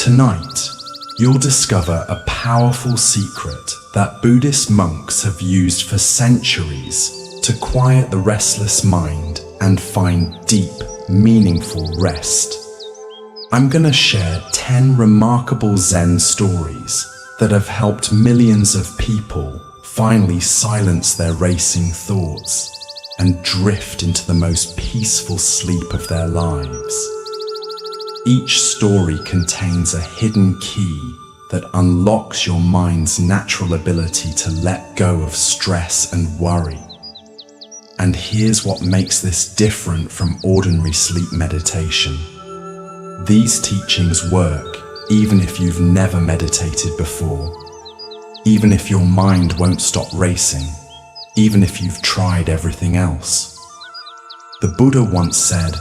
Tonight, you'll discover a powerful secret that Buddhist monks have used for centuries to quiet the restless mind and find deep, meaningful rest. I'm going to share 10 remarkable Zen stories that have helped millions of people finally silence their racing thoughts and drift into the most peaceful sleep of their lives. Each story contains a hidden key that unlocks your mind's natural ability to let go of stress and worry. And here's what makes this different from ordinary sleep meditation. These teachings work even if you've never meditated before, even if your mind won't stop racing, even if you've tried everything else. The Buddha once said,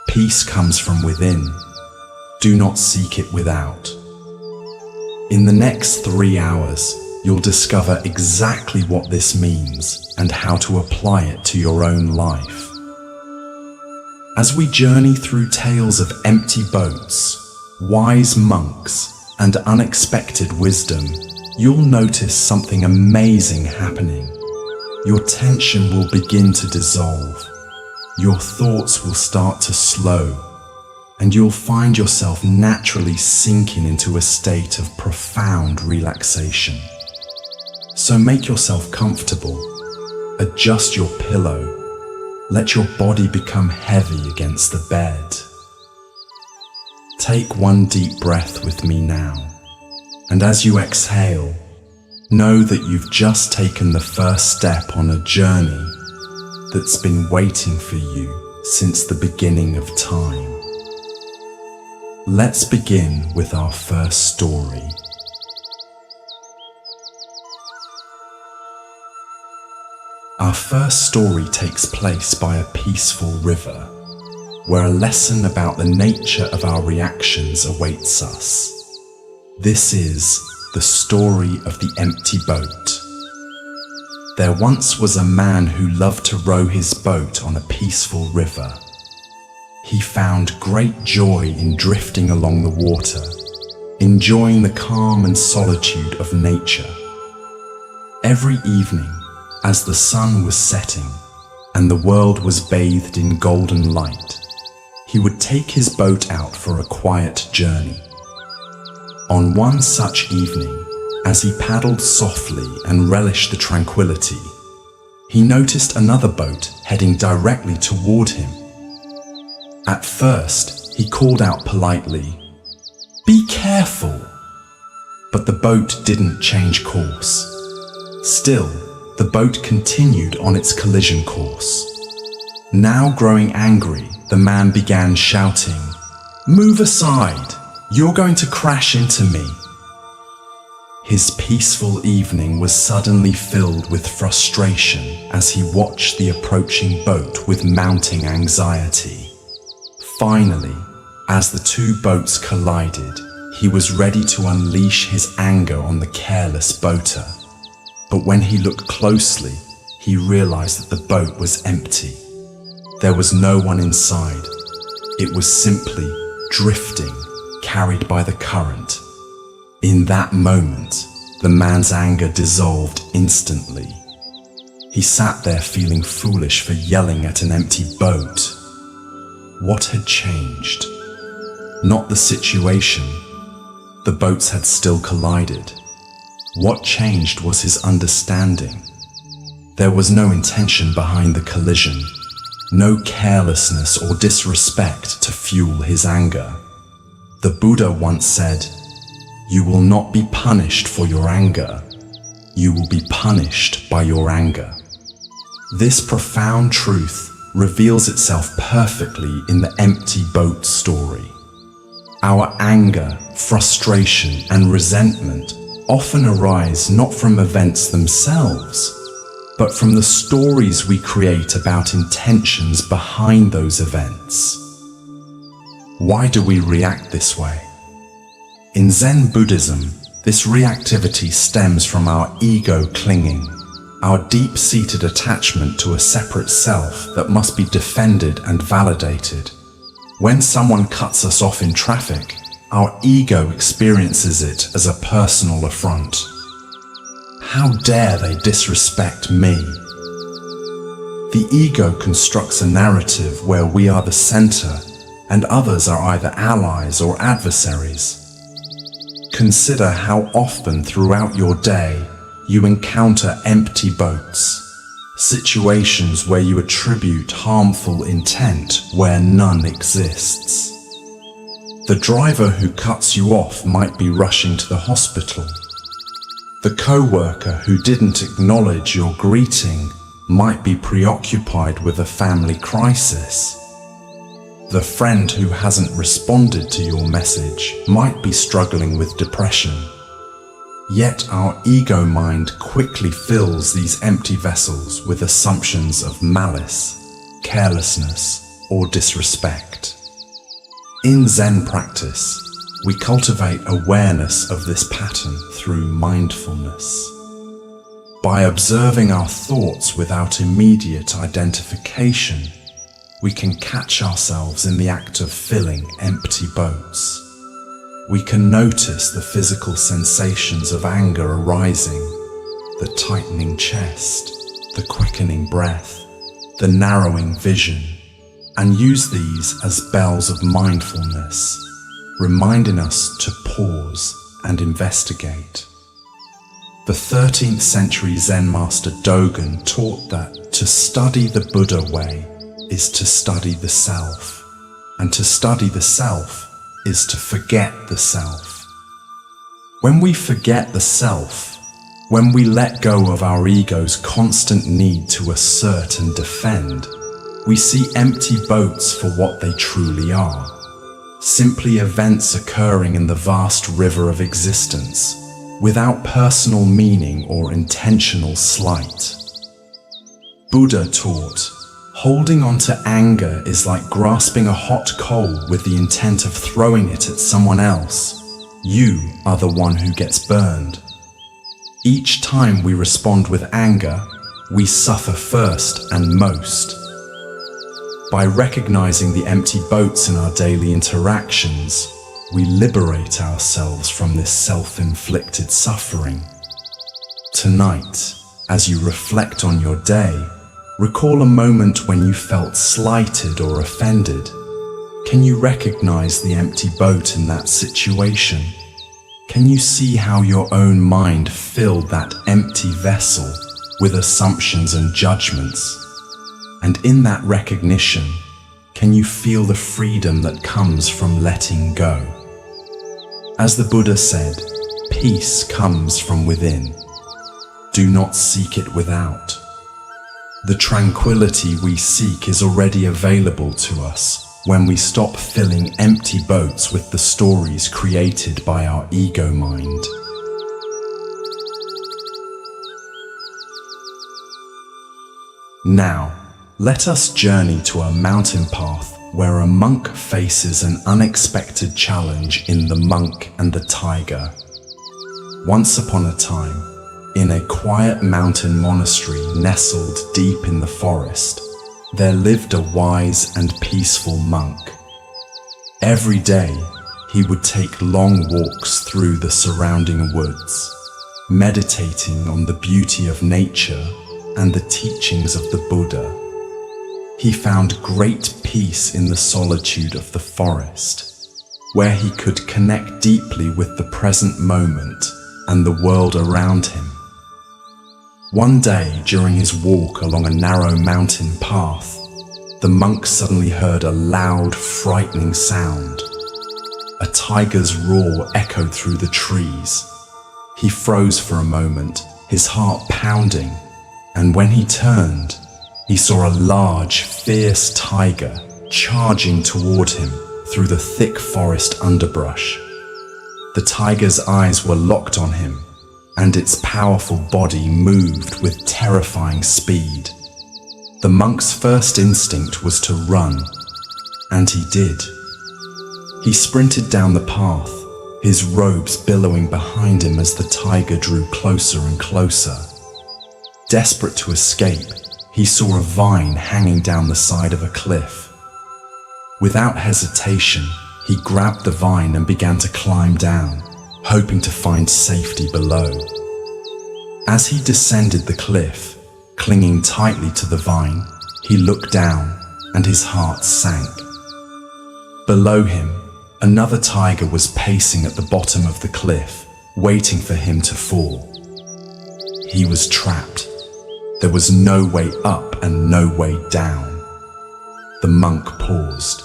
"Peace comes from within. Do not seek it without." In the next 3 hours, you'll discover exactly what this means and how to apply it to your own life. As we journey through tales of empty boats, wise monks, and unexpected wisdom, you'll notice something amazing happening. Your tension will begin to dissolve, your thoughts will start to slow, and you'll find yourself naturally sinking into a state of profound relaxation. So make yourself comfortable, adjust your pillow, let your body become heavy against the bed. Take one deep breath with me now, and as you exhale, know that you've just taken the first step on a journey that's been waiting for you since the beginning of time. Let's begin with our first story. Our first story takes place by a peaceful river, where a lesson about the nature of our reactions awaits us. This is the story of the empty boat. There once was a man who loved to row his boat on a peaceful river. He found great joy in drifting along the water, enjoying the calm and solitude of nature. Every evening, as the sun was setting and the world was bathed in golden light, he would take his boat out for a quiet journey. On one such evening, as he paddled softly and relished the tranquility, he noticed another boat heading directly toward him. At first, he called out politely, "Be careful!" But the boat didn't change course. Still, the boat continued on its collision course. Now growing angry, the man began shouting, "Move aside! You're going to crash into me!" His peaceful evening was suddenly filled with frustration as he watched the approaching boat with mounting anxiety. Finally, as the two boats collided, he was ready to unleash his anger on the careless boater. But when he looked closely, he realized that the boat was empty. There was no one inside. It was simply drifting, carried by the current. In that moment, the man's anger dissolved instantly. He sat there feeling foolish for yelling at an empty boat. What had changed? Not the situation. The boats had still collided. What changed was his understanding. There was no intention behind the collision, no carelessness or disrespect to fuel his anger. The Buddha once said, "You will not be punished for your anger. You will be punished by your anger." This profound truth reveals itself perfectly in the empty boat story. Our anger, frustration, and resentment often arise not from events themselves, but from the stories we create about intentions behind those events. Why do we react this way? In Zen Buddhism, this reactivity stems from our ego clinging, our deep-seated attachment to a separate self that must be defended and validated. When someone cuts us off in traffic, our ego experiences it as a personal affront. How dare they disrespect me? The ego constructs a narrative where we are the center and others are either allies or adversaries. Consider how often throughout your day you encounter empty boats, situations where you attribute harmful intent where none exists. The driver who cuts you off might be rushing to the hospital. The co-worker who didn't acknowledge your greeting might be preoccupied with a family crisis. The friend who hasn't responded to your message might be struggling with depression. Yet our ego mind quickly fills these empty vessels with assumptions of malice, carelessness, or disrespect. In Zen practice, we cultivate awareness of this pattern through mindfulness. By observing our thoughts without immediate identification, we can catch ourselves in the act of filling empty boats. We can notice the physical sensations of anger arising, the tightening chest, the quickening breath, the narrowing vision, and use these as bells of mindfulness, reminding us to pause and investigate. The 13th century Zen master Dogen taught that to study the Buddha way is to study the self, and to study the self is to forget the self. When we forget the self, when we let go of our ego's constant need to assert and defend, we see empty boats for what they truly are, simply events occurring in the vast river of existence, without personal meaning or intentional slight. Buddha taught, holding on to anger is like grasping a hot coal with the intent of throwing it at someone else. You are the one who gets burned. Each time we respond with anger, we suffer first and most. By recognizing the empty boats in our daily interactions, we liberate ourselves from this self-inflicted suffering. Tonight, as you reflect on your day, recall a moment when you felt slighted or offended. Can you recognize the empty boat in that situation? Can you see how your own mind filled that empty vessel with assumptions and judgments? And in that recognition, can you feel the freedom that comes from letting go? As the Buddha said, peace comes from within. Do not seek it without. The tranquility we seek is already available to us when we stop filling empty boats with the stories created by our ego mind. Now, let us journey to a mountain path where a monk faces an unexpected challenge in The Monk and the Tiger. Once upon a time, in a quiet mountain monastery nestled deep in the forest, there lived a wise and peaceful monk. Every day, he would take long walks through the surrounding woods, meditating on the beauty of nature and the teachings of the Buddha. He found great peace in the solitude of the forest, where he could connect deeply with the present moment and the world around him. One day, during his walk along a narrow mountain path, the monk suddenly heard a loud, frightening sound. A tiger's roar echoed through the trees. He froze for a moment, his heart pounding, and when he turned, he saw a large, fierce tiger charging toward him through the thick forest underbrush. The tiger's eyes were locked on him, and its powerful body moved with terrifying speed. The monk's first instinct was to run, and he did. He sprinted down the path, his robes billowing behind him as the tiger drew closer and closer. Desperate to escape, he saw a vine hanging down the side of a cliff. Without hesitation, He grabbed the vine and began to climb down, hoping to find safety below. As he descended the cliff, clinging tightly to the vine, he looked down and his heart sank. Below him, another tiger was pacing at the bottom of the cliff, waiting for him to fall. He was trapped. There was no way up and no way down. The monk paused,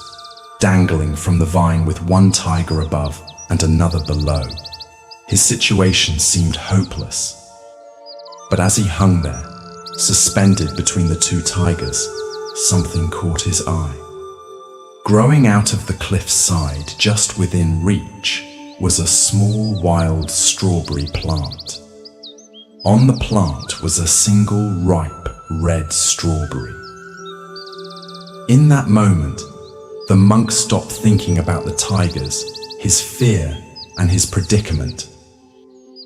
dangling from the vine with one tiger above and another below. His situation seemed hopeless. But as he hung there, suspended between the two tigers, something caught his eye. Growing out of the cliff's side, just within reach, was a small wild strawberry plant. On the plant was a single ripe red strawberry. In that moment, the monk stopped thinking about the tigers, his fear, and his predicament.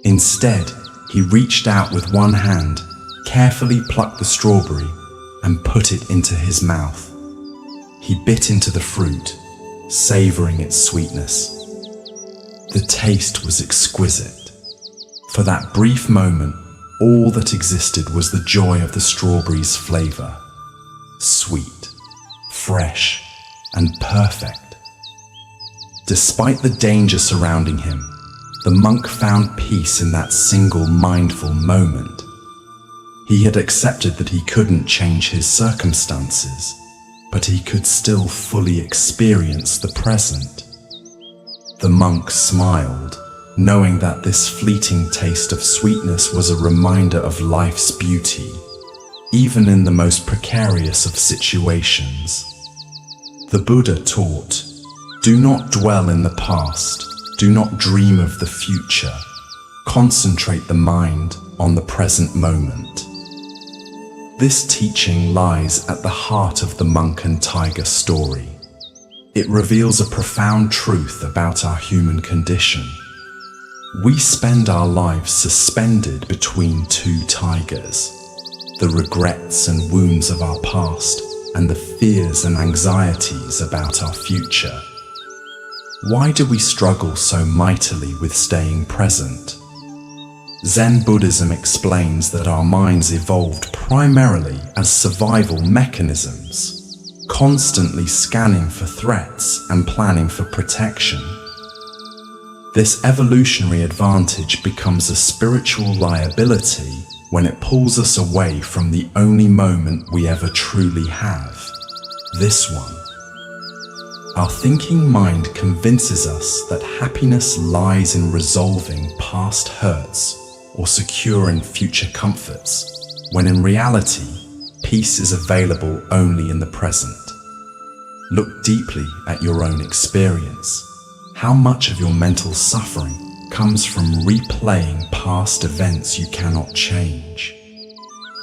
Instead, he reached out with one hand, carefully plucked the strawberry, and put it into his mouth. He bit into the fruit, savoring its sweetness. The taste was exquisite. For that brief moment, all that existed was the joy of the strawberry's flavor. Sweet, fresh, and perfect. Despite the danger surrounding him, the monk found peace in that single mindful moment. He had accepted that he couldn't change his circumstances, but he could still fully experience the present. The monk smiled, knowing that this fleeting taste of sweetness was a reminder of life's beauty, even in the most precarious of situations. The Buddha taught, "Do not dwell in the past, do not dream of the future. Concentrate the mind on the present moment." This teaching lies at the heart of the monk and tiger story. It reveals a profound truth about our human condition. We spend our lives suspended between two tigers, the regrets and wounds of our past and the fears and anxieties about our future. Why do we struggle so mightily with staying present? Zen Buddhism explains that our minds evolved primarily as survival mechanisms, constantly scanning for threats and planning for protection. This evolutionary advantage becomes a spiritual liability when it pulls us away from the only moment we ever truly have, this one. Our thinking mind convinces us that happiness lies in resolving past hurts or securing future comforts, when in reality, peace is available only in the present. Look deeply at your own experience. How much of your mental suffering comes from replaying past events you cannot change?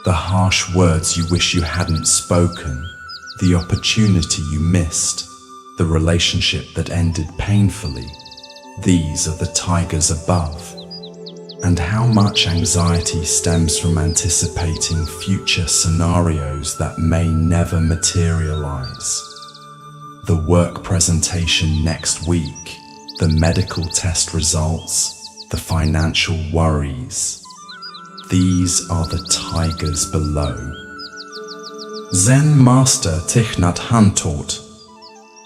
The harsh words you wish you hadn't spoken, the opportunity you missed, the relationship that ended painfully. These are the tigers above. And how much anxiety stems from anticipating future scenarios that may never materialize. The work presentation next week, the medical test results, the financial worries. These are the tigers below. Zen Master Thich Nhat Hanh taught,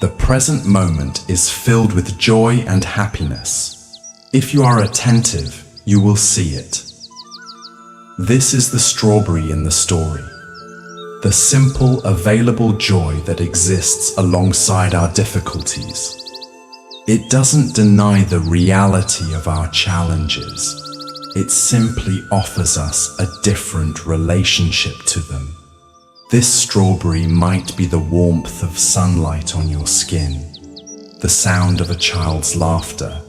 "The present moment is filled with joy and happiness. If you are attentive, you will see it." This is the strawberry in the story. The simple, available joy that exists alongside our difficulties. It doesn't deny the reality of our challenges. It simply offers us a different relationship to them. This strawberry might be the warmth of sunlight on your skin, the sound of a child's laughter,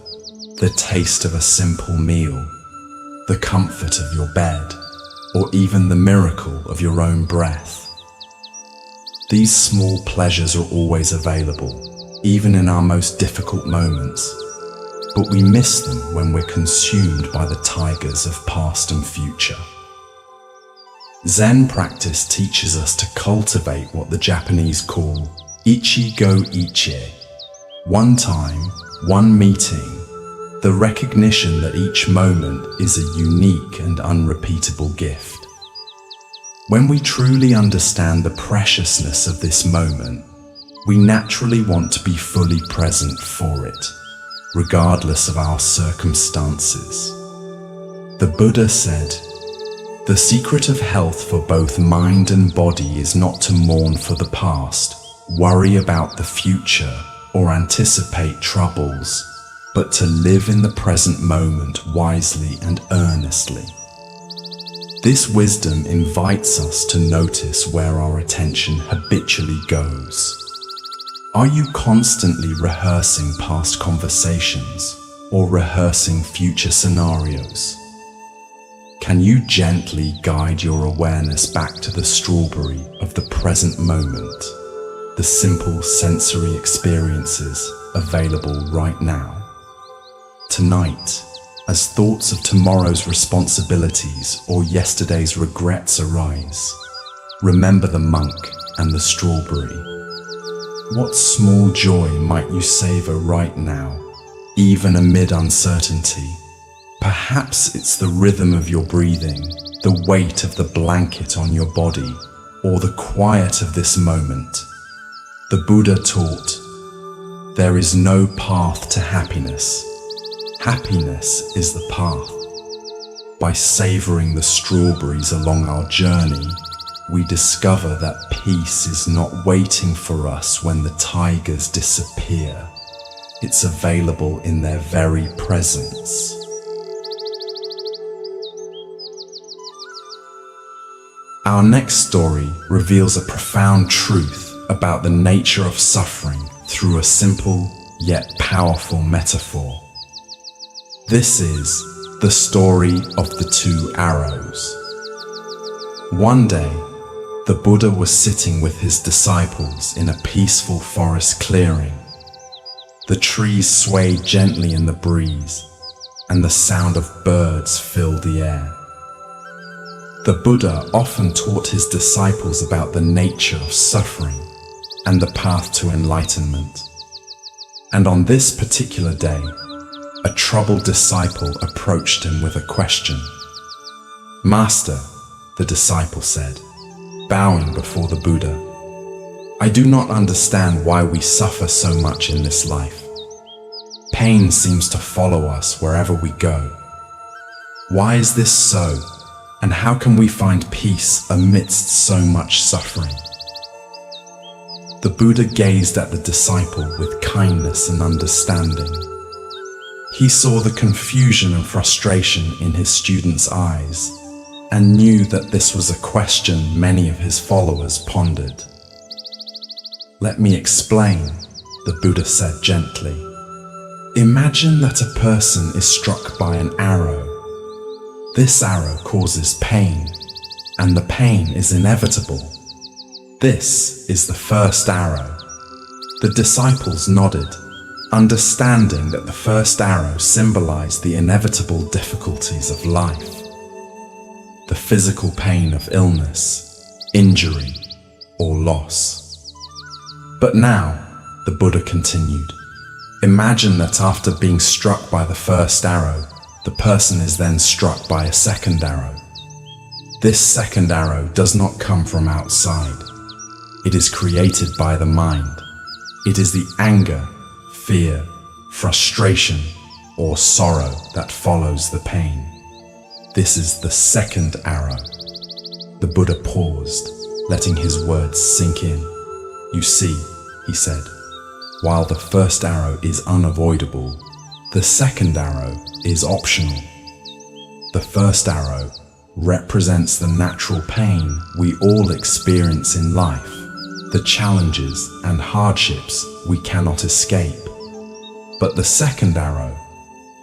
the taste of a simple meal, the comfort of your bed, or even the miracle of your own breath. These small pleasures are always available, even in our most difficult moments, but we miss them when we're consumed by the tigers of past and future. Zen practice teaches us to cultivate what the Japanese call ichi-go ichie, One time, one meeting, the recognition that each moment is a unique and unrepeatable gift. When we truly understand the preciousness of this moment, we naturally want to be fully present for it, regardless of our circumstances. The Buddha said, "The secret of health for both mind and body is not to mourn for the past, worry about the future, or anticipate troubles, but to live in the present moment wisely and earnestly." This wisdom invites us to notice where our attention habitually goes. Are you constantly rehearsing past conversations or rehearsing future scenarios? Can you gently guide your awareness back to the strawberry of the present moment, the simple sensory experiences available right now? Tonight, as thoughts of tomorrow's responsibilities or yesterday's regrets arise, remember the monk and the strawberry. What small joy might you savor right now, even amid uncertainty? Perhaps it's the rhythm of your breathing, the weight of the blanket on your body, or the quiet of this moment. The Buddha taught, "There is no path to happiness. Happiness is the path." By savoring the strawberries along our journey, we discover that peace is not waiting for us when the tigers disappear. It's available in their very presence. Our next story reveals a profound truth about the nature of suffering through a simple yet powerful metaphor. This is the story of the two arrows. One day, the Buddha was sitting with his disciples in a peaceful forest clearing. The trees swayed gently in the breeze, and the sound of birds filled the air. The Buddha often taught his disciples about the nature of suffering and the path to enlightenment. And on this particular day, a troubled disciple approached him with a question. "Master," the disciple said, bowing before the Buddha, "I do not understand why we suffer so much in this life. Pain seems to follow us wherever we go. Why is this so, and how can we find peace amidst so much suffering?" The Buddha gazed at the disciple with kindness and understanding. He saw the confusion and frustration in his student's eyes and knew that this was a question many of his followers pondered. "Let me explain," the Buddha said gently. "Imagine that a person is struck by an arrow. This arrow causes pain, and the pain is inevitable. This is the first arrow." The disciples nodded, understanding that the first arrow symbolized the inevitable difficulties of life. The physical pain of illness, injury, or loss. But now, the Buddha continued, imagine that after being struck by the first arrow, the person is then struck by a second arrow. This second arrow does not come from outside. It is created by the mind. It is the anger, fear, frustration, or sorrow that follows the pain. This is the second arrow. The Buddha paused, letting his words sink in. You see, he said, while the first arrow is unavoidable, the second arrow is optional. The first arrow represents the natural pain we all experience in life, the challenges and hardships we cannot escape. But the second arrow,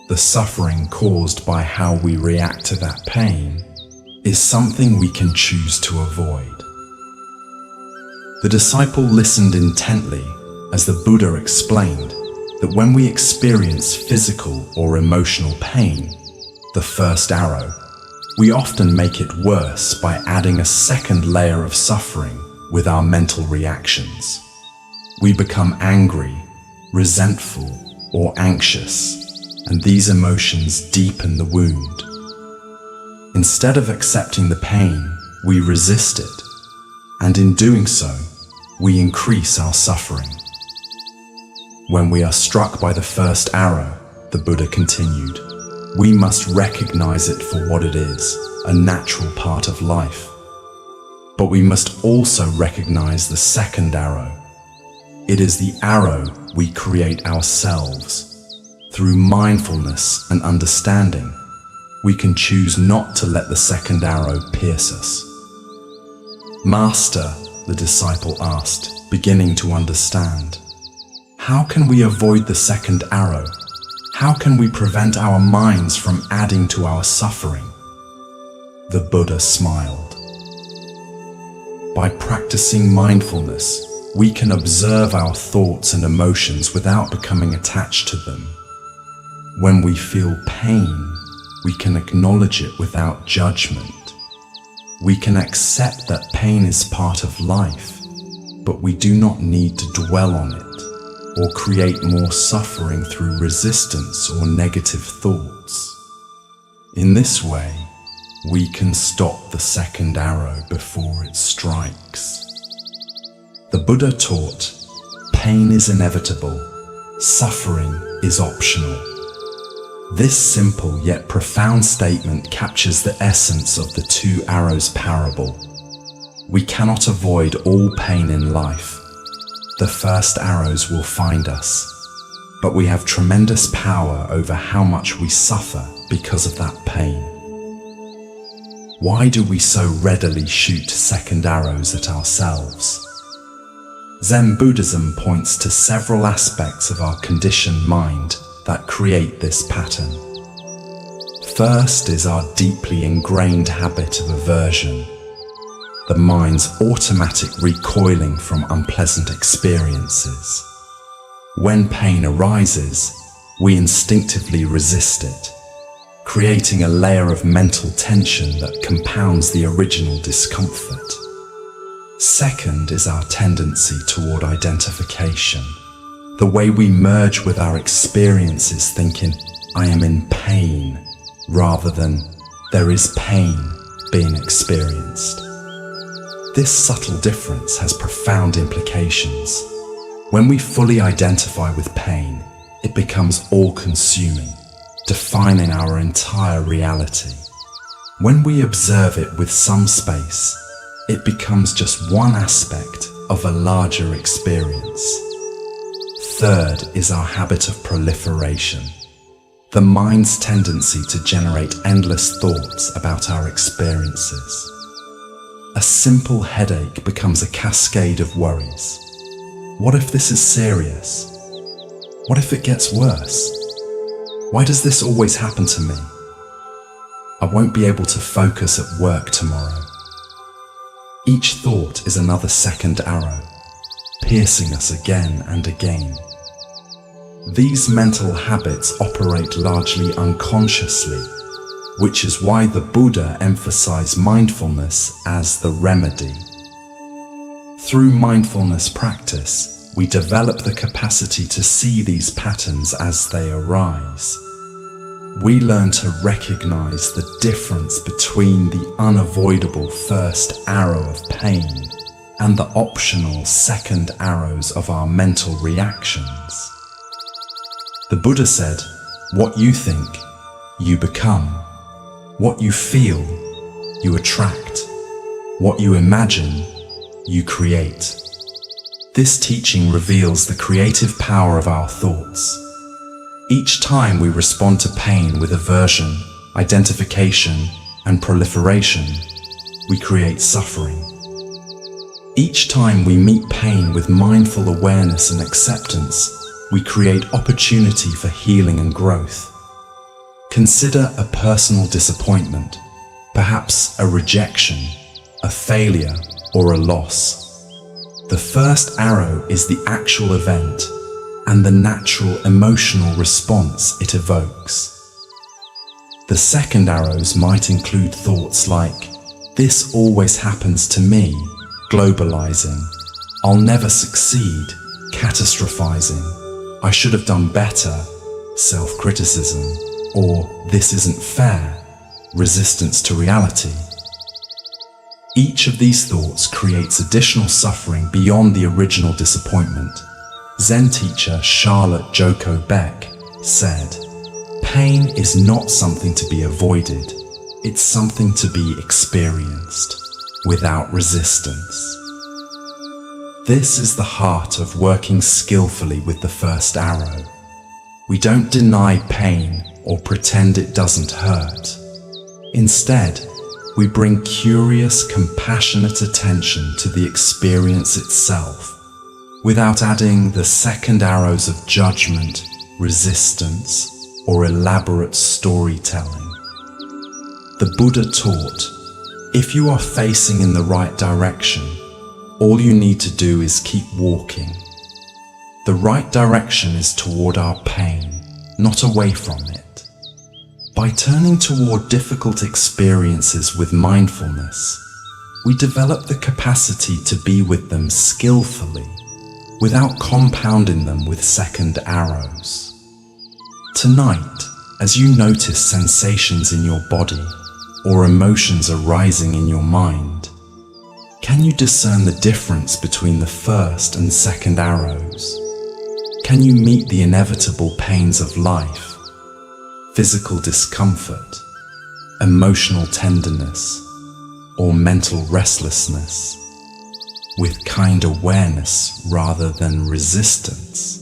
the suffering caused by how we react to that pain, is something we can choose to avoid. The disciple listened intently as the Buddha explained that when we experience physical or emotional pain, the first arrow, we often make it worse by adding a second layer of suffering with our mental reactions. We become angry, resentful, or anxious, and these emotions deepen the wound. Instead of accepting the pain, we resist it, and in doing so, we increase our suffering. When we are struck by the first arrow, the Buddha continued, we must recognize it for what it is, a natural part of life. But we must also recognize the second arrow. It is the arrow we create ourselves. Through mindfulness and understanding, we can choose not to let the second arrow pierce us. Master, the disciple asked, beginning to understand, how can we avoid the second arrow? How can we prevent our minds from adding to our suffering? The Buddha smiled. By practicing mindfulness, we can observe our thoughts and emotions without becoming attached to them. When we feel pain, we can acknowledge it without judgment. We can accept that pain is part of life, but we do not need to dwell on it or create more suffering through resistance or negative thoughts. In this way, we can stop the second arrow before it strikes. The Buddha taught, pain is inevitable, suffering is optional. This simple yet profound statement captures the essence of the two arrows parable. We cannot avoid all pain in life. The first arrows will find us, but we have tremendous power over how much we suffer because of that pain. Why do we so readily shoot second arrows at ourselves? Zen Buddhism points to several aspects of our conditioned mind that create this pattern. First is our deeply ingrained habit of aversion, the mind's automatic recoiling from unpleasant experiences. When pain arises, we instinctively resist it, creating a layer of mental tension that compounds the original discomfort. Second is our tendency toward identification, the way we merge with our experiences thinking, I am in pain, rather than there is pain being experienced. This subtle difference has profound implications. When we fully identify with pain, it becomes all-consuming, defining our entire reality. When we observe it with some space, it becomes just one aspect of a larger experience. Third is our habit of proliferation, the mind's tendency to generate endless thoughts about our experiences. A simple headache becomes a cascade of worries. What if this is serious? What if it gets worse? Why does this always happen to me? I won't be able to focus at work tomorrow. Each thought is another second arrow, piercing us again and again. These mental habits operate largely unconsciously, which is why the Buddha emphasized mindfulness as the remedy. Through mindfulness practice, we develop the capacity to see these patterns as they arise. We learn to recognize the difference between the unavoidable first arrow of pain and the optional second arrows of our mental reactions. The Buddha said, what you think, you become. What you feel, you attract. What you imagine, you create. This teaching reveals the creative power of our thoughts. Each time we respond to pain with aversion, identification, and proliferation, we create suffering. Each time we meet pain with mindful awareness and acceptance, we create opportunity for healing and growth. Consider a personal disappointment, perhaps a rejection, a failure, or a loss. The first arrow is the actual event and the natural emotional response it evokes. The second arrows might include thoughts like, this always happens to me, globalizing, I'll never succeed, catastrophizing, I should have done better, self-criticism, or this isn't fair, resistance to reality. Each of these thoughts creates additional suffering beyond the original disappointment. Zen teacher Charlotte Joko Beck said, "Pain is not something to be avoided, it's something to be experienced without resistance." This is the heart of working skillfully with the first arrow. We don't deny pain or pretend it doesn't hurt. Instead, we bring curious, compassionate attention to the experience itself, without adding the second arrows of judgment, resistance, or elaborate storytelling. The Buddha taught, if you are facing in the right direction, all you need to do is keep walking. The right direction is toward our pain, not away from it. By turning toward difficult experiences with mindfulness, we develop the capacity to be with them skillfully, without compounding them with second arrows. Tonight, as you notice sensations in your body or emotions arising in your mind, can you discern the difference between the first and second arrows? Can you meet the inevitable pains of life, physical discomfort, emotional tenderness, or mental restlessness, with kind awareness rather than resistance?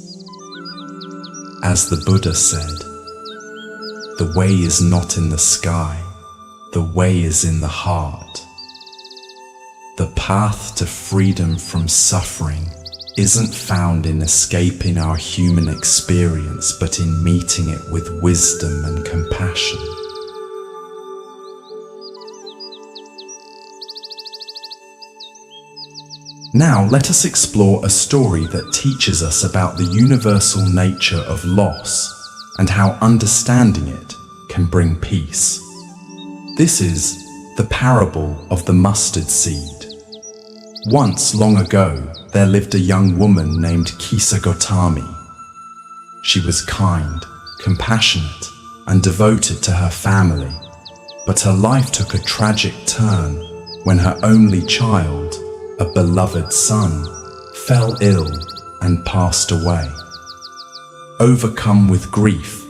As the Buddha said, the way is not in the sky, the way is in the heart. The path to freedom from suffering isn't found in escaping our human experience, but in meeting it with wisdom and compassion. Now let us explore a story that teaches us about the universal nature of loss and how understanding it can bring peace. This is the parable of the mustard seed. Once, long ago, there lived a young woman named Kisa Gotami. She was kind, compassionate, and devoted to her family, but her life took a tragic turn when her only child, a beloved son, fell ill and passed away. Overcome with grief,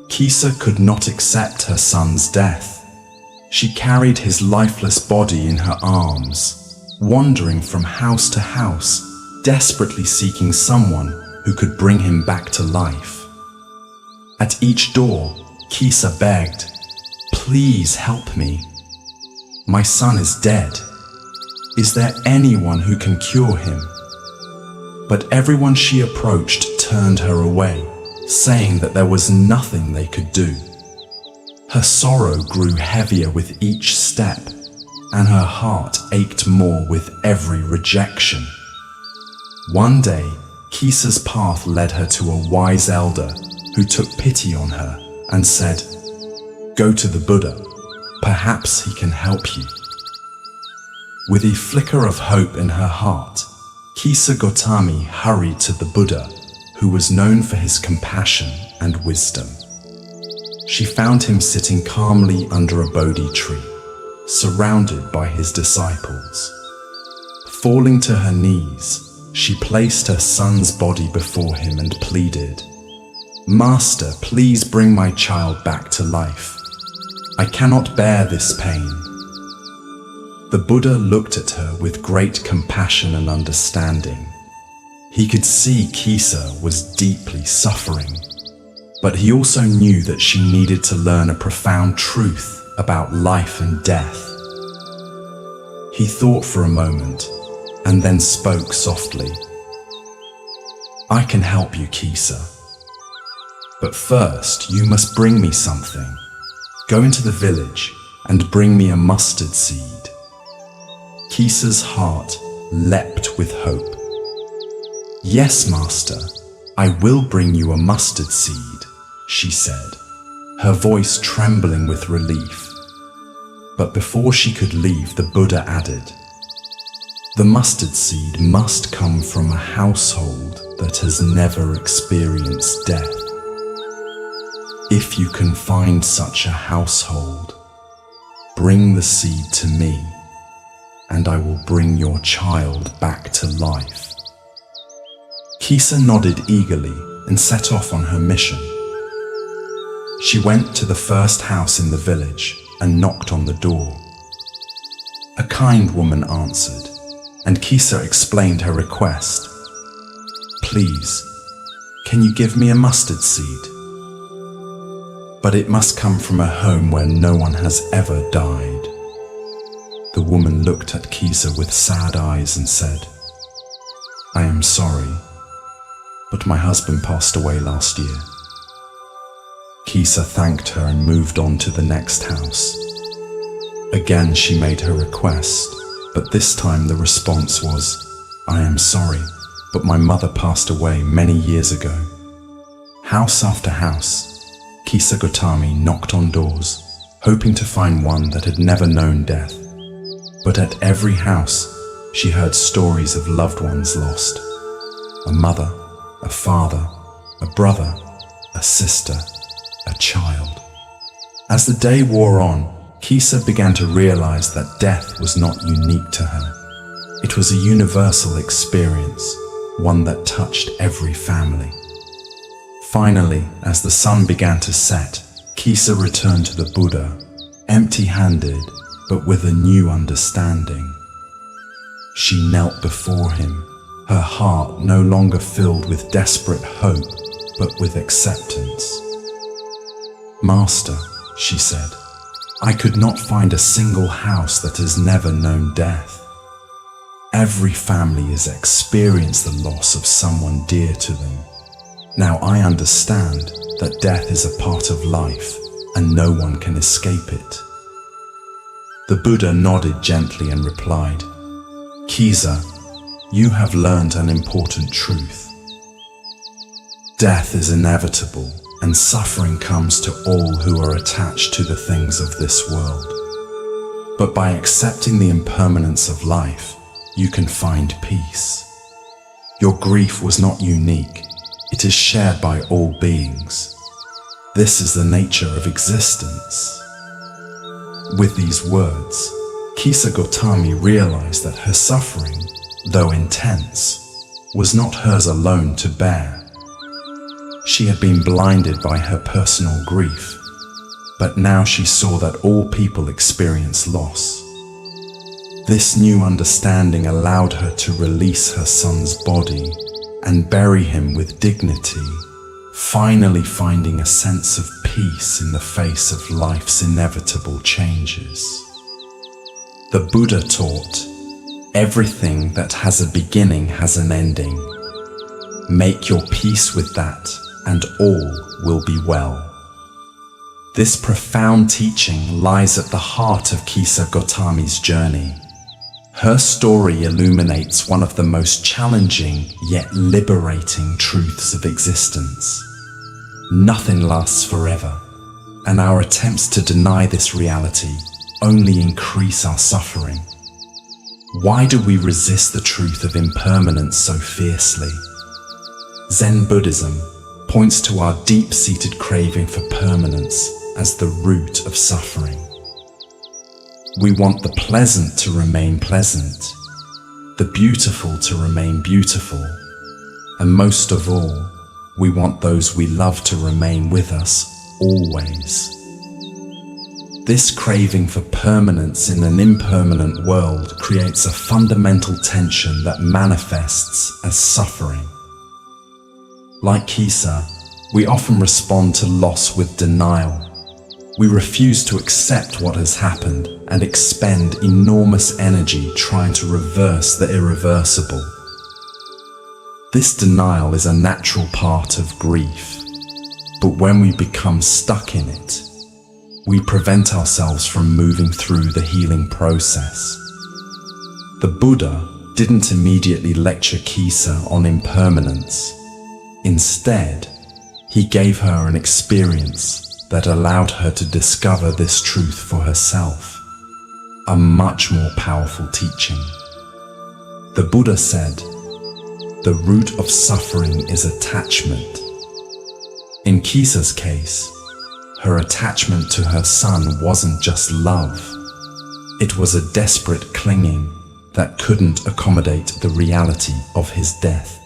Kisa could not accept her son's death. She carried his lifeless body in her arms, wandering from house to house, desperately seeking someone who could bring him back to life. At each door, Kisa begged, "Please help me. My son is dead. Is there anyone who can cure him?" But everyone she approached turned her away, saying that there was nothing they could do. Her sorrow grew heavier with each step, and her heart ached more with every rejection. One day, Kisa's path led her to a wise elder who took pity on her and said, "Go to the Buddha, perhaps he can help you." With a flicker of hope in her heart, Kisa Gotami hurried to the Buddha, who was known for his compassion and wisdom. She found him sitting calmly under a Bodhi tree, surrounded by his disciples. Falling to her knees, she placed her son's body before him and pleaded, "Master, please bring my child back to life. I cannot bear this pain." The Buddha looked at her with great compassion and understanding. He could see Kisa was deeply suffering, but he also knew that she needed to learn a profound truth about life and death. He thought for a moment and then spoke softly, "I can help you, Kisa. But first you must bring me something. Go into the village and bring me a mustard seed." Kisa's heart leapt with hope. "Yes, Master, I will bring you a mustard seed," she said, her voice trembling with relief. But before she could leave, the Buddha added, "The mustard seed must come from a household that has never experienced death. If you can find such a household, bring the seed to me, and I will bring your child back to life." Kisa nodded eagerly and set off on her mission. She went to the first house in the village and knocked on the door. A kind woman answered, and Kisa explained her request. "Please, can you give me a mustard seed? But it must come from a home where no one has ever died." The woman looked at Kisa with sad eyes and said, "I am sorry, but my husband passed away last year." Kisa thanked her and moved on to the next house. Again she made her request, but this time the response was, "I am sorry, but my mother passed away many years ago." House after house, Kisa Gotami knocked on doors, hoping to find one that had never known death. But at every house, she heard stories of loved ones lost. A mother, a father, a brother, a sister, a child. As the day wore on, Kisa began to realize that death was not unique to her. It was a universal experience, one that touched every family. Finally, as the sun began to set, Kisa returned to the Buddha, empty-handed, but with a new understanding. She knelt before him, her heart no longer filled with desperate hope, but with acceptance. "Master," she said, "I could not find a single house that has never known death. Every family has experienced the loss of someone dear to them. Now I understand that death is a part of life and no one can escape it." The Buddha nodded gently and replied, "Kisa, you have learned an important truth. Death is inevitable, and suffering comes to all who are attached to the things of this world. But by accepting the impermanence of life, you can find peace. Your grief was not unique, it is shared by all beings. This is the nature of existence." With these words, Kisa Gotami realized that her suffering, though intense, was not hers alone to bear. She had been blinded by her personal grief, but now she saw that all people experience loss. This new understanding allowed her to release her son's body and bury him with dignity, finally finding a sense of peace in the face of life's inevitable changes. The Buddha taught, "Everything that has a beginning has an ending. Make your peace with that, and all will be well." This profound teaching lies at the heart of Kisa Gotami's journey. Her story illuminates one of the most challenging yet liberating truths of existence. Nothing lasts forever, and our attempts to deny this reality only increase our suffering. Why do we resist the truth of impermanence so fiercely? Zen Buddhism points to our deep-seated craving for permanence as the root of suffering. We want the pleasant to remain pleasant, the beautiful to remain beautiful, and most of all, we want those we love to remain with us always. This craving for permanence in an impermanent world creates a fundamental tension that manifests as suffering. Like Kisa, we often respond to loss with denial. We refuse to accept what has happened and expend enormous energy trying to reverse the irreversible. This denial is a natural part of grief, but when we become stuck in it, we prevent ourselves from moving through the healing process. The Buddha didn't immediately lecture Kisa on impermanence. Instead, he gave her an experience that allowed her to discover this truth for herself, a much more powerful teaching. The Buddha said, the root of suffering is attachment. In Kisa's case, her attachment to her son wasn't just love. It was a desperate clinging that couldn't accommodate the reality of his death.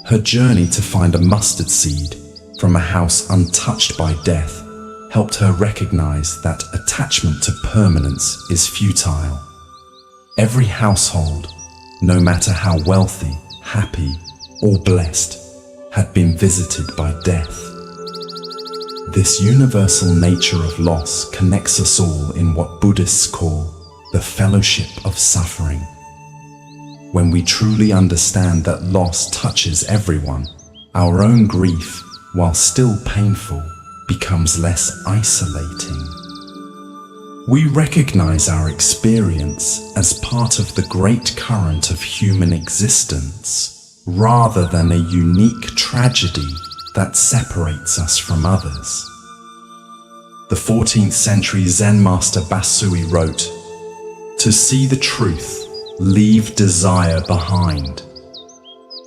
Her journey to find a mustard seed from a house untouched by death helped her recognize that attachment to permanence is futile. Every household, no matter how wealthy, happy, or blessed, had been visited by death. This universal nature of loss connects us all in what Buddhists call the fellowship of suffering. When we truly understand that loss touches everyone, our own grief, while still painful, becomes less isolating. We recognize our experience as part of the great current of human existence, rather than a unique tragedy that separates us from others. The 14th century Zen master Basui wrote, "To see the truth, leave desire behind.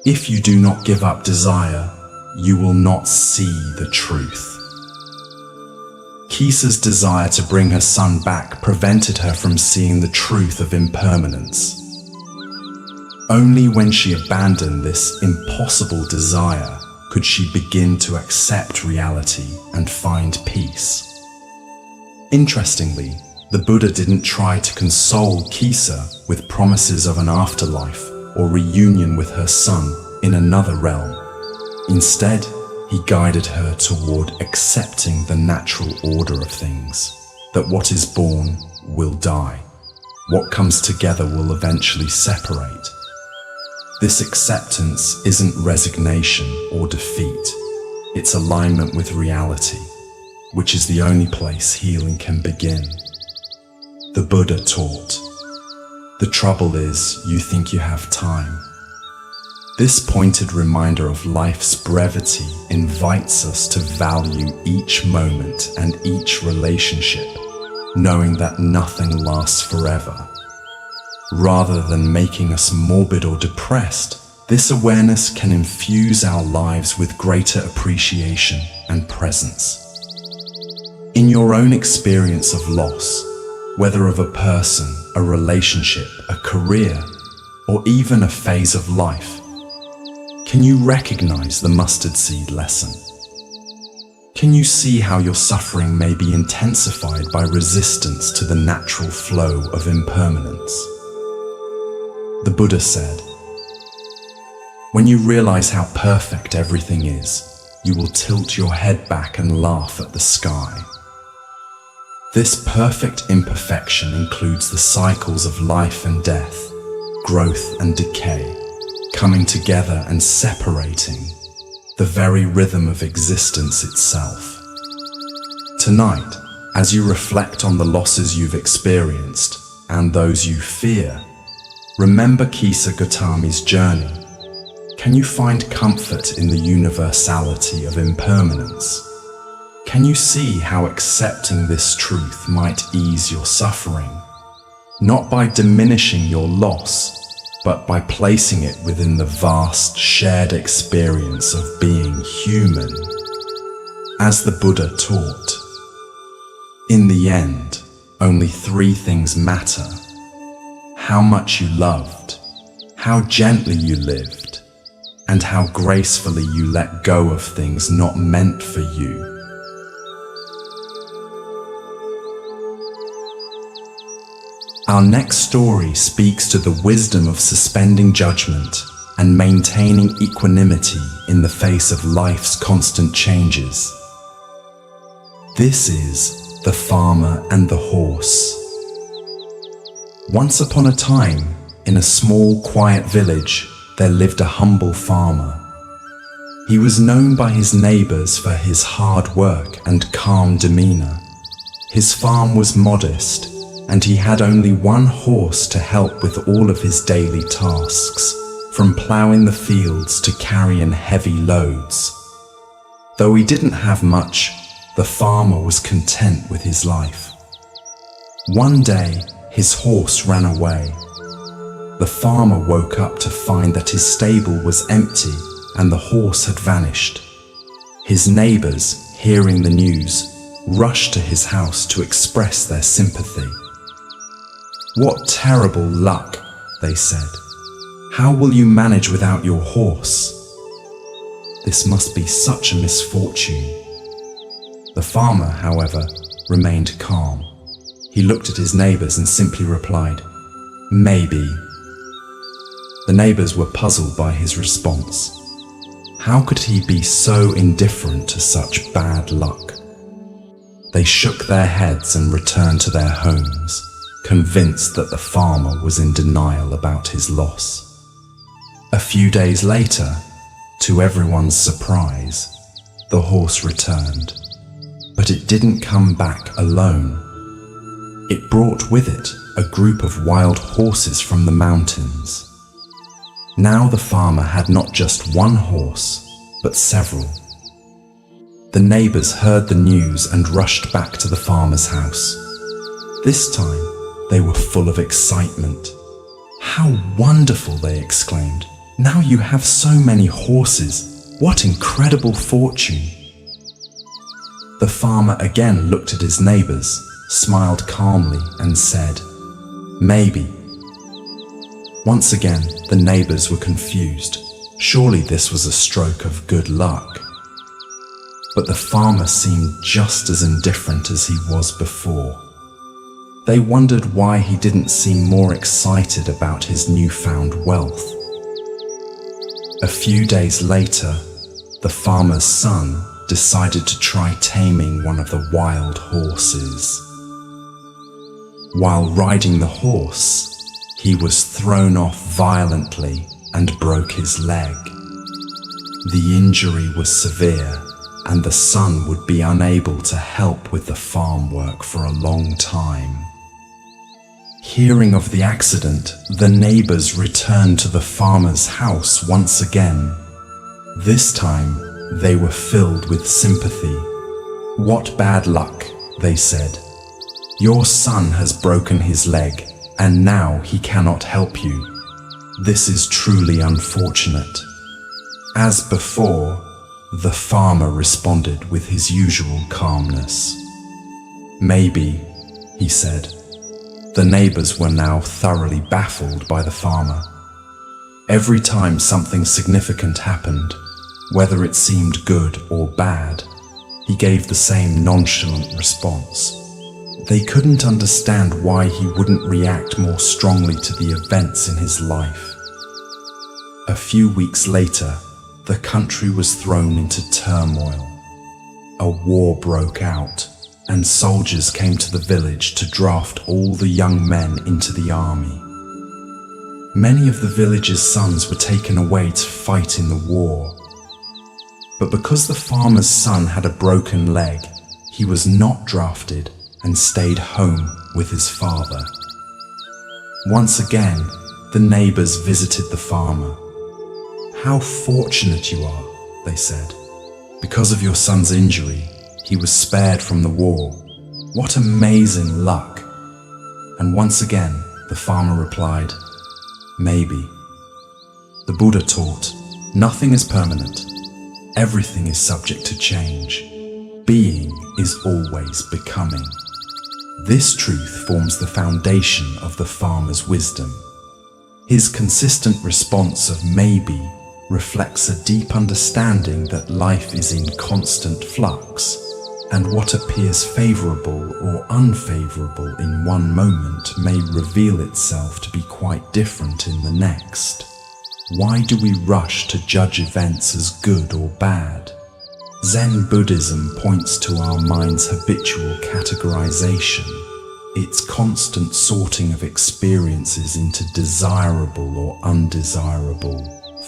If you do not give up desire, you will not see the truth." Kisa's desire to bring her son back prevented her from seeing the truth of impermanence. Only when she abandoned this impossible desire could she begin to accept reality and find peace. Interestingly, the Buddha didn't try to console Kisa with promises of an afterlife or reunion with her son in another realm. Instead, he guided her toward accepting the natural order of things, that what is born will die. What comes together will eventually separate. This acceptance isn't resignation or defeat. It's alignment with reality, which is the only place healing can begin. The Buddha taught, "The trouble is, you think you have time." This pointed reminder of life's brevity invites us to value each moment and each relationship, knowing that nothing lasts forever. Rather than making us morbid or depressed, this awareness can infuse our lives with greater appreciation and presence. In your own experience of loss, whether of a person, a relationship, a career, or even a phase of life, can you recognize the mustard seed lesson? Can you see how your suffering may be intensified by resistance to the natural flow of impermanence? The Buddha said, "When you realize how perfect everything is, you will tilt your head back and laugh at the sky." This perfect imperfection includes the cycles of life and death, growth and decay, coming together and separating, the very rhythm of existence itself. Tonight, as you reflect on the losses you've experienced and those you fear, remember Kisa Gautami's journey. Can you find comfort in the universality of impermanence? Can you see how accepting this truth might ease your suffering? Not by diminishing your loss, but by placing it within the vast shared experience of being human. As the Buddha taught, in the end, only three things matter: how much you loved, how gently you lived, and how gracefully you let go of things not meant for you. Our next story speaks to the wisdom of suspending judgment and maintaining equanimity in the face of life's constant changes. This is The Farmer and the Horse. Once upon a time, in a small, quiet village, there lived a humble farmer. He was known by his neighbors for his hard work and calm demeanor. His farm was modest, and he had only one horse to help with all of his daily tasks, from plowing the fields to carrying heavy loads. Though he didn't have much, the farmer was content with his life. One day, his horse ran away. The farmer woke up to find that his stable was empty and the horse had vanished. His neighbors, hearing the news, rushed to his house to express their sympathy. "What terrible luck," they said. "How will you manage without your horse? This must be such a misfortune." The farmer, however, remained calm. He looked at his neighbors and simply replied, "Maybe." The neighbors were puzzled by his response. How could he be so indifferent to such bad luck? They shook their heads and returned to their homes, convinced that the farmer was in denial about his loss. A few days later, to everyone's surprise, the horse returned. But it didn't come back alone. It brought with it a group of wild horses from the mountains. Now the farmer had not just one horse, but several. The neighbors heard the news and rushed back to the farmer's house. This time, they were full of excitement. "How wonderful!" they exclaimed. "Now you have so many horses. What incredible fortune!" The farmer again looked at his neighbors, smiled calmly, and said, "Maybe." Once again, the neighbors were confused. Surely this was a stroke of good luck. But the farmer seemed just as indifferent as he was before. They wondered why he didn't seem more excited about his newfound wealth. A few days later, the farmer's son decided to try taming one of the wild horses. While riding the horse, he was thrown off violently and broke his leg. The injury was severe, and the son would be unable to help with the farm work for a long time. Hearing of the accident, the neighbors returned to the farmer's house once again. This time, they were filled with sympathy. "What bad luck," they said. "Your son has broken his leg, and now he cannot help you. This is truly unfortunate." As before, the farmer responded with his usual calmness. "Maybe," he said. The neighbors were now thoroughly baffled by the farmer. Every time something significant happened, whether it seemed good or bad, he gave the same nonchalant response. They couldn't understand why he wouldn't react more strongly to the events in his life. A few weeks later, the country was thrown into turmoil. A war broke out, and soldiers came to the village to draft all the young men into the army. Many of the village's sons were taken away to fight in the war. But because the farmer's son had a broken leg, he was not drafted and stayed home with his father. Once again, the neighbors visited the farmer. "How fortunate you are," they said. "Because of your son's injury, he was spared from the war. What amazing luck!" And once again, the farmer replied, "Maybe." The Buddha taught, nothing is permanent. Everything is subject to change. Being is always becoming. This truth forms the foundation of the farmer's wisdom. His consistent response of "maybe" reflects a deep understanding that life is in constant flux, and what appears favorable or unfavorable in one moment may reveal itself to be quite different in the next. Why do we rush to judge events as good or bad? Zen Buddhism points to our mind's habitual categorization, its constant sorting of experiences into desirable or undesirable,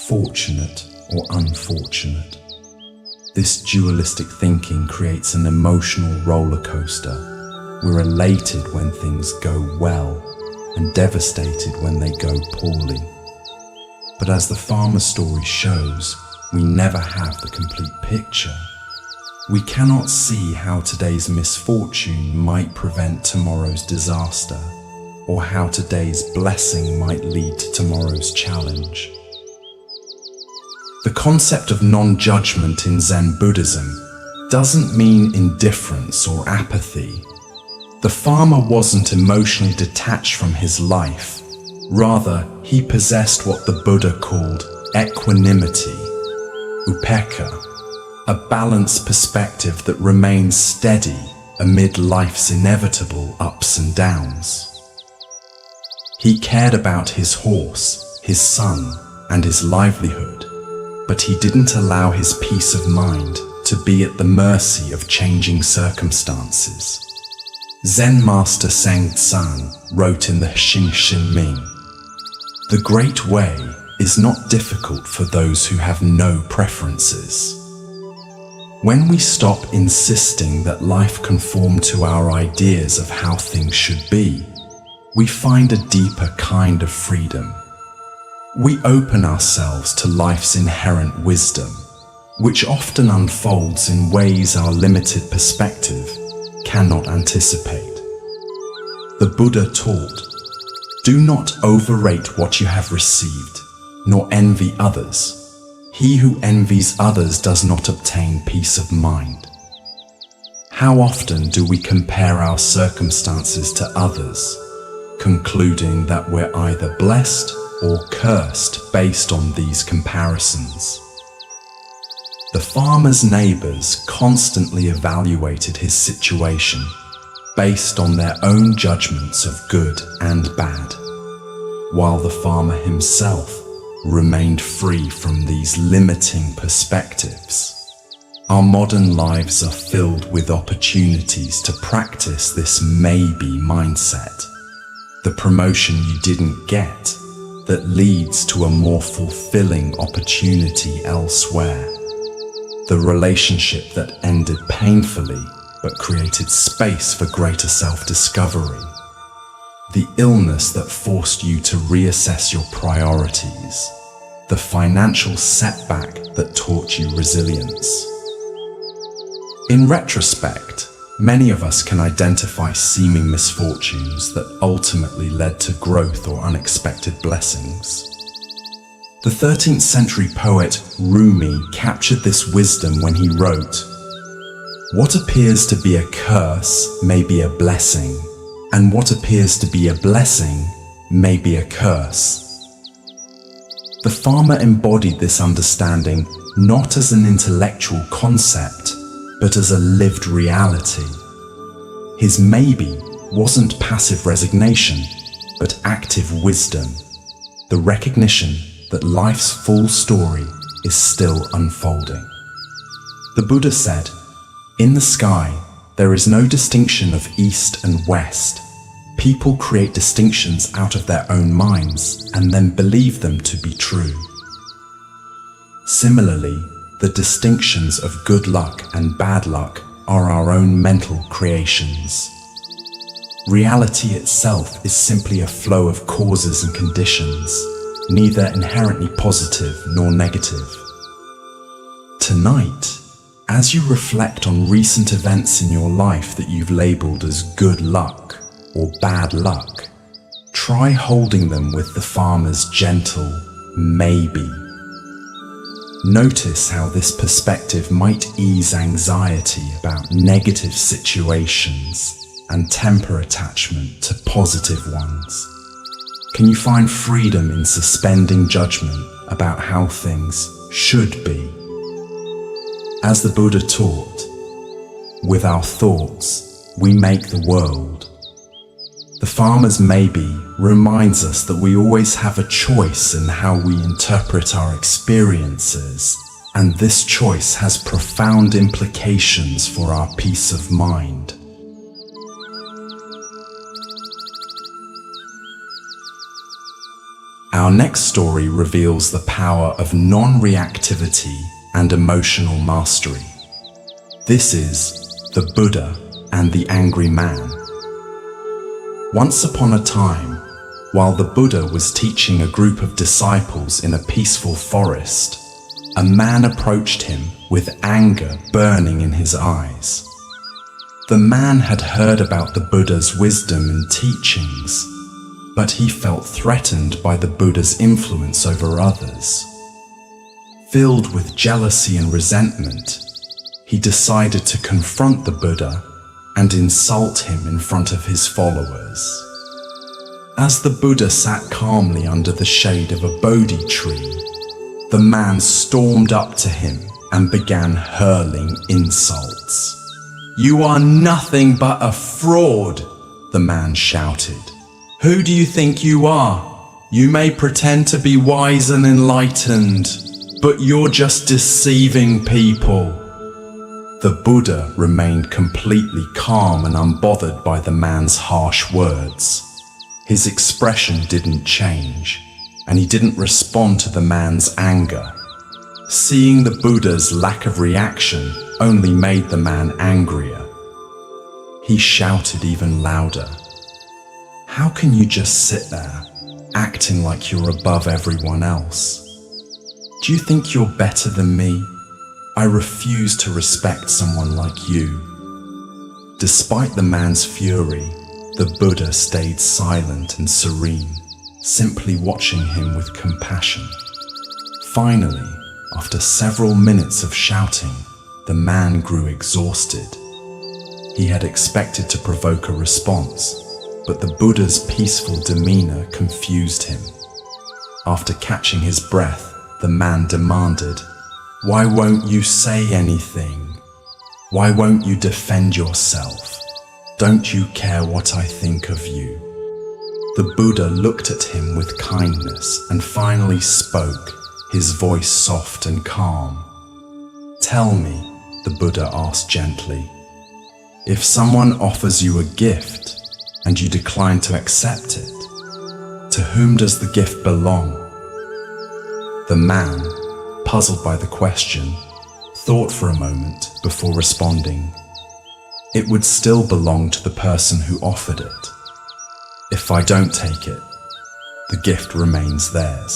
fortunate or unfortunate. This dualistic thinking creates an emotional roller coaster. We're elated when things go well and devastated when they go poorly. But as the farmer story shows, we never have the complete picture. We cannot see how today's misfortune might prevent tomorrow's disaster. or how today's blessing might lead to tomorrow's challenge. The concept of non-judgment in Zen Buddhism doesn't mean indifference or apathy. The farmer wasn't emotionally detached from his life. Rather, he possessed what the Buddha called equanimity, upekkha, a balanced perspective that remains steady amid life's inevitable ups and downs. He cared about his horse, his son, and his livelihood, but he didn't allow his peace of mind to be at the mercy of changing circumstances. Zen master Sang-Tsan wrote in the Xing Ming, "The great way is not difficult for those who have no preferences." When we stop insisting that life conform to our ideas of how things should be, we find a deeper kind of freedom. We open ourselves to life's inherent wisdom, which often unfolds in ways our limited perspective cannot anticipate. The Buddha taught, "Do not overrate what you have received, nor envy others. He who envies others does not obtain peace of mind." How often do we compare our circumstances to others, concluding that we're either blessed or cursed based on these comparisons? The farmer's neighbors constantly evaluated his situation based on their own judgments of good and bad, while the farmer himself remained free from these limiting perspectives. Our modern lives are filled with opportunities to practice this maybe mindset. The promotion you didn't get that leads to a more fulfilling opportunity elsewhere. The relationship that ended painfully but created space for greater self-discovery. The illness that forced you to reassess your priorities. The financial setback that taught you resilience. In retrospect, many of us can identify seeming misfortunes that ultimately led to growth or unexpected blessings. The 13th century poet Rumi captured this wisdom when he wrote, "What appears to be a curse may be a blessing, and what appears to be a blessing may be a curse." The farmer embodied this understanding not as an intellectual concept, but as a lived reality. His maybe wasn't passive resignation, but active wisdom, the recognition that life's full story is still unfolding. The Buddha said, "In the sky, there is no distinction of east and west. People create distinctions out of their own minds and then believe them to be true." Similarly, the distinctions of good luck and bad luck are our own mental creations. Reality itself is simply a flow of causes and conditions, neither inherently positive nor negative. Tonight, as you reflect on recent events in your life that you've labeled as good luck or bad luck, try holding them with the farmer's gentle maybe. Notice how this perspective might ease anxiety about negative situations and temper attachment to positive ones. Can you find freedom in suspending judgment about how things should be? As the Buddha taught, with our thoughts, we make the world. The farmer's maybe reminds us that we always have a choice in how we interpret our experiences, and this choice has profound implications for our peace of mind. Our next story reveals the power of non-reactivity and emotional mastery. This is the Buddha and the Angry Man. Once upon a time, while the Buddha was teaching a group of disciples in a peaceful forest, a man approached him with anger burning in his eyes. The man had heard about the Buddha's wisdom and teachings, but he felt threatened by the Buddha's influence over others. Filled with jealousy and resentment, he decided to confront the Buddha and insult him in front of his followers. As the Buddha sat calmly under the shade of a Bodhi tree, the man stormed up to him and began hurling insults. "You are nothing but a fraud," the man shouted. "Who do you think you are? You may pretend to be wise and enlightened, but you're just deceiving people." The Buddha remained completely calm and unbothered by the man's harsh words. His expression didn't change, and he didn't respond to the man's anger. Seeing the Buddha's lack of reaction only made the man angrier. He shouted even louder. "How can you just sit there, acting like you're above everyone else? Do you think you're better than me? I refuse to respect someone like you." Despite the man's fury, the Buddha stayed silent and serene, simply watching him with compassion. Finally, after several minutes of shouting, the man grew exhausted. He had expected to provoke a response, but the Buddha's peaceful demeanor confused him. After catching his breath, the man demanded, "Why won't you say anything? Why won't you defend yourself? Don't you care what I think of you?" The Buddha looked at him with kindness and finally spoke, his voice soft and calm. "Tell me," the Buddha asked gently, "if someone offers you a gift and you decline to accept it, to whom does the gift belong?" The man, puzzled by the question, thought for a moment before responding, "It would still belong to the person who offered it. If I don't take it, the gift remains theirs."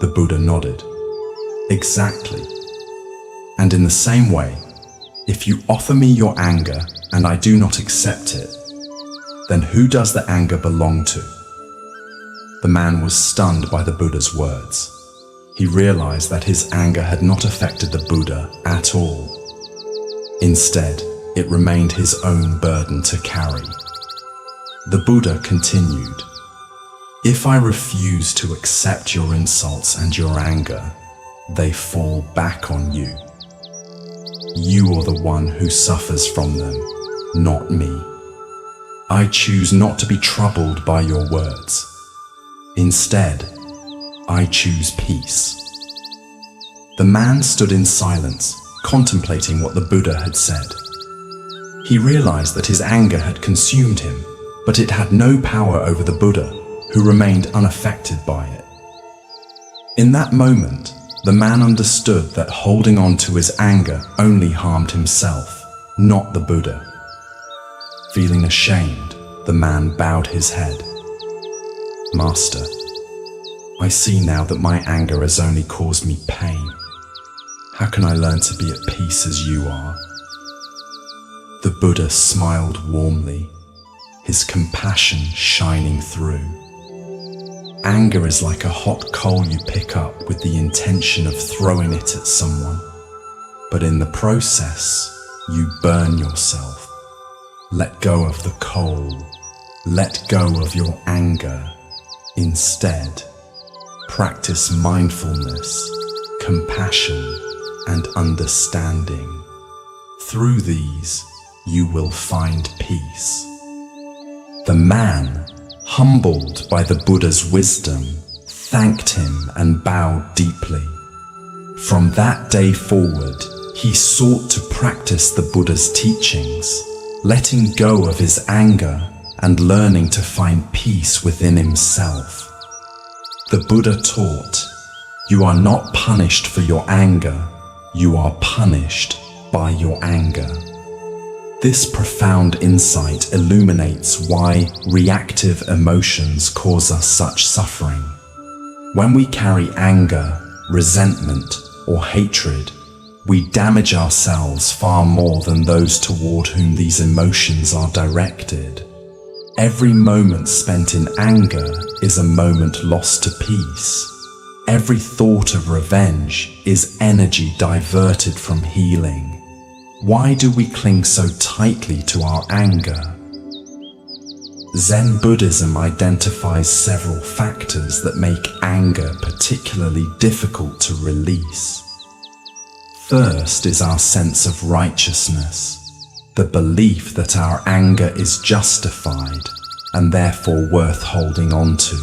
The Buddha nodded. "Exactly. And in the same way, if you offer me your anger and I do not accept it, then who does the anger belong to?" The man was stunned by the Buddha's words. He realized that his anger had not affected the Buddha at all. Instead, it remained his own burden to carry. The Buddha continued, "If I refuse to accept your insults and your anger, they fall back on you. You are the one who suffers from them, not me. I choose not to be troubled by your words. Instead, I choose peace." The man stood in silence, contemplating what the Buddha had said. He realized that his anger had consumed him, but it had no power over the Buddha, who remained unaffected by it. In that moment, the man understood that holding on to his anger only harmed himself, not the Buddha. Feeling ashamed, the man bowed his head. "Master, I see now that my anger has only caused me pain. How can I learn to be at peace as you are?" The Buddha smiled warmly, his compassion shining through. Anger is like a hot coal you pick up with the intention of throwing it at someone, but in the process, you burn yourself. Let go of the coal. Let go of your anger. Instead, practice mindfulness, compassion, and understanding. Through these, you will find peace. The man, humbled by the Buddha's wisdom, thanked him and bowed deeply. From that day forward, he sought to practice the Buddha's teachings, letting go of his anger and learning to find peace within himself. The Buddha taught, "You are not punished for your anger, you are punished by your anger." This profound insight illuminates why reactive emotions cause us such suffering. When we carry anger, resentment, or hatred, we damage ourselves far more than those toward whom these emotions are directed. Every moment spent in anger is a moment lost to peace. Every thought of revenge is energy diverted from healing. Why do we cling so tightly to our anger? Zen Buddhism identifies several factors that make anger particularly difficult to release. First is our sense of righteousness, the belief that our anger is justified and therefore worth holding on to.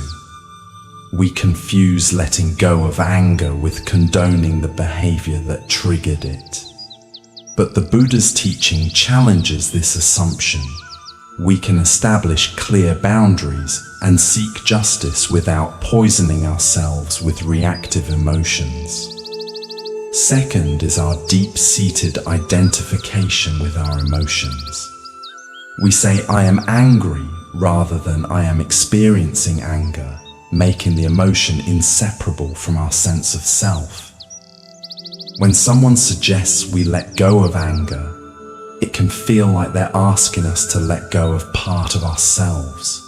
We confuse letting go of anger with condoning the behavior that triggered it. But the Buddha's teaching challenges this assumption. We can establish clear boundaries and seek justice without poisoning ourselves with reactive emotions. Second is our deep-seated identification with our emotions. We say, "I am angry," rather than "I am experiencing anger," making the emotion inseparable from our sense of self. When someone suggests we let go of anger, it can feel like they're asking us to let go of part of ourselves.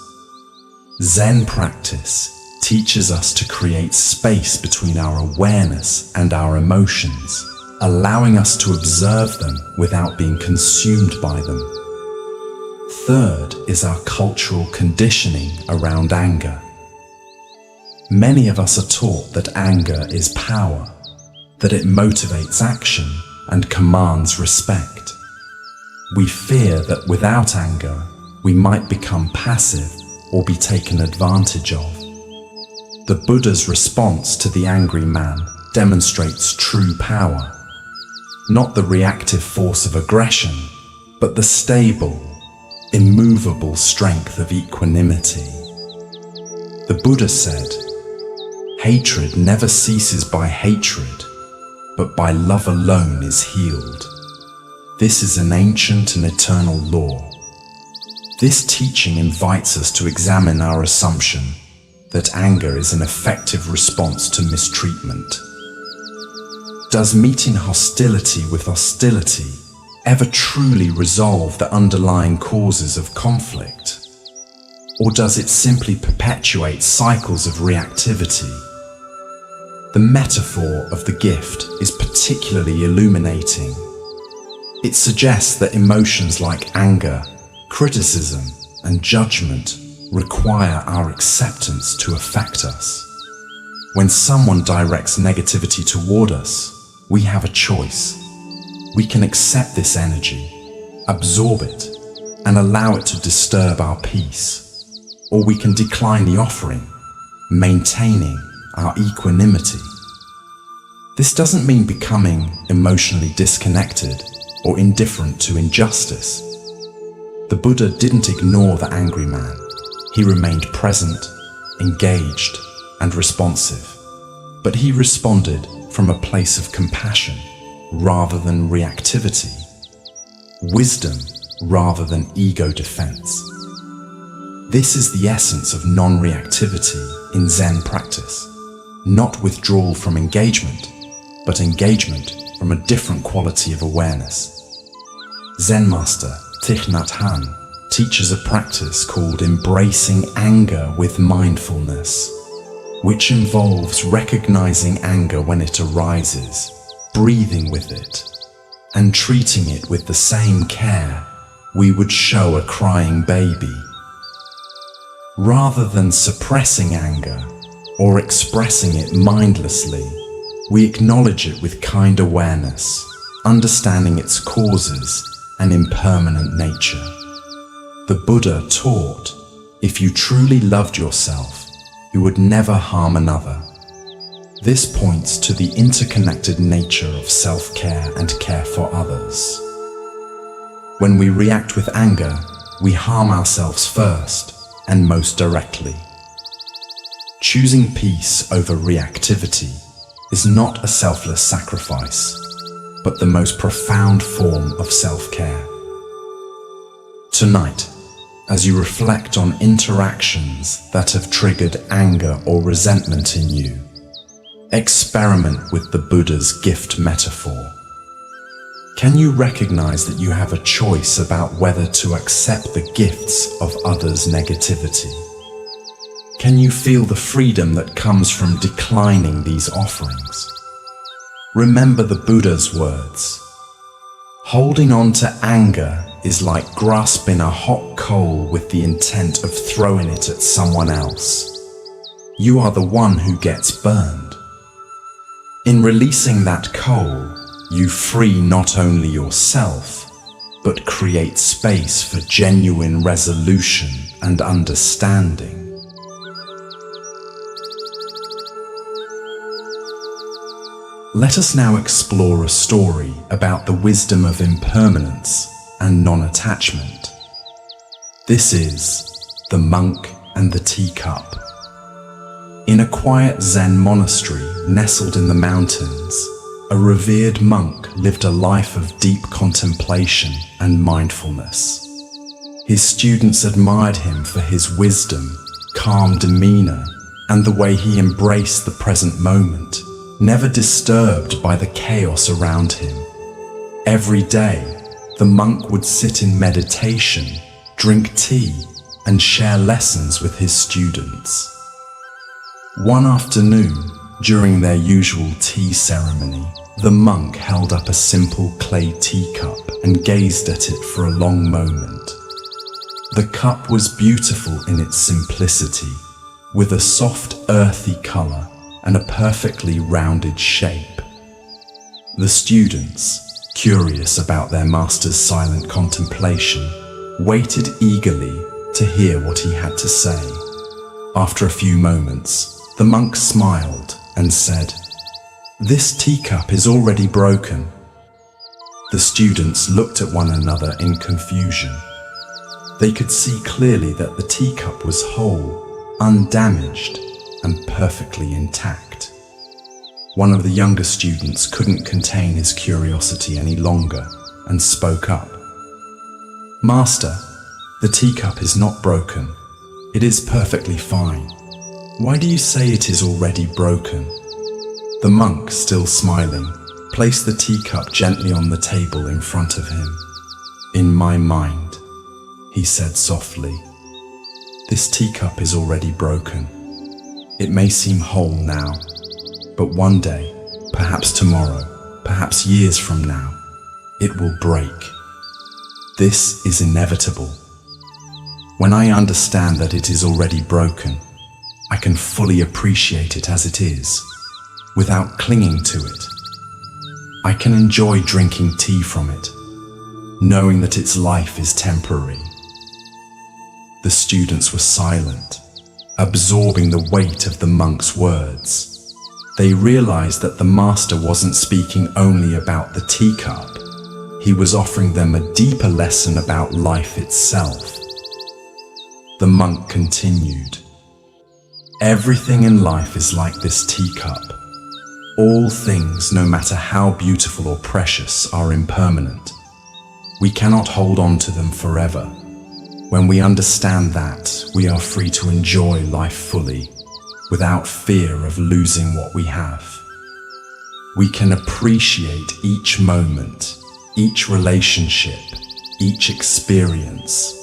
Zen practice teaches us to create space between our awareness and our emotions, allowing us to observe them without being consumed by them. Third is our cultural conditioning around anger. Many of us are taught that anger is power, that it motivates action and commands respect. We fear that without anger, we might become passive or be taken advantage of. The Buddha's response to the angry man demonstrates true power, not the reactive force of aggression, but the stable, immovable strength of equanimity. The Buddha said, "Hatred never ceases by hatred, but by love alone is healed." This is an ancient and eternal law. This teaching invites us to examine our assumption that anger is an effective response to mistreatment. Does meeting hostility with hostility ever truly resolve the underlying causes of conflict? Or does it simply perpetuate cycles of reactivity? The metaphor of the gift is particularly illuminating. It suggests that emotions like anger, criticism, and judgment require our acceptance to affect us. When someone directs negativity toward us, we have a choice. We can accept this energy, absorb it, and allow it to disturb our peace. Or we can decline the offering, maintaining our equanimity. This doesn't mean becoming emotionally disconnected or indifferent to injustice. The Buddha didn't ignore the angry man. He remained present, engaged, and responsive. But he responded from a place of compassion rather than reactivity, wisdom rather than ego defense. This is the essence of non-reactivity in Zen practice, not withdrawal from engagement, but engagement from a different quality of awareness. Zen master Thich Nhat Hanh teaches a practice called embracing anger with mindfulness, which involves recognizing anger when it arises, breathing with it, and treating it with the same care we would show a crying baby. Rather than suppressing anger or expressing it mindlessly, we acknowledge it with kind awareness, understanding its causes and impermanent nature. The Buddha taught, if you truly loved yourself, you would never harm another. This points to the interconnected nature of self-care and care for others. When we react with anger, we harm ourselves first and most directly. Choosing peace over reactivity is not a selfless sacrifice, but the most profound form of self-care. Tonight, as you reflect on interactions that have triggered anger or resentment in you, experiment with the Buddha's gift metaphor. Can you recognize that you have a choice about whether to accept the gifts of others' negativity? Can you feel the freedom that comes from declining these offerings? Remember the Buddha's words. Holding on to anger is like grasping a hot coal with the intent of throwing it at someone else. You are the one who gets burned. In releasing that coal, you free not only yourself, but create space for genuine resolution and understanding. Let us now explore a story about the wisdom of impermanence and non-attachment. This is The Monk and the Teacup. In a quiet Zen monastery nestled in the mountains, a revered monk lived a life of deep contemplation and mindfulness. His students admired him for his wisdom, calm demeanor, and the way he embraced the present moment, never disturbed by the chaos around him. Every day, the monk would sit in meditation, drink tea, and share lessons with his students. One afternoon, during their usual tea ceremony, the monk held up a simple clay teacup and gazed at it for a long moment. The cup was beautiful in its simplicity, with a soft, earthy color and a perfectly rounded shape. The students, curious about their master's silent contemplation, waited eagerly to hear what he had to say. After a few moments, the monk smiled and said, "This teacup is already broken." The students looked at one another in confusion. They could see clearly that the teacup was whole, undamaged, and perfectly intact. One of the younger students couldn't contain his curiosity any longer and spoke up. "Master, the teacup is not broken. It is perfectly fine. Why do you say it is already broken?" The monk, still smiling, placed the teacup gently on the table in front of him. "In my mind," he said softly, "this teacup is already broken. It may seem whole now, but one day, perhaps tomorrow, perhaps years from now, it will break. This is inevitable. When I understand that it is already broken, I can fully appreciate it as it is, without clinging to it. I can enjoy drinking tea from it, knowing that its life is temporary." The students were silent, absorbing the weight of the monk's words. They realized that the master wasn't speaking only about the teacup. He was offering them a deeper lesson about life itself. The monk continued, "Everything in life is like this teacup. All things, no matter how beautiful or precious, are impermanent. We cannot hold on to them forever. When we understand that, we are free to enjoy life fully, without fear of losing what we have. We can appreciate each moment, each relationship, each experience,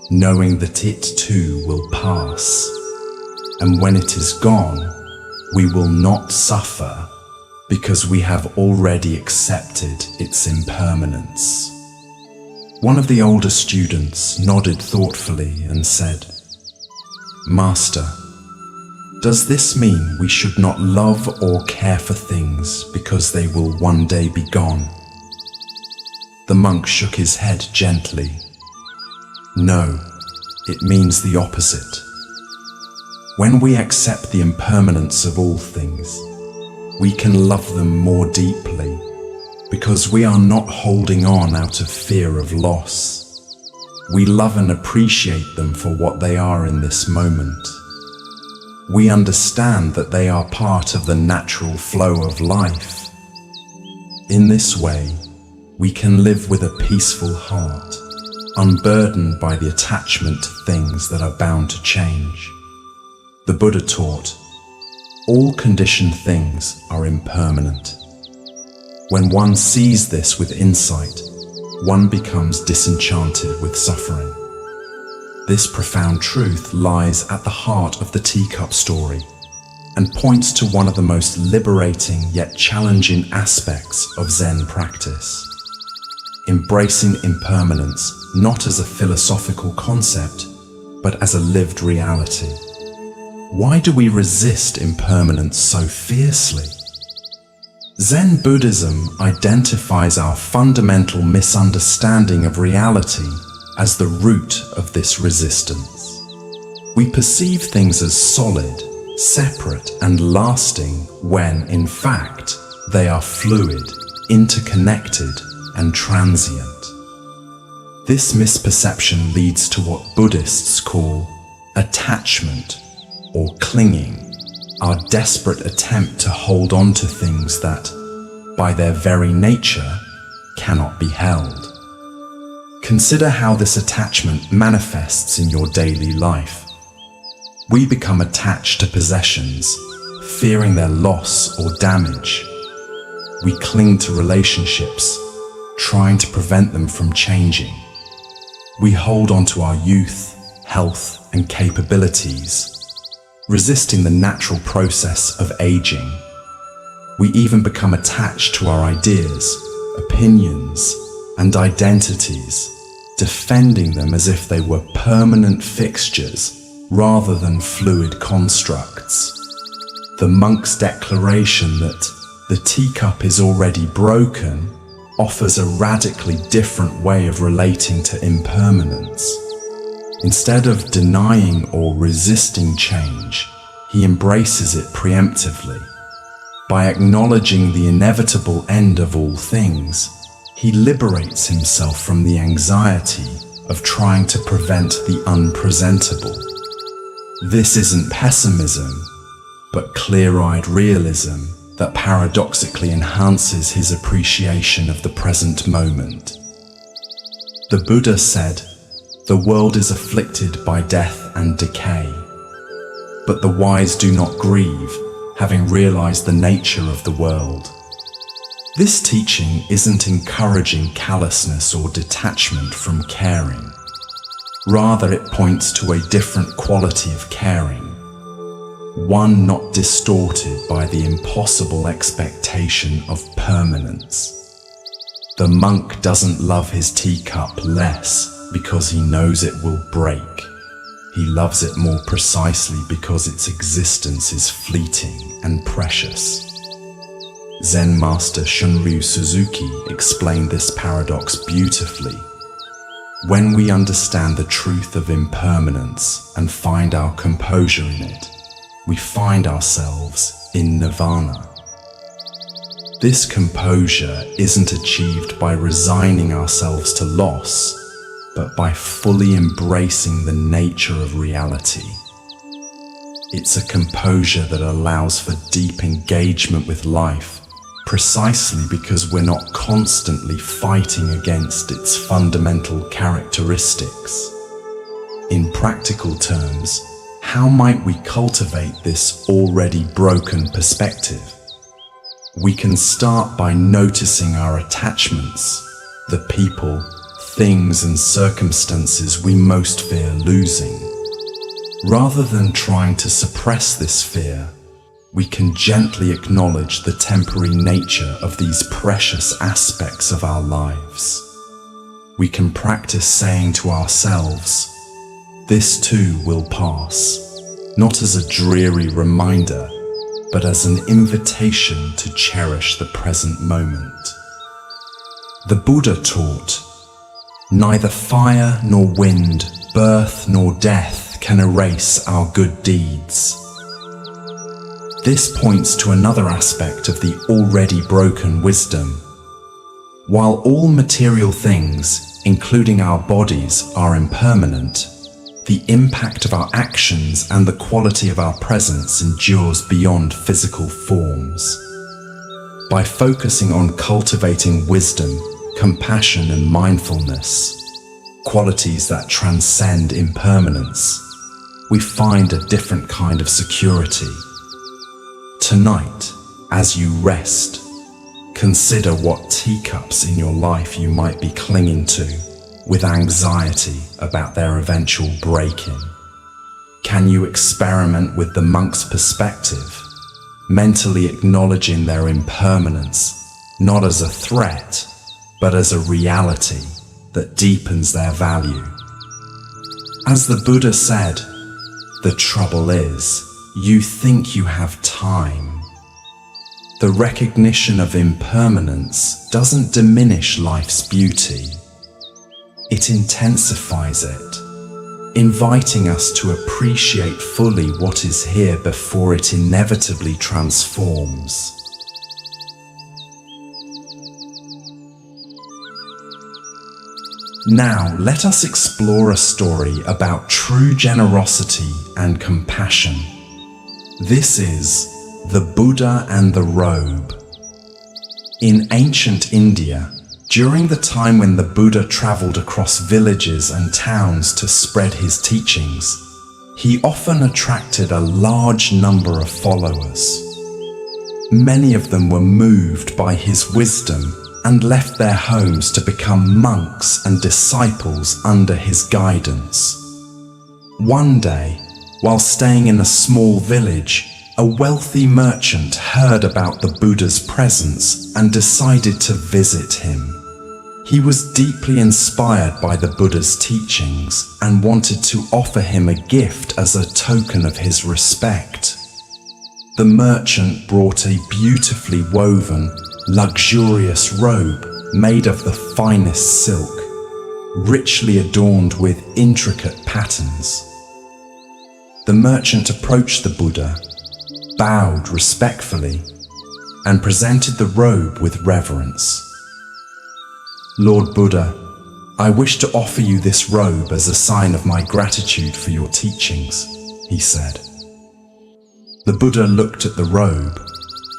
knowing that it too will pass. And when it is gone, we will not suffer, because we have already accepted its impermanence." One of the older students nodded thoughtfully and said, "Master, does this mean we should not love or care for things because they will one day be gone?" The monk shook his head gently. "No, it means the opposite. When we accept the impermanence of all things, we can love them more deeply, because we are not holding on out of fear of loss. We love and appreciate them for what they are in this moment. We understand that they are part of the natural flow of life. In this way, we can live with a peaceful heart, unburdened by the attachment to things that are bound to change. The Buddha taught, all conditioned things are impermanent. When one sees this with insight, one becomes disenchanted with suffering. This profound truth lies at the heart of the teacup story and points to one of the most liberating yet challenging aspects of Zen practice. Embracing impermanence not as a philosophical concept, but as a lived reality. Why do we resist impermanence so fiercely? Zen Buddhism identifies our fundamental misunderstanding of reality as the root of this resistance. We perceive things as solid, separate, and lasting when, in fact, they are fluid, interconnected, and transient. This misperception leads to what Buddhists call attachment or clinging, our desperate attempt to hold on to things that, by their very nature, cannot be held. Consider how this attachment manifests in your daily life. We become attached to possessions, fearing their loss or damage. We cling to relationships, trying to prevent them from changing. We hold on to our youth, health, and capabilities, resisting the natural process of aging. We even become attached to our ideas, opinions, and identities, defending them as if they were permanent fixtures rather than fluid constructs. The monk's declaration that the teacup is already broken offers a radically different way of relating to impermanence. Instead of denying or resisting change, he embraces it preemptively. By acknowledging the inevitable end of all things, he liberates himself from the anxiety of trying to prevent the unpresentable. This isn't pessimism, but clear-eyed realism that paradoxically enhances his appreciation of the present moment. The Buddha said, "The world is afflicted by death and decay, but the wise do not grieve, having realized the nature of the world." This teaching isn't encouraging callousness or detachment from caring. Rather, it points to a different quality of caring, one not distorted by the impossible expectation of permanence. The monk doesn't love his teacup less because he knows it will break. He loves it more precisely because its existence is fleeting and precious. Zen master Shunryu Suzuki explained this paradox beautifully. When we understand the truth of impermanence and find our composure in it, we find ourselves in nirvana. This composure isn't achieved by resigning ourselves to loss, but by fully embracing the nature of reality. It's a composure that allows for deep engagement with life, precisely because we're not constantly fighting against its fundamental characteristics. In practical terms, how might we cultivate this already broken perspective? We can start by noticing our attachments, the people, things, and circumstances we most fear losing. Rather than trying to suppress this fear, we can gently acknowledge the temporary nature of these precious aspects of our lives. We can practice saying to ourselves, "This too will pass," not as a dreary reminder, but as an invitation to cherish the present moment. The Buddha taught, "Neither fire nor wind, birth nor death can erase our good deeds." This points to another aspect of the already broken wisdom. While all material things, including our bodies, are impermanent, the impact of our actions and the quality of our presence endures beyond physical forms. By focusing on cultivating wisdom, compassion, and mindfulness, qualities that transcend impermanence, we find a different kind of security. Tonight, as you rest, Consider what teacups in your life you might be clinging to with anxiety about their eventual breaking. Can you experiment with the monk's perspective, mentally acknowledging their impermanence, not as a threat, but as a reality that deepens their value? As the Buddha said, the trouble is, you think you have time. The recognition of impermanence doesn't diminish life's beauty. It intensifies it, inviting us to appreciate fully what is here before it inevitably transforms. Now, let us explore a story about true generosity and compassion. This is the Buddha and the Robe. In ancient India, during the time when the Buddha traveled across villages and towns to spread his teachings, he often attracted a large number of followers. Many of them were moved by his wisdom and left their homes to become monks and disciples under his guidance. One day, while staying in a small village, a wealthy merchant heard about the Buddha's presence and decided to visit him. He was deeply inspired by the Buddha's teachings and wanted to offer him a gift as a token of his respect. The merchant brought a beautifully woven, luxurious robe made of the finest silk, richly adorned with intricate patterns. The merchant approached the Buddha, bowed respectfully, and presented the robe with reverence. "Lord Buddha, I wish to offer you this robe as a sign of my gratitude for your teachings," he said. The Buddha looked at the robe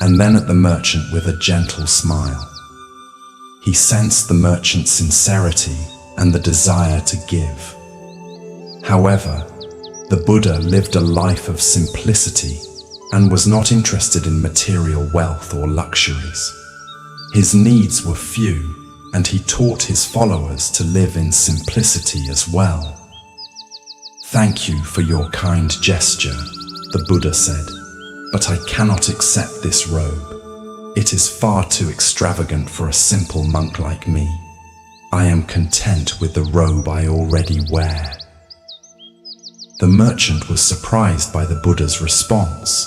and then at the merchant with a gentle smile. He sensed the merchant's sincerity and the desire to give. However, the Buddha lived a life of simplicity and was not interested in material wealth or luxuries. His needs were few, and he taught his followers to live in simplicity as well. "Thank you for your kind gesture," the Buddha said, "but I cannot accept this robe. It is far too extravagant for a simple monk like me. I am content with the robe I already wear." The merchant was surprised by the Buddha's response.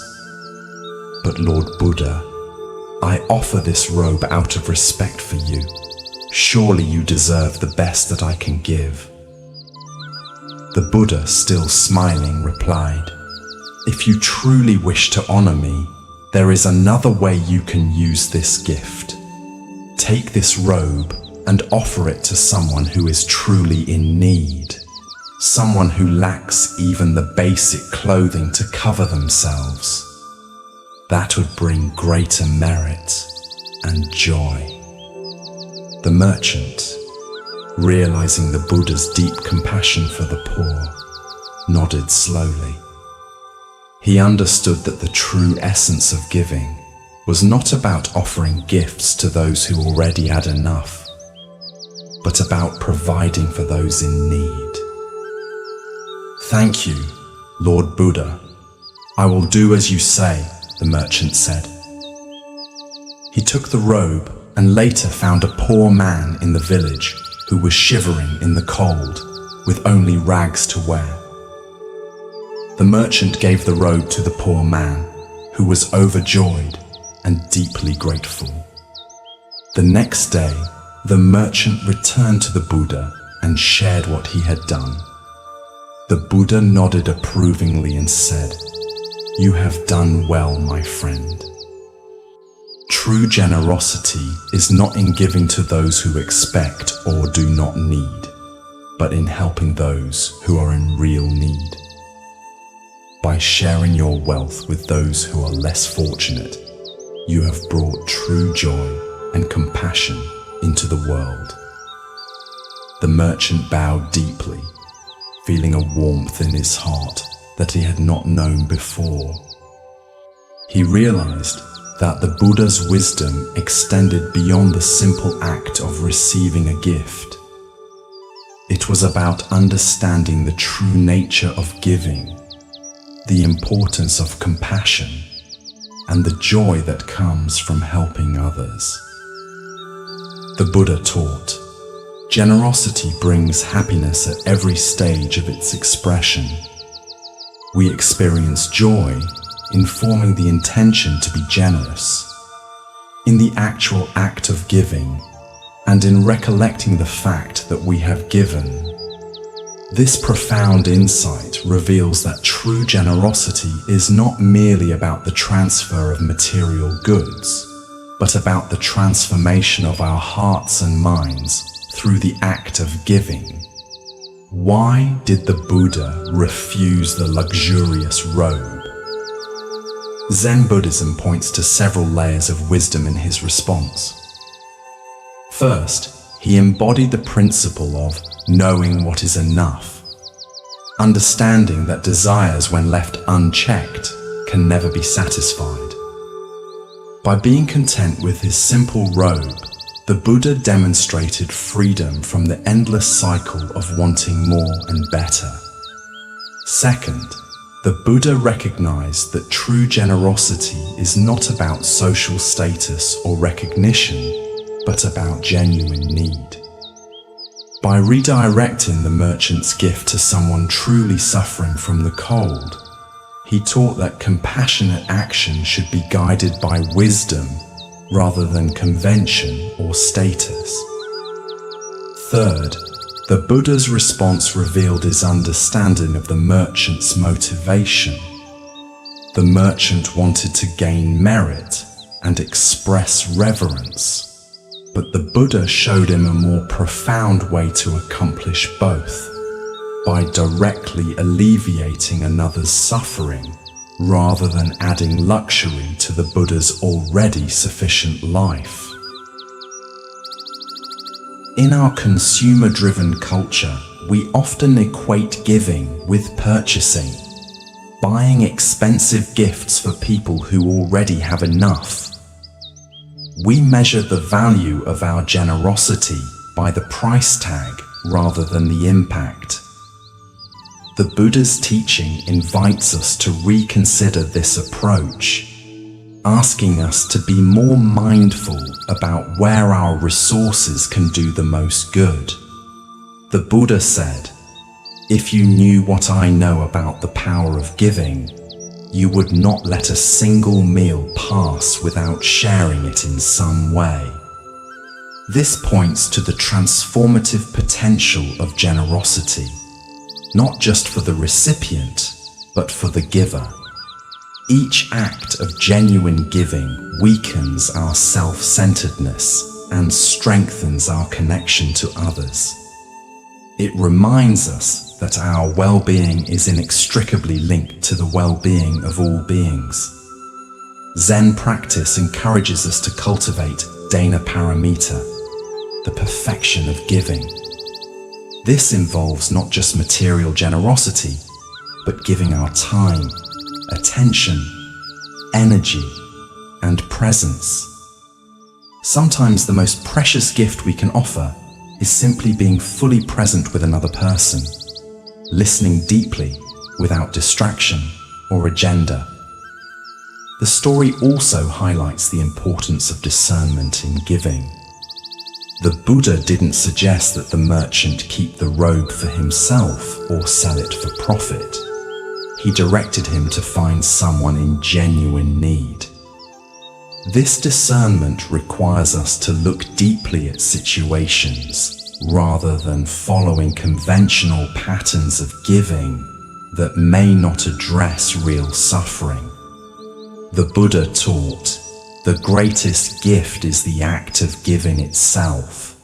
"But Lord Buddha, I offer this robe out of respect for you. Surely you deserve the best that I can give." The Buddha, still smiling, replied, "If you truly wish to honor me, there is another way you can use this gift. Take this robe and offer it to someone who is truly in need, someone who lacks even the basic clothing to cover themselves. That would bring greater merit and joy." The merchant, realizing the Buddha's deep compassion for the poor, nodded slowly. He understood that the true essence of giving was not about offering gifts to those who already had enough, but about providing for those in need. "Thank you, Lord Buddha. I will do as you say," the merchant said. He took the robe and later found a poor man in the village who was shivering in the cold with only rags to wear. The merchant gave the robe to the poor man, who was overjoyed and deeply grateful. The next day, the merchant returned to the Buddha and shared what he had done. The Buddha nodded approvingly and said, "You have done well, my friend." True generosity is not in giving to those who expect or do not need, but in helping those who are in real need. By sharing your wealth with those who are less fortunate, you have brought true joy and compassion into the world. The merchant bowed deeply, feeling a warmth in his heart that he had not known before. He realized that the Buddha's wisdom extended beyond the simple act of receiving a gift. It was about understanding the true nature of giving, the importance of compassion, and the joy that comes from helping others. The Buddha taught, generosity brings happiness at every stage of its expression. We experience joy in forming the intention to be generous, in the actual act of giving, and in recollecting the fact that we have given. This profound insight reveals that true generosity is not merely about the transfer of material goods, but about the transformation of our hearts and minds through the act of giving. Why did the Buddha refuse the luxurious robe? Zen Buddhism points to several layers of wisdom in his response. First, he embodied the principle of knowing what is enough, understanding that desires, when left unchecked, can never be satisfied. By being content with his simple robe, the Buddha demonstrated freedom from the endless cycle of wanting more and better. Second, the Buddha recognized that true generosity is not about social status or recognition, but about genuine need. By redirecting the merchant's gift to someone truly suffering from the cold, he taught that compassionate action should be guided by wisdom rather than convention or status. Third, the Buddha's response revealed his understanding of the merchant's motivation. The merchant wanted to gain merit and express reverence, but the Buddha showed him a more profound way to accomplish both, by directly alleviating another's suffering rather than adding luxury to the Buddha's already sufficient life. In our consumer-driven culture, we often equate giving with purchasing, buying expensive gifts for people who already have enough. We measure the value of our generosity by the price tag rather than the impact. The Buddha's teaching invites us to reconsider this approach, asking us to be more mindful about where our resources can do the most good. The Buddha said, "If you knew what I know about the power of giving, you would not let a single meal pass without sharing it in some way." This points to the transformative potential of generosity, not just for the recipient, but for the giver. Each act of genuine giving weakens our self-centeredness and strengthens our connection to others. It reminds us that our well-being is inextricably linked to the well-being of all beings. Zen practice encourages us to cultivate dana paramita, the perfection of giving. This involves not just material generosity, but giving our time, attention, energy, and presence. Sometimes the most precious gift we can offer is simply being fully present with another person, listening deeply without distraction or agenda. The story also highlights the importance of discernment in giving. The Buddha didn't suggest that the merchant keep the robe for himself or sell it for profit. He directed him to find someone in genuine need. This discernment requires us to look deeply at situations rather than following conventional patterns of giving that may not address real suffering. The Buddha taught, "The greatest gift is the act of giving itself."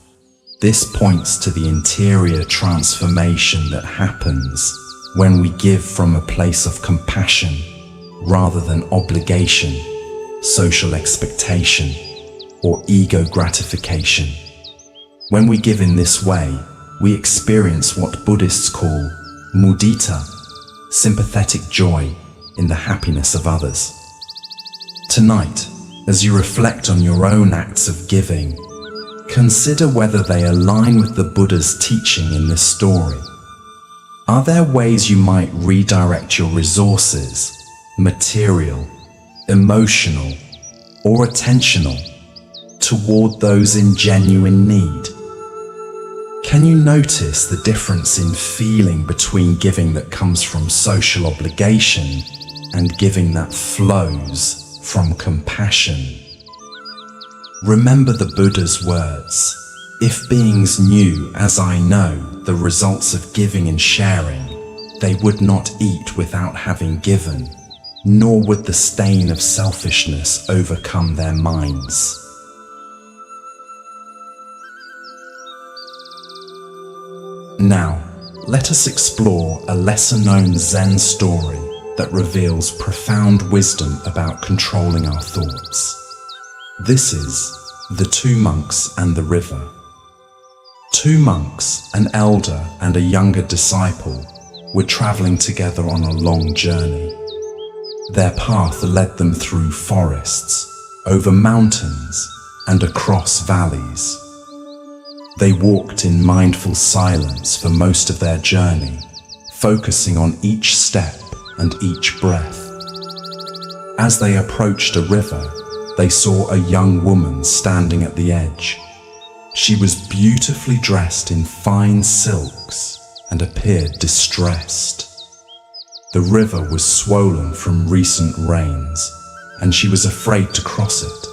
This points to the interior transformation that happens when we give from a place of compassion rather than obligation, social expectation, or ego gratification. When we give in this way, we experience what Buddhists call mudita, sympathetic joy in the happiness of others. Tonight, as you reflect on your own acts of giving, consider whether they align with the Buddha's teaching in this story. Are there ways you might redirect your resources, material, emotional, or attentional, toward those in genuine need? Can you notice the difference in feeling between giving that comes from social obligation and giving that flows from compassion? Remember the Buddha's words, "If beings knew, as I know, the results of giving and sharing, they would not eat without having given, nor would the stain of selfishness overcome their minds." Now, let us explore a lesser-known Zen story that reveals profound wisdom about controlling our thoughts. This is The Two Monks and the River. Two monks, an elder and a younger disciple, were traveling together on a long journey. Their path led them through forests, over mountains, and across valleys. They walked in mindful silence for most of their journey, focusing on each step and each breath. As they approached a river, they saw a young woman standing at the edge. She was beautifully dressed in fine silks and appeared distressed. The river was swollen from recent rains, and she was afraid to cross it,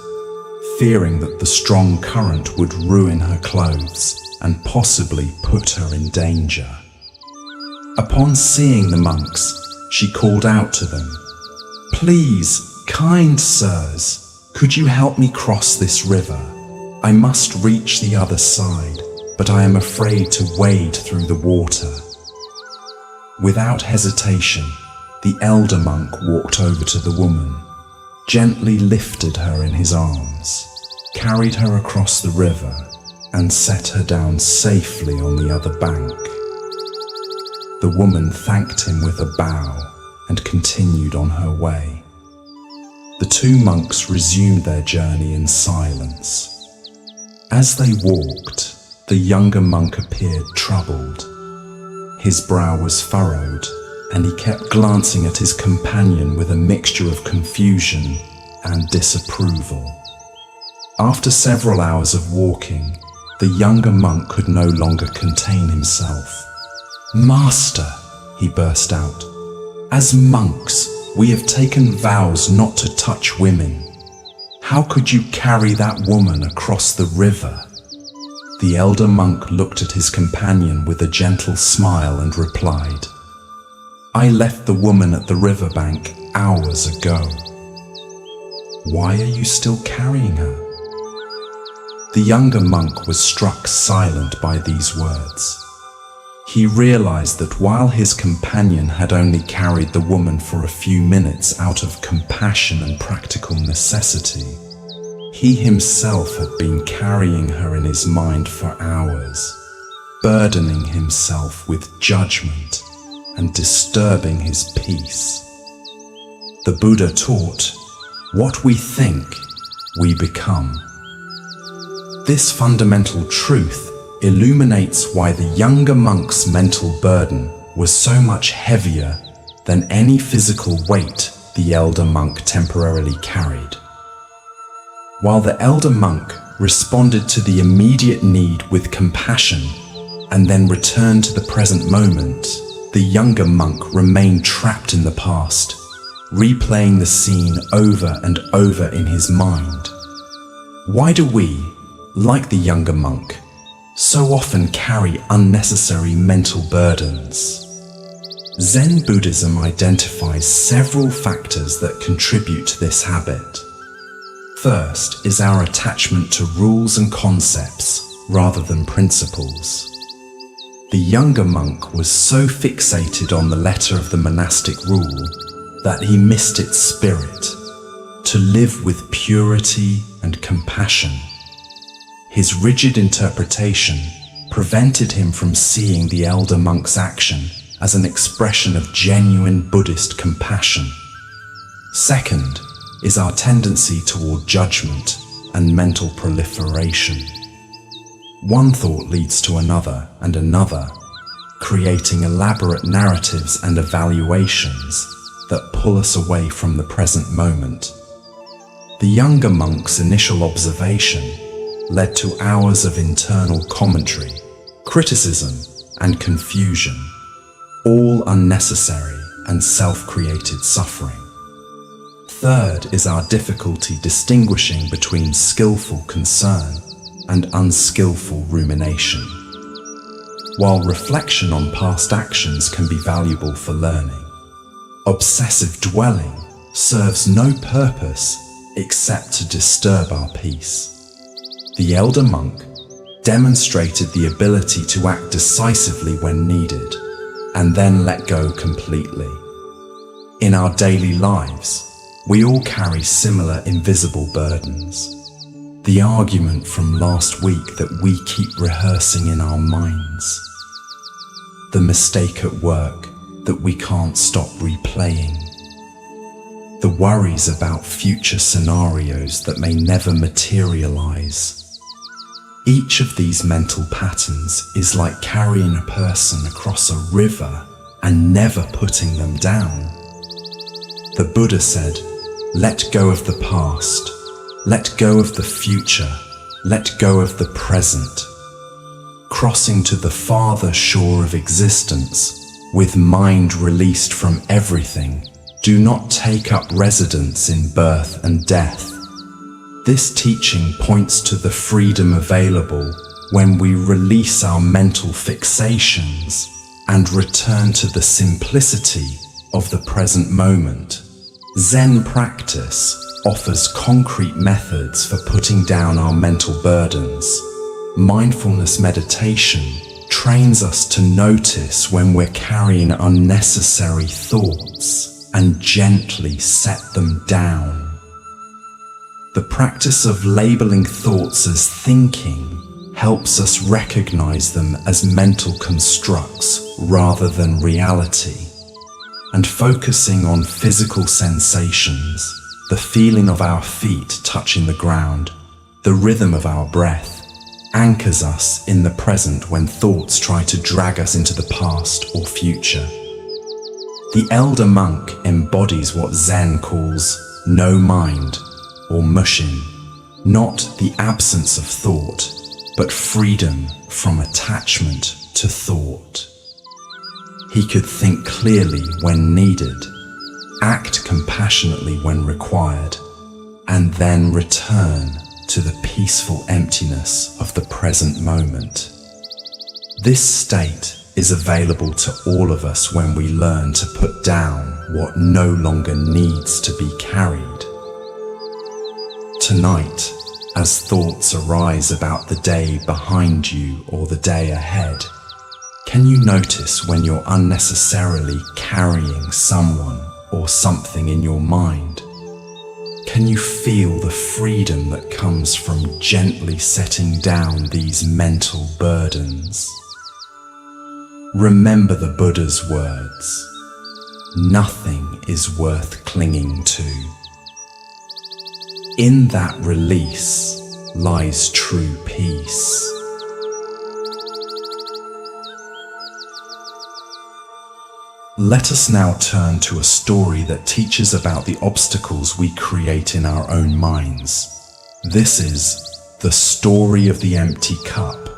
fearing that the strong current would ruin her clothes and possibly put her in danger. Upon seeing the monks, she called out to them, "Please, kind sirs, could you help me cross this river? I must reach the other side, but I am afraid to wade through the water." Without hesitation, the elder monk walked over to the woman, gently lifted her in his arms, carried her across the river, and set her down safely on the other bank. The woman thanked him with a bow and continued on her way. The two monks resumed their journey in silence. As they walked, the younger monk appeared troubled. His brow was furrowed, and he kept glancing at his companion with a mixture of confusion and disapproval. After several hours of walking, the younger monk could no longer contain himself. "Master," he burst out, "as monks, we have taken vows not to touch women. How could you carry that woman across the river?" The elder monk looked at his companion with a gentle smile and replied, "I left the woman at the riverbank hours ago. Why are you still carrying her?" The younger monk was struck silent by these words. He realized that while his companion had only carried the woman for a few minutes out of compassion and practical necessity, he himself had been carrying her in his mind for hours, burdening himself with judgment and disturbing his peace. The Buddha taught, "What we think, we become." This fundamental truth illuminates why the younger monk's mental burden was so much heavier than any physical weight the elder monk temporarily carried. While the elder monk responded to the immediate need with compassion and then returned to the present moment, the younger monk remained trapped in the past, replaying the scene over and over in his mind. Why do we, like the younger monk, so often carry unnecessary mental burdens? Zen Buddhism identifies several factors that contribute to this habit. First is our attachment to rules and concepts rather than principles. The younger monk was so fixated on the letter of the monastic rule that he missed its spirit, to live with purity and compassion. His rigid interpretation prevented him from seeing the elder monk's action as an expression of genuine Buddhist compassion. Second, is our tendency toward judgment and mental proliferation. One thought leads to another and another, creating elaborate narratives and evaluations that pull us away from the present moment. The younger monk's initial observation led to hours of internal commentary, criticism, and confusion, all unnecessary and self-created suffering. Third is our difficulty distinguishing between skillful concern and unskillful rumination. While reflection on past actions can be valuable for learning, obsessive dwelling serves no purpose except to disturb our peace. The elder monk demonstrated the ability to act decisively when needed and then let go completely. In our daily lives, we all carry similar invisible burdens. The argument from last week that we keep rehearsing in our minds. The mistake at work that we can't stop replaying. The worries about future scenarios that may never materialize. Each of these mental patterns is like carrying a person across a river and never putting them down. The Buddha said, "Let go of the past, let go of the future, let go of the present." Crossing to the farther shore of existence, with mind released from everything, do not take up residence in birth and death. This teaching points to the freedom available when we release our mental fixations and return to the simplicity of the present moment. Zen practice offers concrete methods for putting down our mental burdens. Mindfulness meditation trains us to notice when we're carrying unnecessary thoughts and gently set them down. The practice of labeling thoughts as thinking helps us recognize them as mental constructs rather than reality. And focusing on physical sensations, the feeling of our feet touching the ground, the rhythm of our breath, anchors us in the present when thoughts try to drag us into the past or future. The elder monk embodies what Zen calls no mind or mushin, not the absence of thought, but freedom from attachment to thought. He could think clearly when needed, act compassionately when required, and then return to the peaceful emptiness of the present moment. This state is available to all of us when we learn to put down what no longer needs to be carried. Tonight, as thoughts arise about the day behind you or the day ahead, can you notice when you're unnecessarily carrying someone or something in your mind? Can you feel the freedom that comes from gently setting down these mental burdens? Remember the Buddha's words, "Nothing is worth clinging to." In that release lies true peace. Let us now turn to a story that teaches about the obstacles we create in our own minds. This is The Story of the Empty Cup.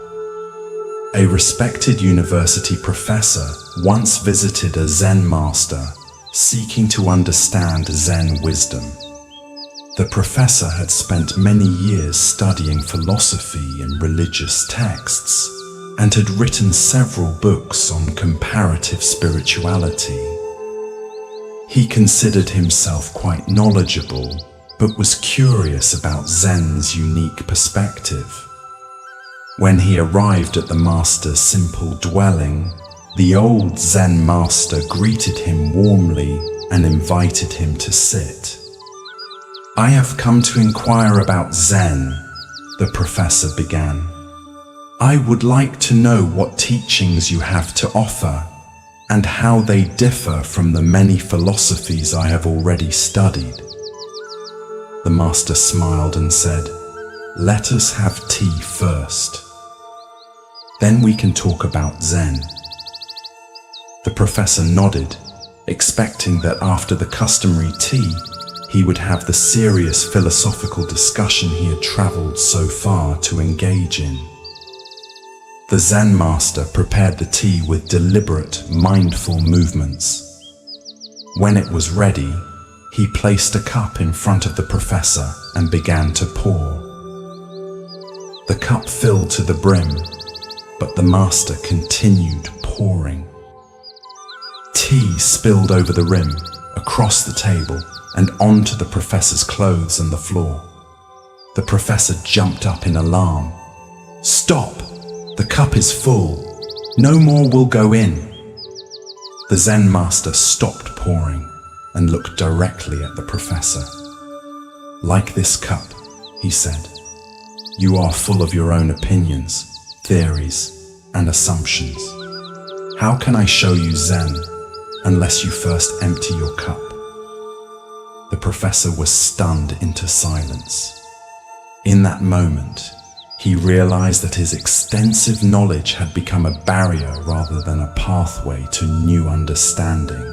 A respected university professor once visited a Zen master seeking to understand Zen wisdom. The professor had spent many years studying philosophy and religious texts, and had written several books on comparative spirituality. He considered himself quite knowledgeable, but was curious about Zen's unique perspective. When he arrived at the master's simple dwelling, the old Zen master greeted him warmly and invited him to sit. "I have come to inquire about Zen," the professor began. "I would like to know what teachings you have to offer and how they differ from the many philosophies I have already studied." The master smiled and said, "Let us have tea first. Then we can talk about Zen." The professor nodded, expecting that after the customary tea, he would have the serious philosophical discussion he had traveled so far to engage in. The Zen master prepared the tea with deliberate, mindful movements. When it was ready, he placed a cup in front of the professor and began to pour. The cup filled to the brim, but the master continued pouring. Tea spilled over the rim, across the table, and onto the professor's clothes and the floor. The professor jumped up in alarm. "Stop! The cup is full. No more will go in." The Zen master stopped pouring and looked directly at the professor. "Like this cup," he said, "you are full of your own opinions, theories, and assumptions. How can I show you Zen unless you first empty your cup?" The professor was stunned into silence. In that moment, he realized that his extensive knowledge had become a barrier rather than a pathway to new understanding.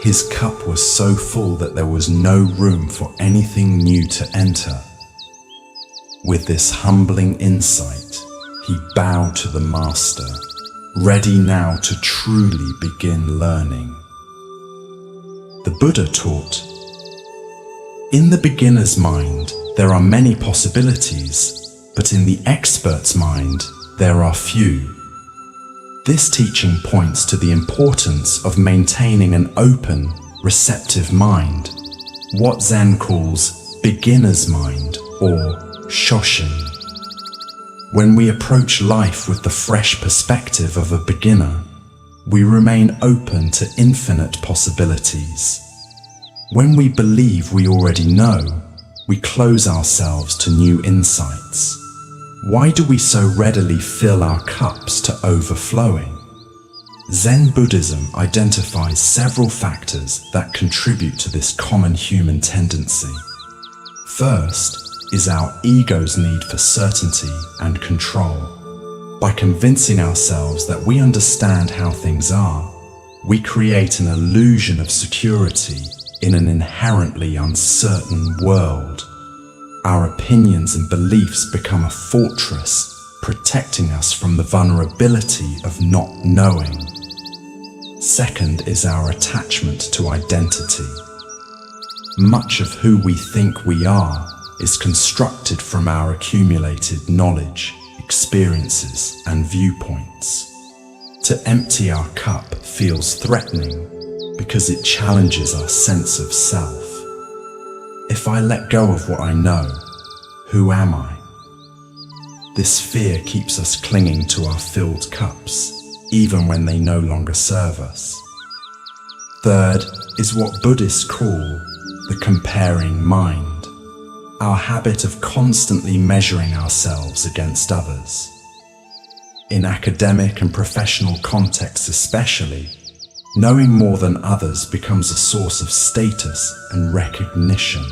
His cup was so full that there was no room for anything new to enter. With this humbling insight, he bowed to the master, ready now to truly begin learning. The Buddha taught, "In the beginner's mind, there are many possibilities, but in the expert's mind, there are few." This teaching points to the importance of maintaining an open, receptive mind, what Zen calls beginner's mind or shoshin. When we approach life with the fresh perspective of a beginner, we remain open to infinite possibilities. When we believe we already know, we close ourselves to new insights. Why do we so readily fill our cups to overflowing? Zen Buddhism identifies several factors that contribute to this common human tendency. First is our ego's need for certainty and control. By convincing ourselves that we understand how things are, we create an illusion of security in an inherently uncertain world. Our opinions and beliefs become a fortress, protecting us from the vulnerability of not knowing. Second is our attachment to identity. Much of who we think we are is constructed from our accumulated knowledge, experiences, and viewpoints. To empty our cup feels threatening because it challenges our sense of self. If I let go of what I know, who am I? This fear keeps us clinging to our filled cups, even when they no longer serve us. Third is what Buddhists call the comparing mind, our habit of constantly measuring ourselves against others. In academic and professional contexts especially, knowing more than others becomes a source of status and recognition.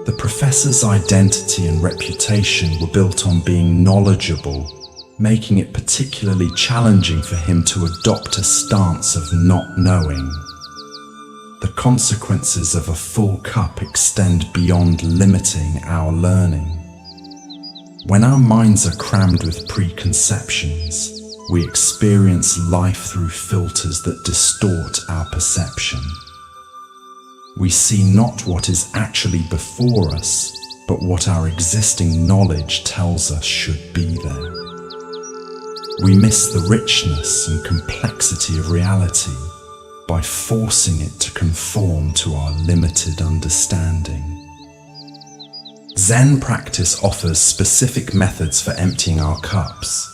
The professor's identity and reputation were built on being knowledgeable, making it particularly challenging for him to adopt a stance of not knowing. The consequences of a full cup extend beyond limiting our learning. When our minds are crammed with preconceptions, we experience life through filters that distort our perception. We see not what is actually before us, but what our existing knowledge tells us should be there. We miss the richness and complexity of reality by forcing it to conform to our limited understanding. Zen practice offers specific methods for emptying our cups.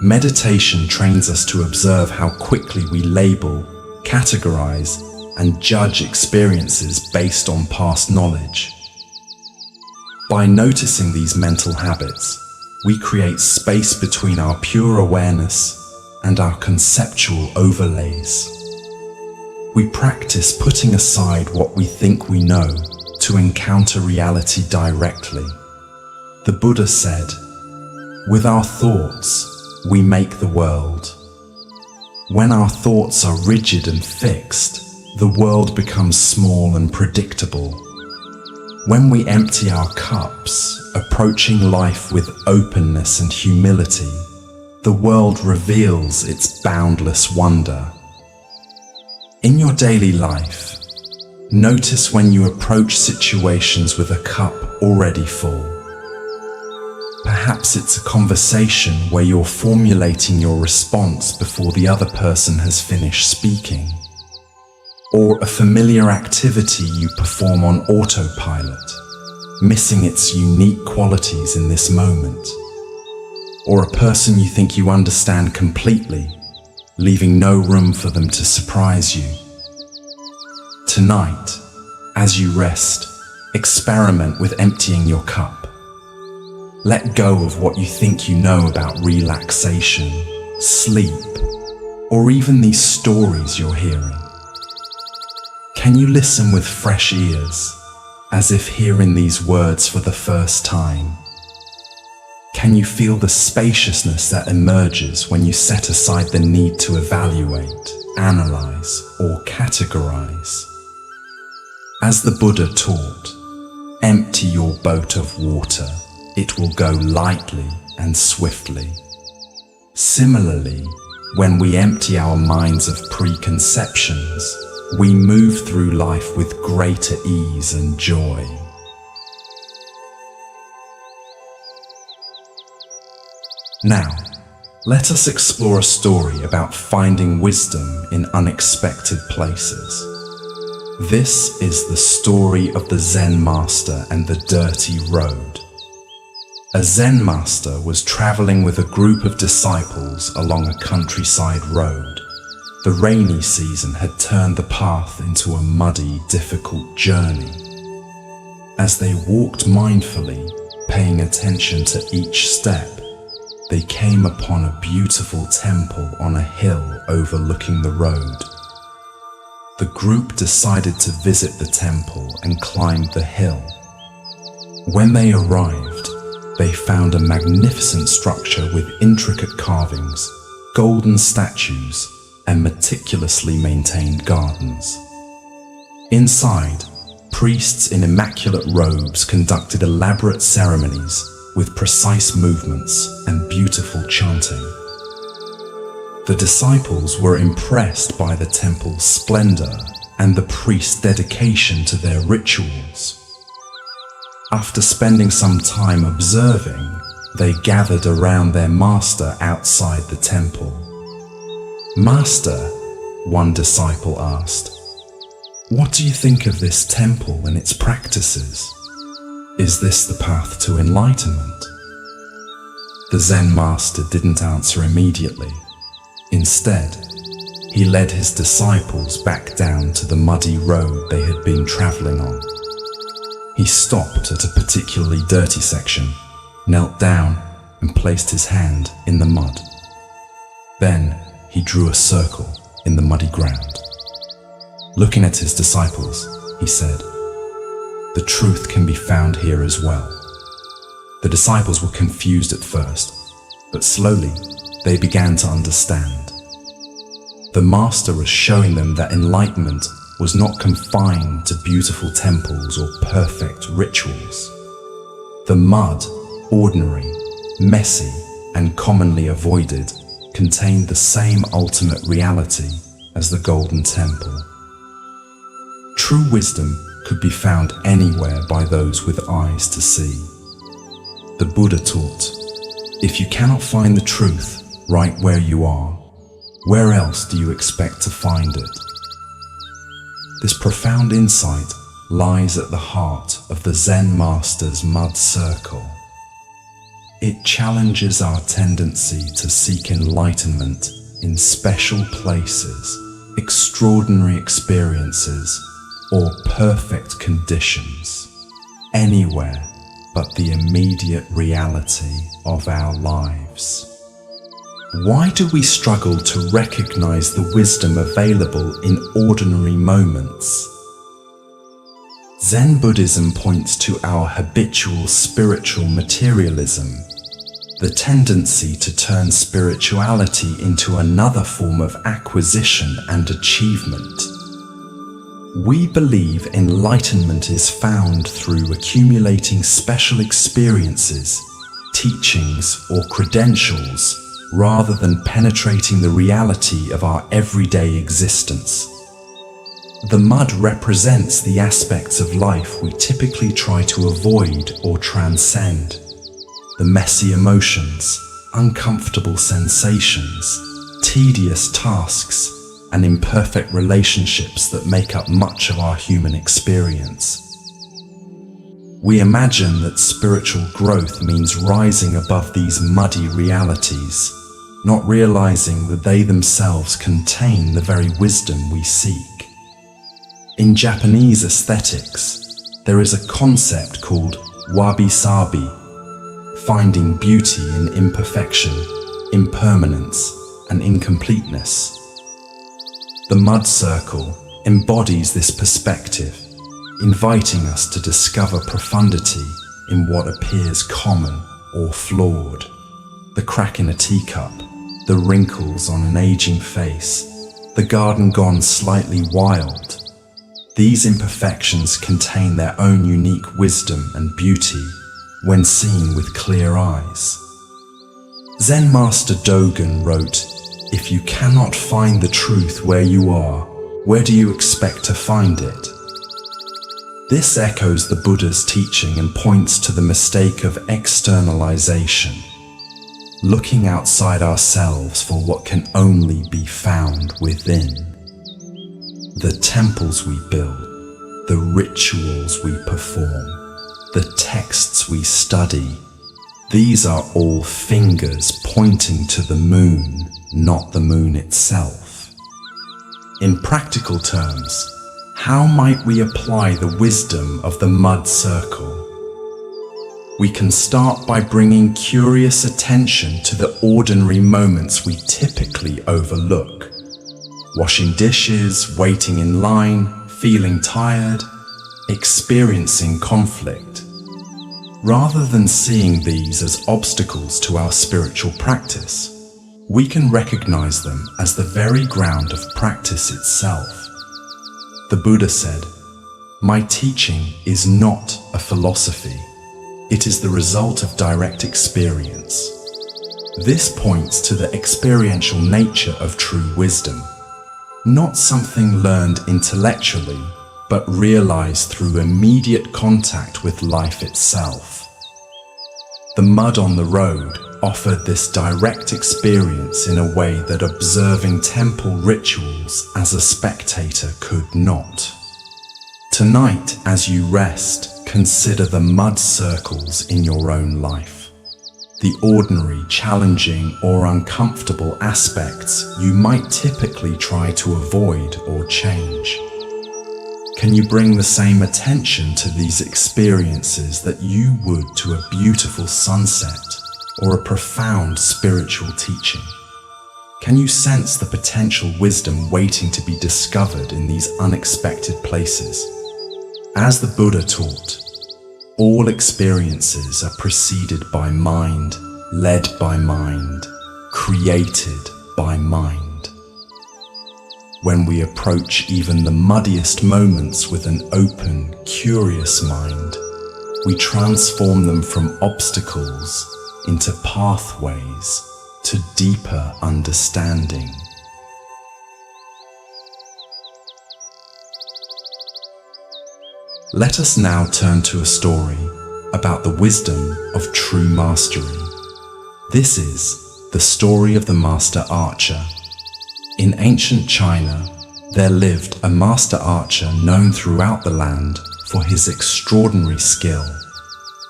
Meditation trains us to observe how quickly we label, categorize, and judge experiences based on past knowledge. By noticing these mental habits, we create space between our pure awareness and our conceptual overlays. We practice putting aside what we think we know to encounter reality directly. The Buddha said, "With our thoughts, we make the world." When our thoughts are rigid and fixed, the world becomes small and predictable. When we empty our cups, approaching life with openness and humility, the world reveals its boundless wonder. In your daily life, notice when you approach situations with a cup already full. Perhaps it's a conversation where you're formulating your response before the other person has finished speaking, or a familiar activity you perform on autopilot, missing its unique qualities in this moment, or a person you think you understand completely, leaving no room for them to surprise you. Tonight, as you rest, experiment with emptying your cup. Let go of what you think you know about relaxation, sleep, or even these stories you're hearing. Can you listen with fresh ears, as if hearing these words for the first time? Can you feel the spaciousness that emerges when you set aside the need to evaluate, analyze, or categorize? As the Buddha taught, empty your boat of water. It will go lightly and swiftly. Similarly, when we empty our minds of preconceptions, we move through life with greater ease and joy. Now, let us explore a story about finding wisdom in unexpected places. This is the story of the Zen master and the dirty road. A Zen master was traveling with a group of disciples along a countryside road. The rainy season had turned the path into a muddy, difficult journey. As they walked mindfully, paying attention to each step, they came upon a beautiful temple on a hill overlooking the road. The group decided to visit the temple and climbed the hill. When they arrived, they found a magnificent structure with intricate carvings, golden statues, and meticulously maintained gardens. Inside, priests in immaculate robes conducted elaborate ceremonies with precise movements and beautiful chanting. The disciples were impressed by the temple's splendor and the priests' dedication to their rituals. After spending some time observing, they gathered around their master outside the temple. "Master," one disciple asked, "what do you think of this temple and its practices? Is this the path to enlightenment?" The Zen master didn't answer immediately. Instead, he led his disciples back down to the muddy road they had been traveling on. He stopped at a particularly dirty section, knelt down, and placed his hand in the mud. Then he drew a circle in the muddy ground. Looking at his disciples, he said, "The truth can be found here as well." The disciples were confused at first, but slowly they began to understand. The master was showing them that enlightenment was not confined to beautiful temples or perfect rituals. The mud, ordinary, messy, and commonly avoided, contained the same ultimate reality as the golden temple. True wisdom could be found anywhere by those with eyes to see. The Buddha taught, if you cannot find the truth right where you are, where else do you expect to find it? This profound insight lies at the heart of the Zen master's mud circle. It challenges our tendency to seek enlightenment in special places, extraordinary experiences, or perfect conditions, anywhere but the immediate reality of our lives. Why do we struggle to recognize the wisdom available in ordinary moments? Zen Buddhism points to our habitual spiritual materialism, the tendency to turn spirituality into another form of acquisition and achievement. We believe enlightenment is found through accumulating special experiences, teachings, or credentials, rather than penetrating the reality of our everyday existence. The mud represents the aspects of life we typically try to avoid or transcend. The messy emotions, uncomfortable sensations, tedious tasks, and imperfect relationships that make up much of our human experience. We imagine that spiritual growth means rising above these muddy realities, not realizing that they themselves contain the very wisdom we seek. In Japanese aesthetics, there is a concept called wabi-sabi, finding beauty in imperfection, impermanence, and incompleteness. The mud circle embodies this perspective, inviting us to discover profundity in what appears common or flawed. The crack in a teacup, the wrinkles on an aging face, the garden gone slightly wild. These imperfections contain their own unique wisdom and beauty when seen with clear eyes. Zen Master Dogen wrote, "If you cannot find the truth where you are, where do you expect to find it?" This echoes the Buddha's teaching and points to the mistake of externalization, looking outside ourselves for what can only be found within. The temples we build, the rituals we perform, the texts we study, these are all fingers pointing to the moon, not the moon itself. In practical terms, how might we apply the wisdom of the mud circle? We can start by bringing curious attention to the ordinary moments we typically overlook. Washing dishes, waiting in line, feeling tired, experiencing conflict. Rather than seeing these as obstacles to our spiritual practice, we can recognize them as the very ground of practice itself. The Buddha said, "My teaching is not a philosophy. It is the result of direct experience." This points to the experiential nature of true wisdom, not something learned intellectually, but realized through immediate contact with life itself. The mud on the road offered this direct experience in a way that observing temple rituals as a spectator could not. Tonight, as you rest, consider the mud circles in your own life. The ordinary, challenging, or uncomfortable aspects you might typically try to avoid or change. Can you bring the same attention to these experiences that you would to a beautiful sunset or a profound spiritual teaching? Can you sense the potential wisdom waiting to be discovered in these unexpected places? As the Buddha taught, all experiences are preceded by mind, led by mind, created by mind. When we approach even the muddiest moments with an open, curious mind, we transform them from obstacles into pathways to deeper understanding. Let us now turn to a story about the wisdom of true mastery. This is the story of the master archer. In ancient China, there lived a master archer known throughout the land for his extraordinary skill.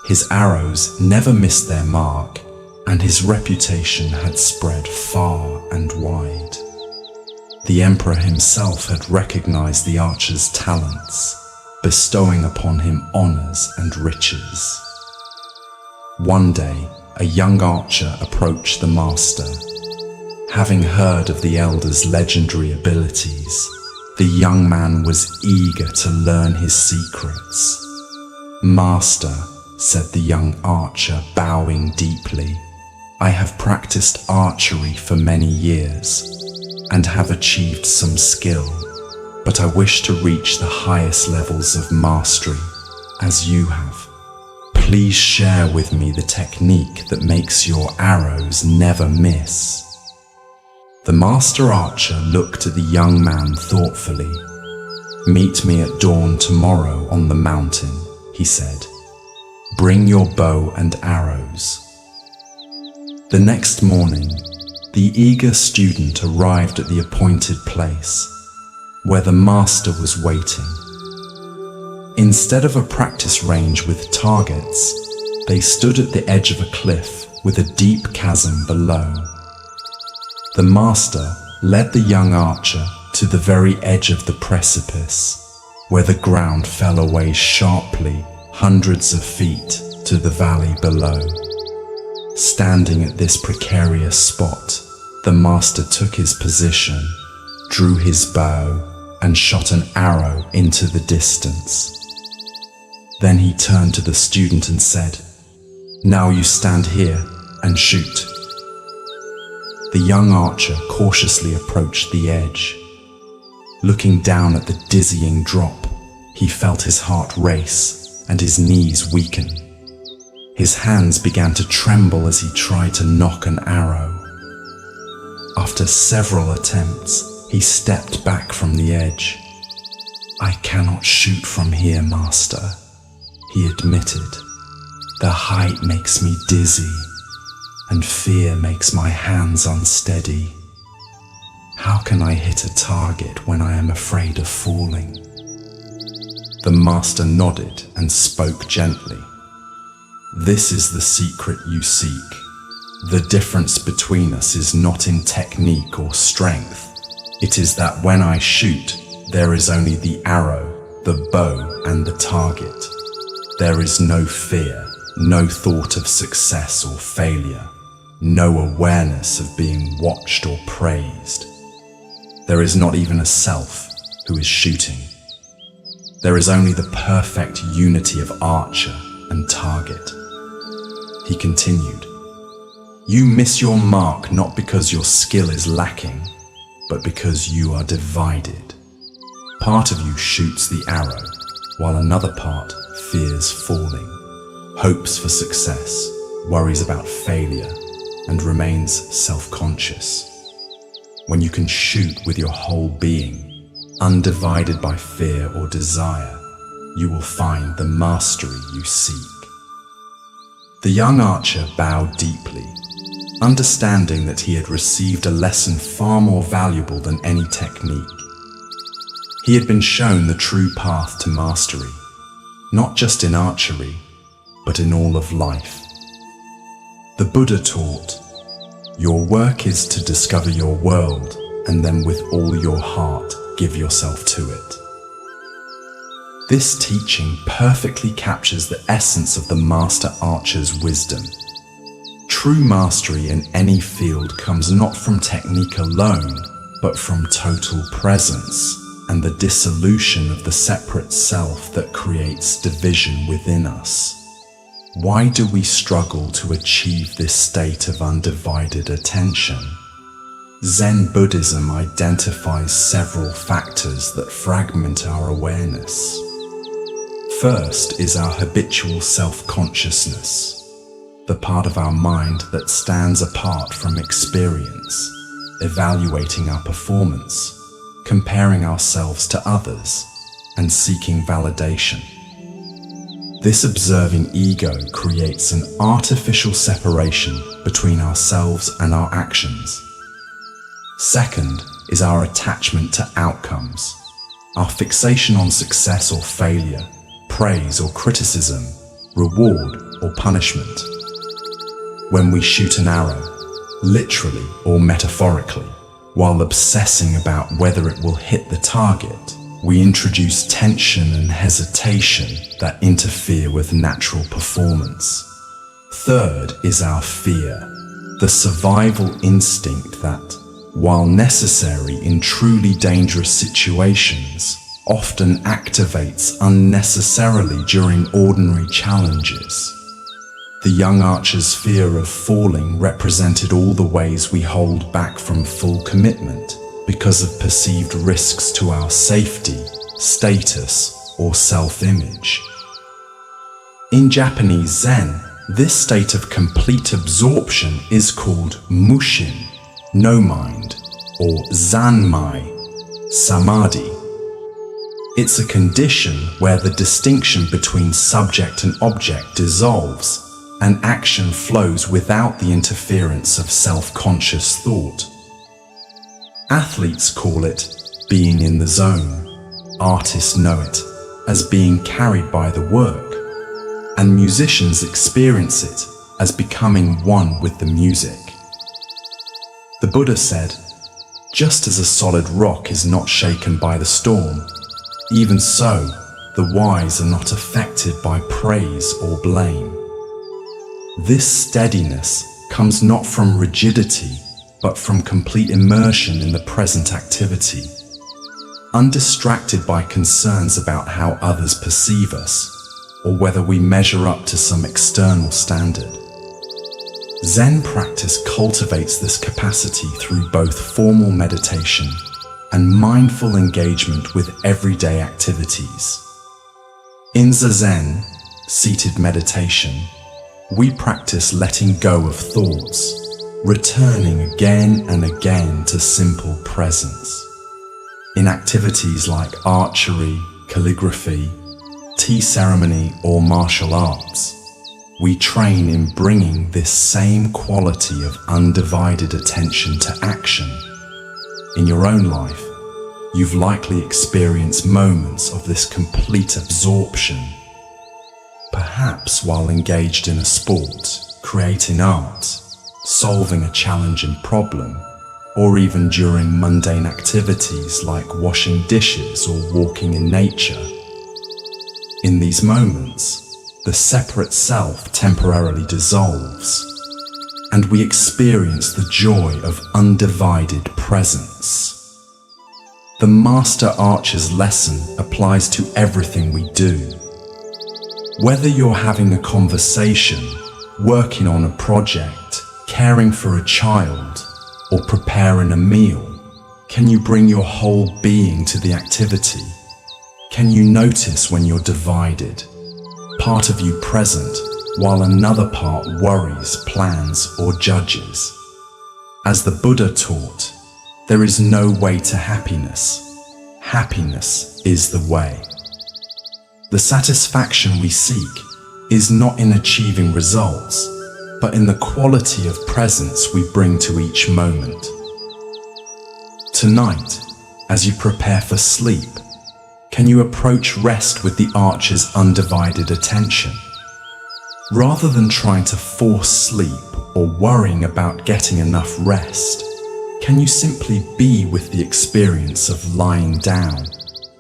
His arrows never missed their mark, and his reputation had spread far and wide. The emperor himself had recognized the archer's talents, bestowing upon him honors and riches. One day, a young archer approached the master. Having heard of the elder's legendary abilities, the young man was eager to learn his secrets. "Master," said the young archer, bowing deeply, "I have practiced archery for many years and have achieved some skill, but I wish to reach the highest levels of mastery, as you have. Please share with me the technique that makes your arrows never miss." The master archer looked at the young man thoughtfully. "Meet me at dawn tomorrow on the mountain," he said. "Bring your bow and arrows." The next morning, the eager student arrived at the appointed place, where the master was waiting. Instead of a practice range with targets, they stood at the edge of a cliff with a deep chasm below. The master led the young archer to the very edge of the precipice, where the ground fell away sharply hundreds of feet to the valley below. Standing at this precarious spot, the master took his position, drew his bow, and shot an arrow into the distance. Then he turned to the student and said, "Now you stand here and shoot." The young archer cautiously approached the edge. Looking down at the dizzying drop, he felt his heart race and his knees weaken. His hands began to tremble as he tried to nock an arrow. After several attempts, he stepped back from the edge. "I cannot shoot from here, master," he admitted. "The height makes me dizzy, and fear makes my hands unsteady. How can I hit a target when I am afraid of falling?" The master nodded and spoke gently. "This is the secret you seek. The difference between us is not in technique or strength. It is that when I shoot, there is only the arrow, the bow, and the target. There is no fear, no thought of success or failure, no awareness of being watched or praised. There is not even a self who is shooting. There is only the perfect unity of archer and target." He continued, "You miss your mark not because your skill is lacking, but because you are divided. Part of you shoots the arrow, while another part fears falling, hopes for success, worries about failure, and remains self-conscious. When you can shoot with your whole being, undivided by fear or desire, you will find the mastery you seek." The young archer bowed deeply, understanding that he had received a lesson far more valuable than any technique. He had been shown the true path to mastery, not just in archery, but in all of life. The Buddha taught, "Your work is to discover your world, and then with all your heart, give yourself to it." This teaching perfectly captures the essence of the master archer's wisdom. True mastery in any field comes not from technique alone, but from total presence and the dissolution of the separate self that creates division within us. Why do we struggle to achieve this state of undivided attention? Zen Buddhism identifies several factors that fragment our awareness. First is our habitual self-consciousness, the part of our mind that stands apart from experience, evaluating our performance, comparing ourselves to others, and seeking validation. This observing ego creates an artificial separation between ourselves and our actions. Second is our attachment to outcomes, our fixation on success or failure, praise or criticism, reward or punishment. When we shoot an arrow, literally or metaphorically, while obsessing about whether it will hit the target, we introduce tension and hesitation that interfere with natural performance. Third is our fear, the survival instinct that, while necessary in truly dangerous situations, often activates unnecessarily during ordinary challenges. The young archer's fear of falling represented all the ways we hold back from full commitment because of perceived risks to our safety, status, or self-image. In Japanese Zen, this state of complete absorption is called mushin, no mind, or zanmai, samadhi. It's a condition where the distinction between subject and object dissolves and action flows without the interference of self-conscious thought. Athletes call it being in the zone. Artists know it as being carried by the work. And musicians experience it as becoming one with the music. The Buddha said, just as a solid rock is not shaken by the storm, even so, the wise are not affected by praise or blame. This steadiness comes not from rigidity, but from complete immersion in the present activity, undistracted by concerns about how others perceive us, or whether we measure up to some external standard. Zen practice cultivates this capacity through both formal meditation and mindful engagement with everyday activities. In Zazen, seated meditation, we practice letting go of thoughts, returning again and again to simple presence. In activities like archery, calligraphy, tea ceremony, or martial arts, we train in bringing this same quality of undivided attention to action. In your own life, you've likely experienced moments of this complete absorption, perhaps while engaged in a sport, creating art, solving a challenging problem, or even during mundane activities like washing dishes or walking in nature. In these moments, the separate self temporarily dissolves, and we experience the joy of undivided presence. The Master Archer's lesson applies to everything we do. Whether you're having a conversation, working on a project, caring for a child, or preparing a meal, can you bring your whole being to the activity? Can you notice when you're divided, part of you present, while another part worries, plans, or judges? As the Buddha taught, there is no way to happiness. Happiness is the way. The satisfaction we seek is not in achieving results, but in the quality of presence we bring to each moment. Tonight, as you prepare for sleep, can you approach rest with the archer's undivided attention? Rather than trying to force sleep or worrying about getting enough rest, can you simply be with the experience of lying down,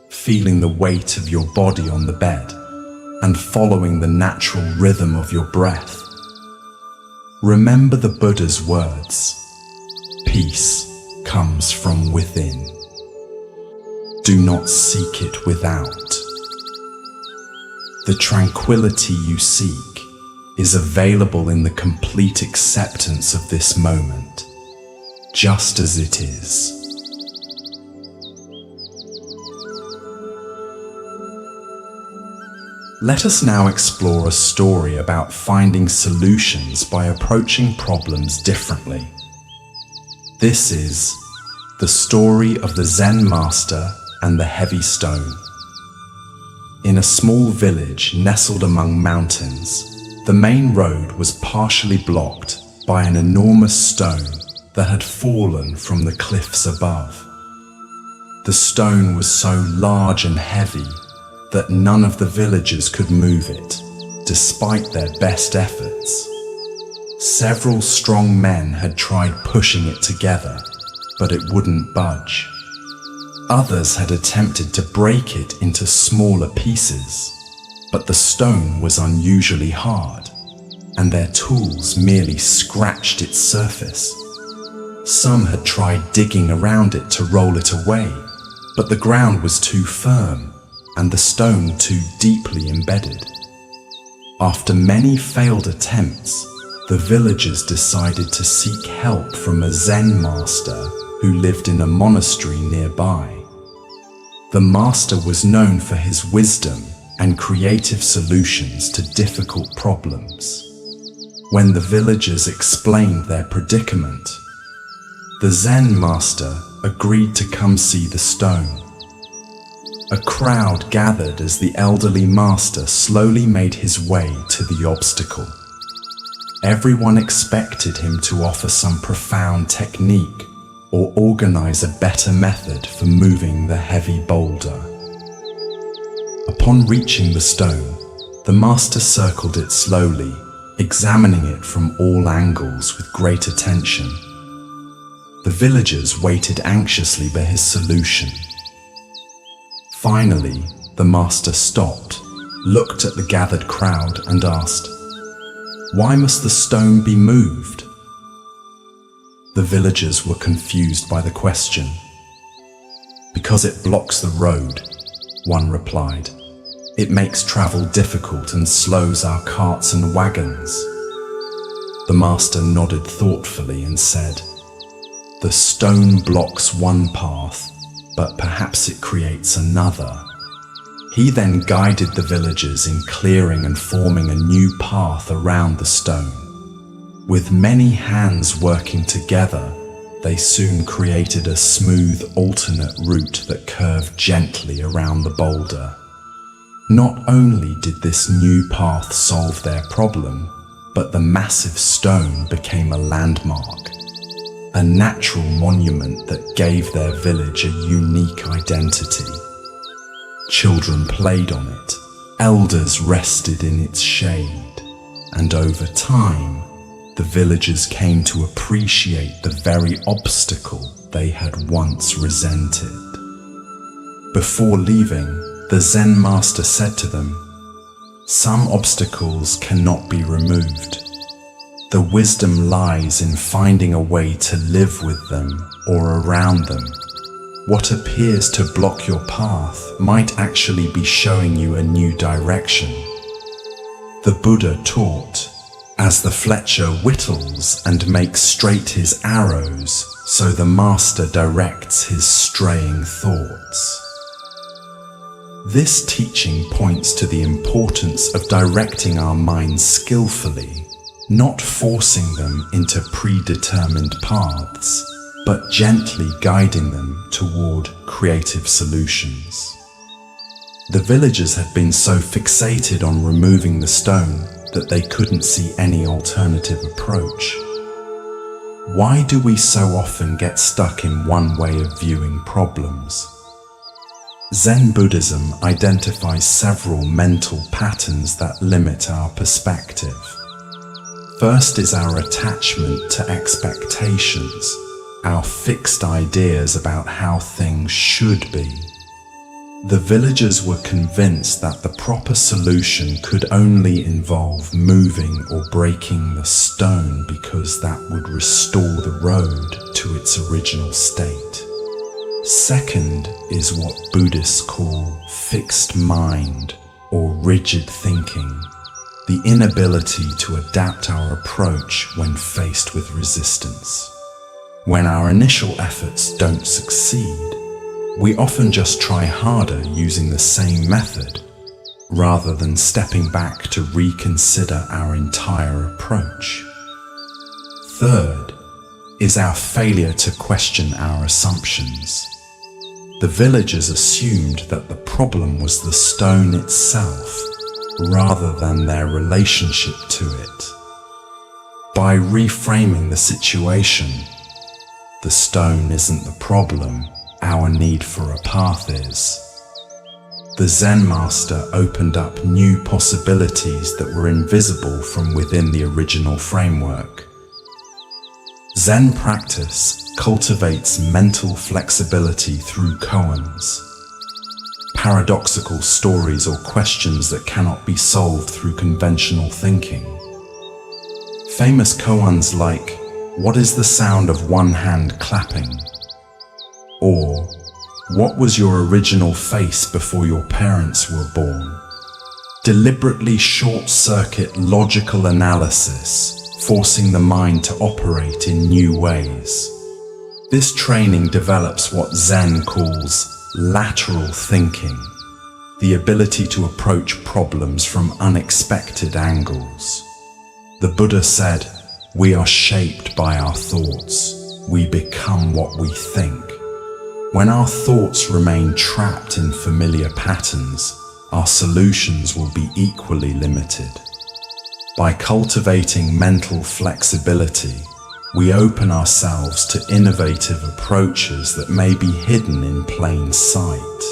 feeling the weight of your body on the bed, and following the natural rhythm of your breath? Remember the Buddha's words, peace comes from within. Do not seek it without. The tranquility you seek is available in the complete acceptance of this moment, just as it is. Let us now explore a story about finding solutions by approaching problems differently. This is the story of the Zen master and the heavy stone. In a small village nestled among mountains, the main road was partially blocked by an enormous stone that had fallen from the cliffs above. The stone was so large and heavy that none of the villagers could move it, despite their best efforts. Several strong men had tried pushing it together, but it wouldn't budge. Others had attempted to break it into smaller pieces, but the stone was unusually hard, and their tools merely scratched its surface. Some had tried digging around it to roll it away, but the ground was too firm and the stone too deeply embedded. After many failed attempts, the villagers decided to seek help from a Zen master who lived in a monastery nearby. The master was known for his wisdom and creative solutions to difficult problems. When the villagers explained their predicament, the Zen master agreed to come see the stone. A crowd gathered as the elderly master slowly made his way to the obstacle. Everyone expected him to offer some profound technique or organize a better method for moving the heavy boulder. Upon reaching the stone, the master circled it slowly, examining it from all angles with great attention. The villagers waited anxiously for his solution. Finally, the master stopped, looked at the gathered crowd and asked, "Why must the stone be moved?" The villagers were confused by the question. "Because it blocks the road," one replied. "It makes travel difficult and slows our carts and wagons." The master nodded thoughtfully and said, "The stone blocks one path, but perhaps it creates another." He then guided the villagers in clearing and forming a new path around the stone. With many hands working together, they soon created a smooth alternate route that curved gently around the boulder. Not only did this new path solve their problem, but the massive stone became a landmark, a natural monument that gave their village a unique identity. Children played on it, elders rested in its shade, and over time, the villagers came to appreciate the very obstacle they had once resented. Before leaving, the Zen master said to them, "Some obstacles cannot be removed. The wisdom lies in finding a way to live with them or around them. What appears to block your path might actually be showing you a new direction." The Buddha taught, "As the fletcher whittles and makes straight his arrows, so the master directs his straying thoughts." This teaching points to the importance of directing our minds skillfully, not forcing them into predetermined paths, but gently guiding them toward creative solutions. The villagers had been so fixated on removing the stone that they couldn't see any alternative approach. Why do we so often get stuck in one way of viewing problems? Zen Buddhism identifies several mental patterns that limit our perspective. First is our attachment to expectations, our fixed ideas about how things should be. The villagers were convinced that the proper solution could only involve moving or breaking the stone because that would restore the road to its original state. Second is what Buddhists call fixed mind or rigid thinking, the inability to adapt our approach when faced with resistance. When our initial efforts don't succeed, we often just try harder using the same method, rather than stepping back to reconsider our entire approach. Third is our failure to question our assumptions. The villagers assumed that the problem was the stone itself, rather than their relationship to it. By reframing the situation, the stone isn't the problem, our need for a path is. The Zen master opened up new possibilities that were invisible from within the original framework. Zen practice cultivates mental flexibility through koans, paradoxical stories or questions that cannot be solved through conventional thinking. Famous koans like, "What is the sound of one hand clapping?" Or, "What was your original face before your parents were born?" deliberately short-circuit logical analysis, forcing the mind to operate in new ways. This training develops what Zen calls lateral thinking, the ability to approach problems from unexpected angles. The Buddha said, "We are shaped by our thoughts. We become what we think." When our thoughts remain trapped in familiar patterns, our solutions will be equally limited. By cultivating mental flexibility, we open ourselves to innovative approaches that may be hidden in plain sight.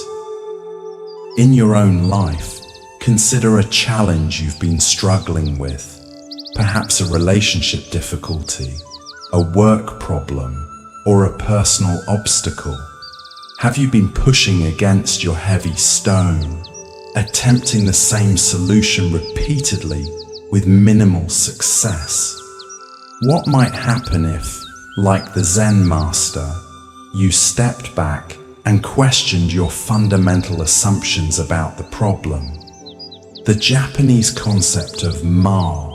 In your own life, consider a challenge you've been struggling with, perhaps a relationship difficulty, a work problem, or a personal obstacle. Have you been pushing against your heavy stone, attempting the same solution repeatedly with minimal success? What might happen if, like the Zen master, you stepped back and questioned your fundamental assumptions about the problem? The Japanese concept of ma,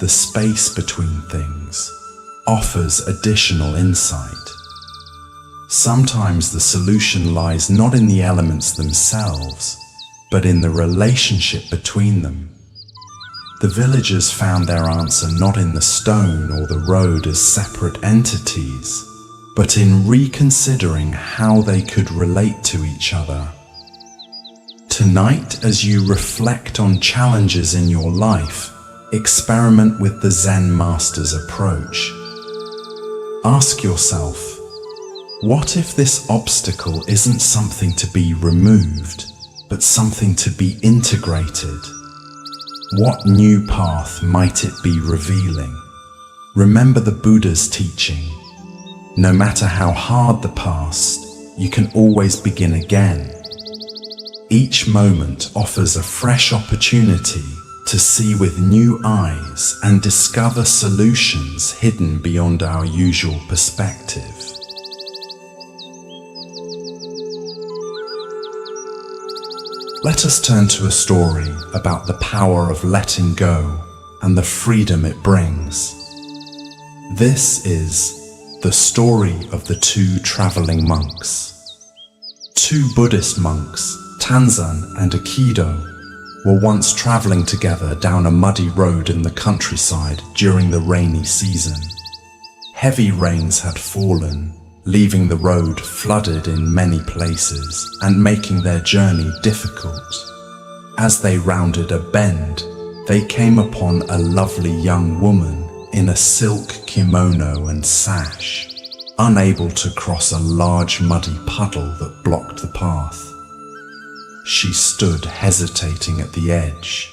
the space between things, offers additional insight. Sometimes the solution lies not in the elements themselves, but in the relationship between them. The villagers found their answer not in the stone or the road as separate entities, but in reconsidering how they could relate to each other. Tonight, as you reflect on challenges in your life, experiment with the Zen master's approach. Ask yourself, what if this obstacle isn't something to be removed, but something to be integrated? What new path might it be revealing? Remember the Buddha's teaching. No matter how hard the past, you can always begin again. Each moment offers a fresh opportunity to see with new eyes and discover solutions hidden beyond our usual perspective. Let us turn to a story about the power of letting go and the freedom it brings. This is the story of the two traveling monks. Two Buddhist monks, Tanzan and Aikido, were once traveling together down a muddy road in the countryside during the rainy season. Heavy rains had fallen, leaving the road flooded in many places and making their journey difficult. As they rounded a bend, they came upon a lovely young woman in a silk kimono and sash, unable to cross a large muddy puddle that blocked the path. She stood hesitating at the edge,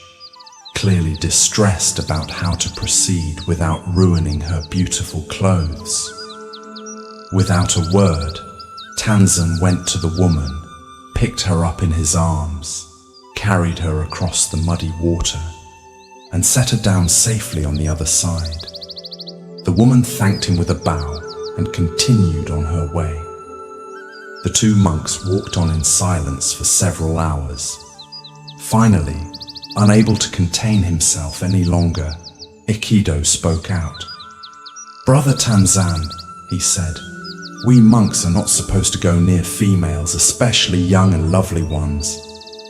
clearly distressed about how to proceed without ruining her beautiful clothes. Without a word, Tanzan went to the woman, picked her up in his arms, carried her across the muddy water, and set her down safely on the other side. The woman thanked him with a bow and continued on her way. The two monks walked on in silence for several hours. Finally, unable to contain himself any longer, Aikido spoke out. "Brother Tanzan," he said, "we monks are not supposed to go near females, especially young and lovely ones.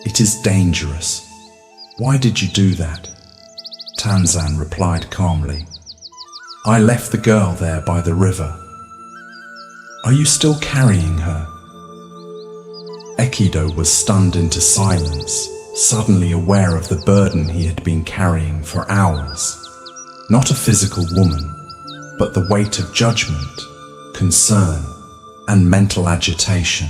It is dangerous. Why did you do that?" Tanzan replied calmly, "I left the girl there by the river." "Are you still carrying her?" Aikido was stunned into silence, suddenly aware of the burden he had been carrying for hours. Not a physical woman, but the weight of judgment, concern, and mental agitation.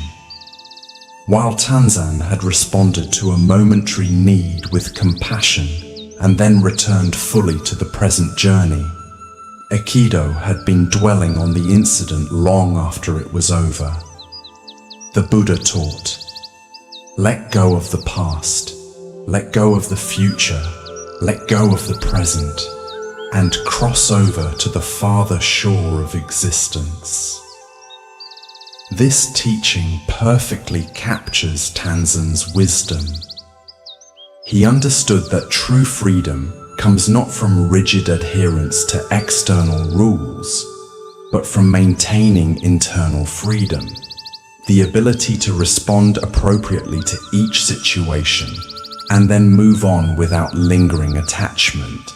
While Tanzan had responded to a momentary need with compassion and then returned fully to the present journey, Aikido had been dwelling on the incident long after it was over. The Buddha taught, "Let go of the past, let go of the future, let go of the present, and cross over to the farther shore of existence. This teaching perfectly captures Tanzan's wisdom. He understood that true freedom comes not from rigid adherence to external rules, but from maintaining internal freedom, the ability to respond appropriately to each situation and then move on without lingering attachment.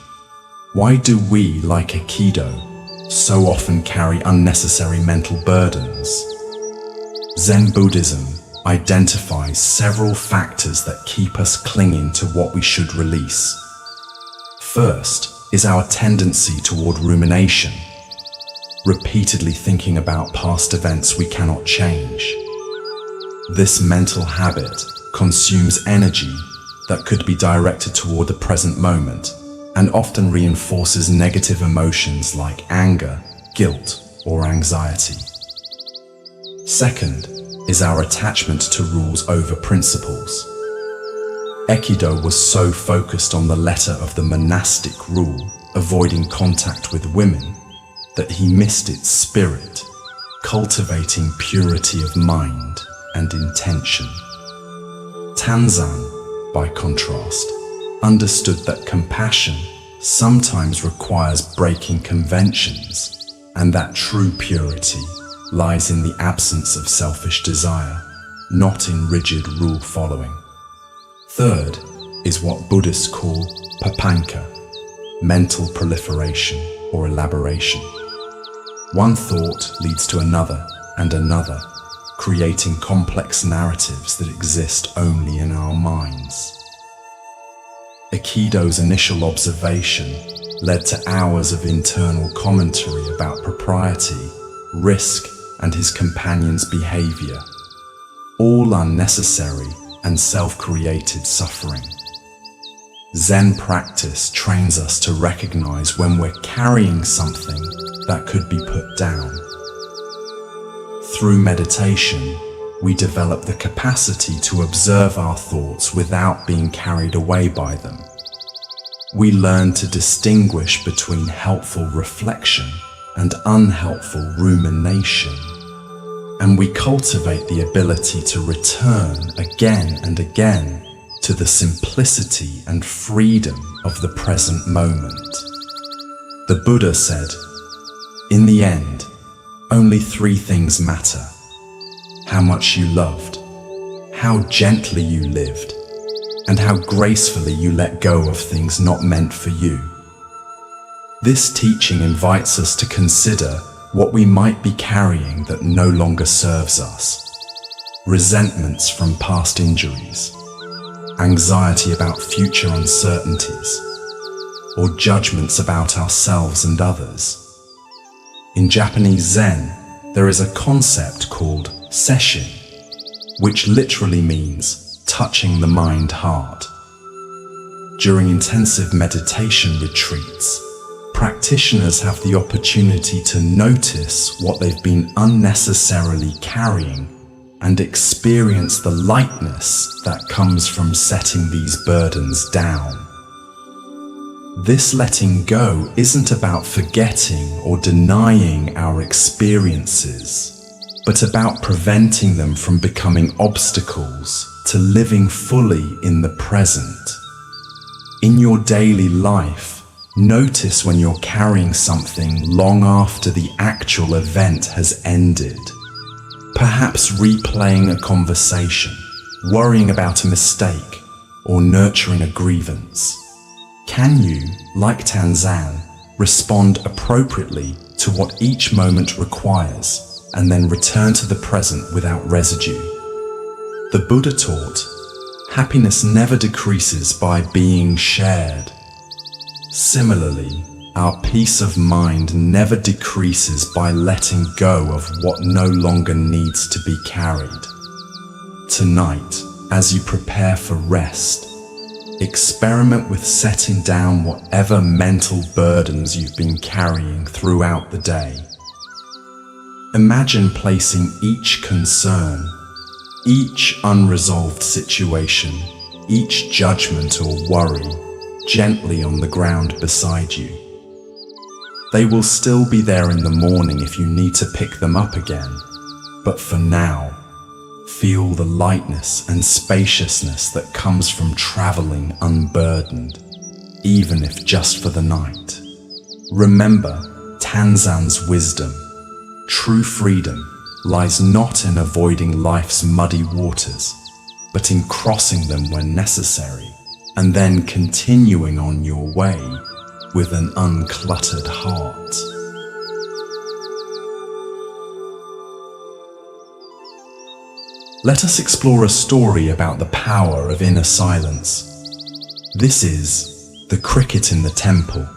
Why do we, like Aikido, so often carry unnecessary mental burdens? Zen Buddhism identifies several factors that keep us clinging to what we should release. First is our tendency toward rumination, repeatedly thinking about past events we cannot change. This mental habit consumes energy that could be directed toward the present moment and often reinforces negative emotions like anger, guilt, or anxiety. Second is our attachment to rules over principles. Aikido was so focused on the letter of the monastic rule, avoiding contact with women, that he missed its spirit, cultivating purity of mind and intention. Tanzan, by contrast, understood that compassion sometimes requires breaking conventions, and that true purity lies in the absence of selfish desire, not in rigid rule following. Third is what Buddhists call papanka, mental proliferation or elaboration. One thought leads to another and another, creating complex narratives that exist only in our minds. Aikido's initial observation led to hours of internal commentary about propriety, risk, and his companion's behavior, all unnecessary and self-created suffering. Zen practice trains us to recognize when we're carrying something that could be put down. Through meditation, we develop the capacity to observe our thoughts without being carried away by them. We learn to distinguish between helpful reflection and unhelpful rumination, and we cultivate the ability to return again and again to the simplicity and freedom of the present moment. The Buddha said, "In the end, only three things matter: how much you loved, how gently you lived, and how gracefully you let go of things not meant for you." This teaching invites us to consider what we might be carrying that no longer serves us. Resentments from past injuries, anxiety about future uncertainties, or judgments about ourselves and others. In Japanese Zen, there is a concept called sesshin, which literally means touching the mind-heart. During intensive meditation retreats, practitioners have the opportunity to notice what they've been unnecessarily carrying and experience the lightness that comes from setting these burdens down. This letting go isn't about forgetting or denying our experiences, but about preventing them from becoming obstacles to living fully in the present. In your daily life, notice when you're carrying something long after the actual event has ended. Perhaps replaying a conversation, worrying about a mistake, or nurturing a grievance. Can you, like Tanzan, respond appropriately to what each moment requires, and then return to the present without residue? The Buddha taught, happiness never decreases by being shared. Similarly, our peace of mind never decreases by letting go of what no longer needs to be carried. Tonight, as you prepare for rest, experiment with setting down whatever mental burdens you've been carrying throughout the day. Imagine placing each concern, each unresolved situation, each judgment or worry gently on the ground beside you. They will still be there in the morning if you need to pick them up again. But for now, feel the lightness and spaciousness that comes from traveling unburdened, even if just for the night. Remember Tanzan's wisdom. True freedom lies not in avoiding life's muddy waters, but in crossing them when necessary, and then continuing on your way with an uncluttered heart. Let us explore a story about the power of inner silence. This is The Cricket in the Temple.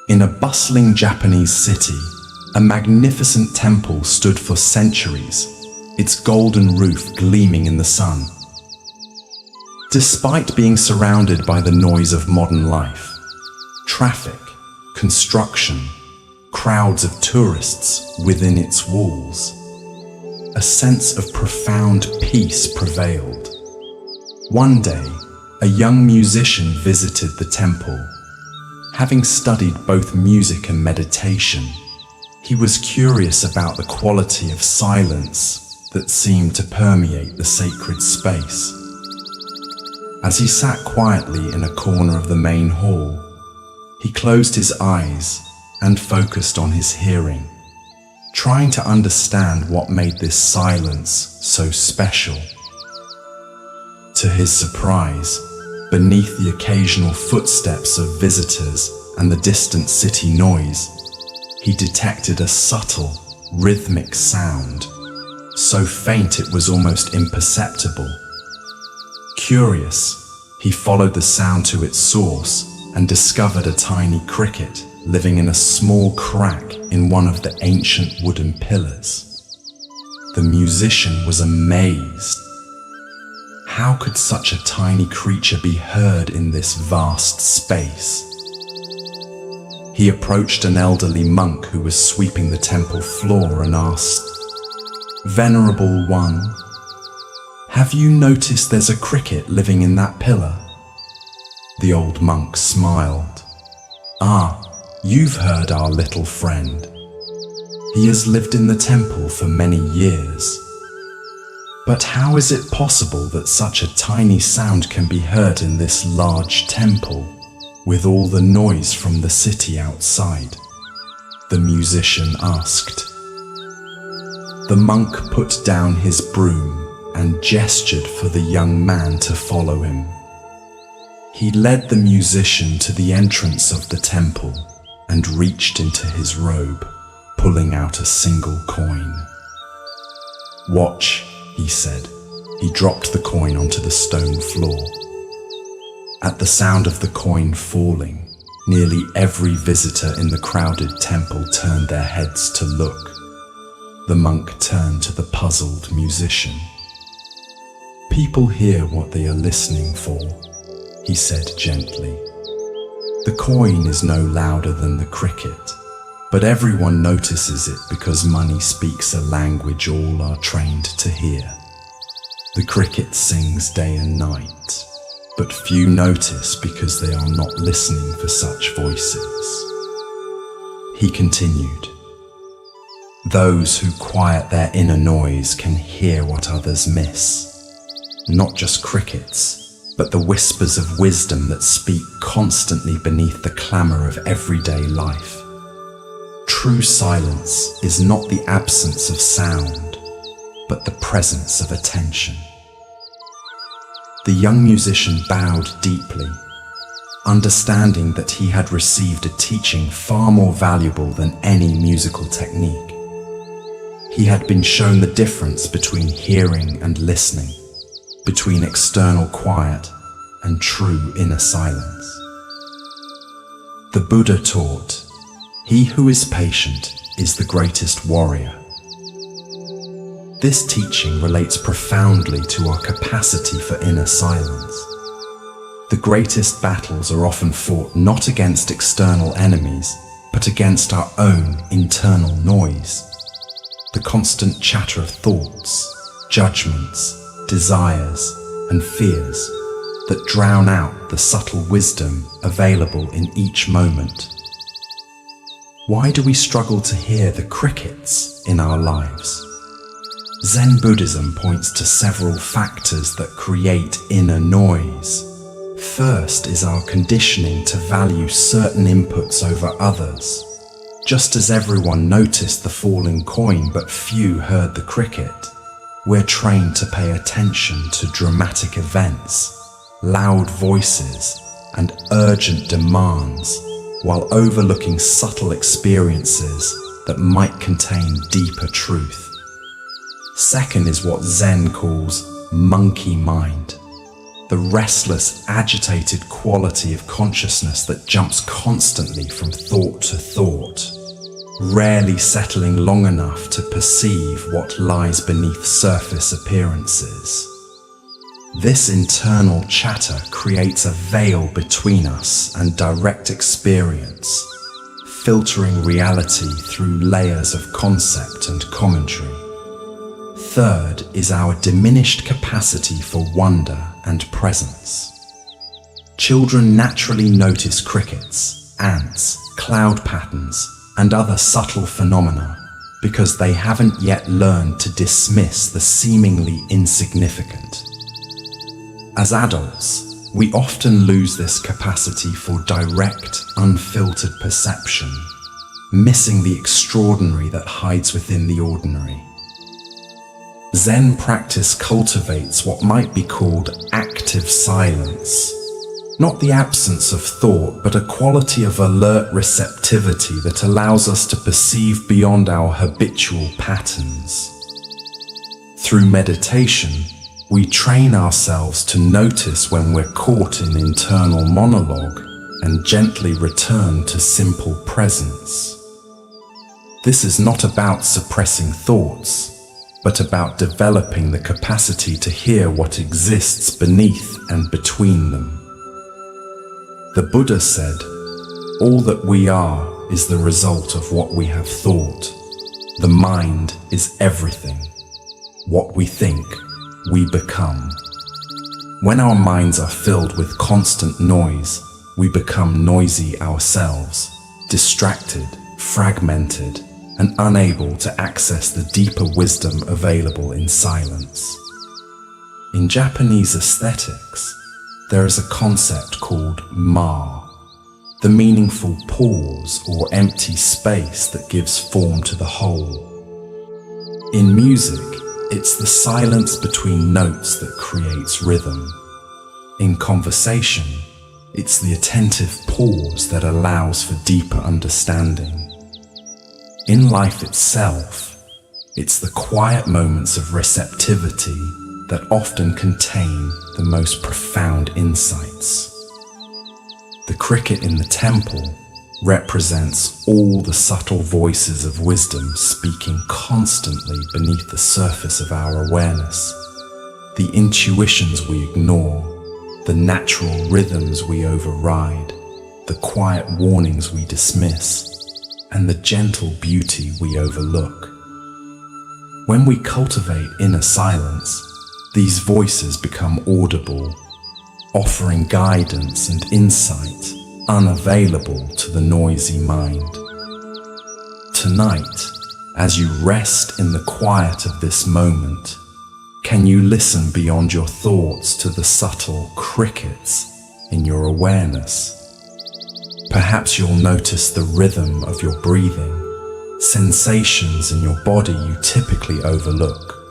In a bustling Japanese city, a magnificent temple stood for centuries, its golden roof gleaming in the sun. Despite being surrounded by the noise of modern life, traffic, construction, crowds of tourists within its walls, a sense of profound peace prevailed. One day, a young musician visited the temple. Having studied both music and meditation, he was curious about the quality of silence that seemed to permeate the sacred space. As he sat quietly in a corner of the main hall, he closed his eyes and focused on his hearing, trying to understand what made this silence so special. To his surprise, beneath the occasional footsteps of visitors and the distant city noise, he detected a subtle, rhythmic sound, so faint it was almost imperceptible. Curious, he followed the sound to its source and discovered a tiny cricket living in a small crack in one of the ancient wooden pillars. The musician was amazed. How could such a tiny creature be heard in this vast space? He approached an elderly monk who was sweeping the temple floor and asked, "Venerable one, have you noticed there's a cricket living in that pillar?" The old monk smiled. "Ah, you've heard our little friend. He has lived in the temple for many years. But how is it possible that such a tiny sound can be heard in this large temple, with all the noise from the city outside?" the musician asked. The monk put down his broom and gestured for the young man to follow him. He led the musician to the entrance of the temple and reached into his robe, pulling out a single coin. "Watch," he said. He dropped the coin onto the stone floor. At the sound of the coin falling, nearly every visitor in the crowded temple turned their heads to look. The monk turned to the puzzled musician. "People hear what they are listening for," he said gently. "The coin is no louder than the cricket, but everyone notices it because money speaks a language all are trained to hear. The cricket sings day and night, but few notice because they are not listening for such voices." He continued, "Those who quiet their inner noise can hear what others miss. Not just crickets, but the whispers of wisdom that speak constantly beneath the clamor of everyday life. True silence is not the absence of sound, but the presence of attention." The young musician bowed deeply, understanding that he had received a teaching far more valuable than any musical technique. He had been shown the difference between hearing and listening, between external quiet and true inner silence. The Buddha taught, "He who is patient is the greatest warrior." This teaching relates profoundly to our capacity for inner silence. The greatest battles are often fought not against external enemies, but against our own internal noise. The constant chatter of thoughts, judgments, desires, and fears that drown out the subtle wisdom available in each moment. Why do we struggle to hear the crickets in our lives? Zen Buddhism points to several factors that create inner noise. First is our conditioning to value certain inputs over others. Just as everyone noticed the falling coin but few heard the cricket, we're trained to pay attention to dramatic events, loud voices, and urgent demands, while overlooking subtle experiences that might contain deeper truth. Second is what Zen calls monkey mind, the restless, agitated quality of consciousness that jumps constantly from thought to thought, rarely settling long enough to perceive what lies beneath surface appearances. This internal chatter creates a veil between us and direct experience, filtering reality through layers of concept and commentary. Third is our diminished capacity for wonder and presence. Children naturally notice crickets, ants, cloud patterns, and other subtle phenomena because they haven't yet learned to dismiss the seemingly insignificant. As adults, we often lose this capacity for direct, unfiltered perception, missing the extraordinary that hides within the ordinary. Zen practice cultivates what might be called active silence, not the absence of thought, but a quality of alert receptivity that allows us to perceive beyond our habitual patterns. Through meditation, we train ourselves to notice when we're caught in internal monologue and gently return to simple presence. This is not about suppressing thoughts, but about developing the capacity to hear what exists beneath and between them. The Buddha said, "All that we are is the result of what we have thought. The mind is everything. What we think, we become." When our minds are filled with constant noise, we become noisy ourselves, distracted, fragmented, and unable to access the deeper wisdom available in silence. In Japanese aesthetics, there is a concept called ma, the meaningful pause or empty space that gives form to the whole. In music, it's the silence between notes that creates rhythm. In conversation, it's the attentive pause that allows for deeper understanding. In life itself, it's the quiet moments of receptivity that often contain the most profound insights. The cricket in the temple represents all the subtle voices of wisdom speaking constantly beneath the surface of our awareness, the intuitions we ignore, the natural rhythms we override, the quiet warnings we dismiss, and the gentle beauty we overlook. When we cultivate inner silence, these voices become audible, offering guidance and insight unavailable to the noisy mind. Tonight, as you rest in the quiet of this moment, can you listen beyond your thoughts to the subtle crickets in your awareness? Perhaps you'll notice the rhythm of your breathing, sensations in your body you typically overlook,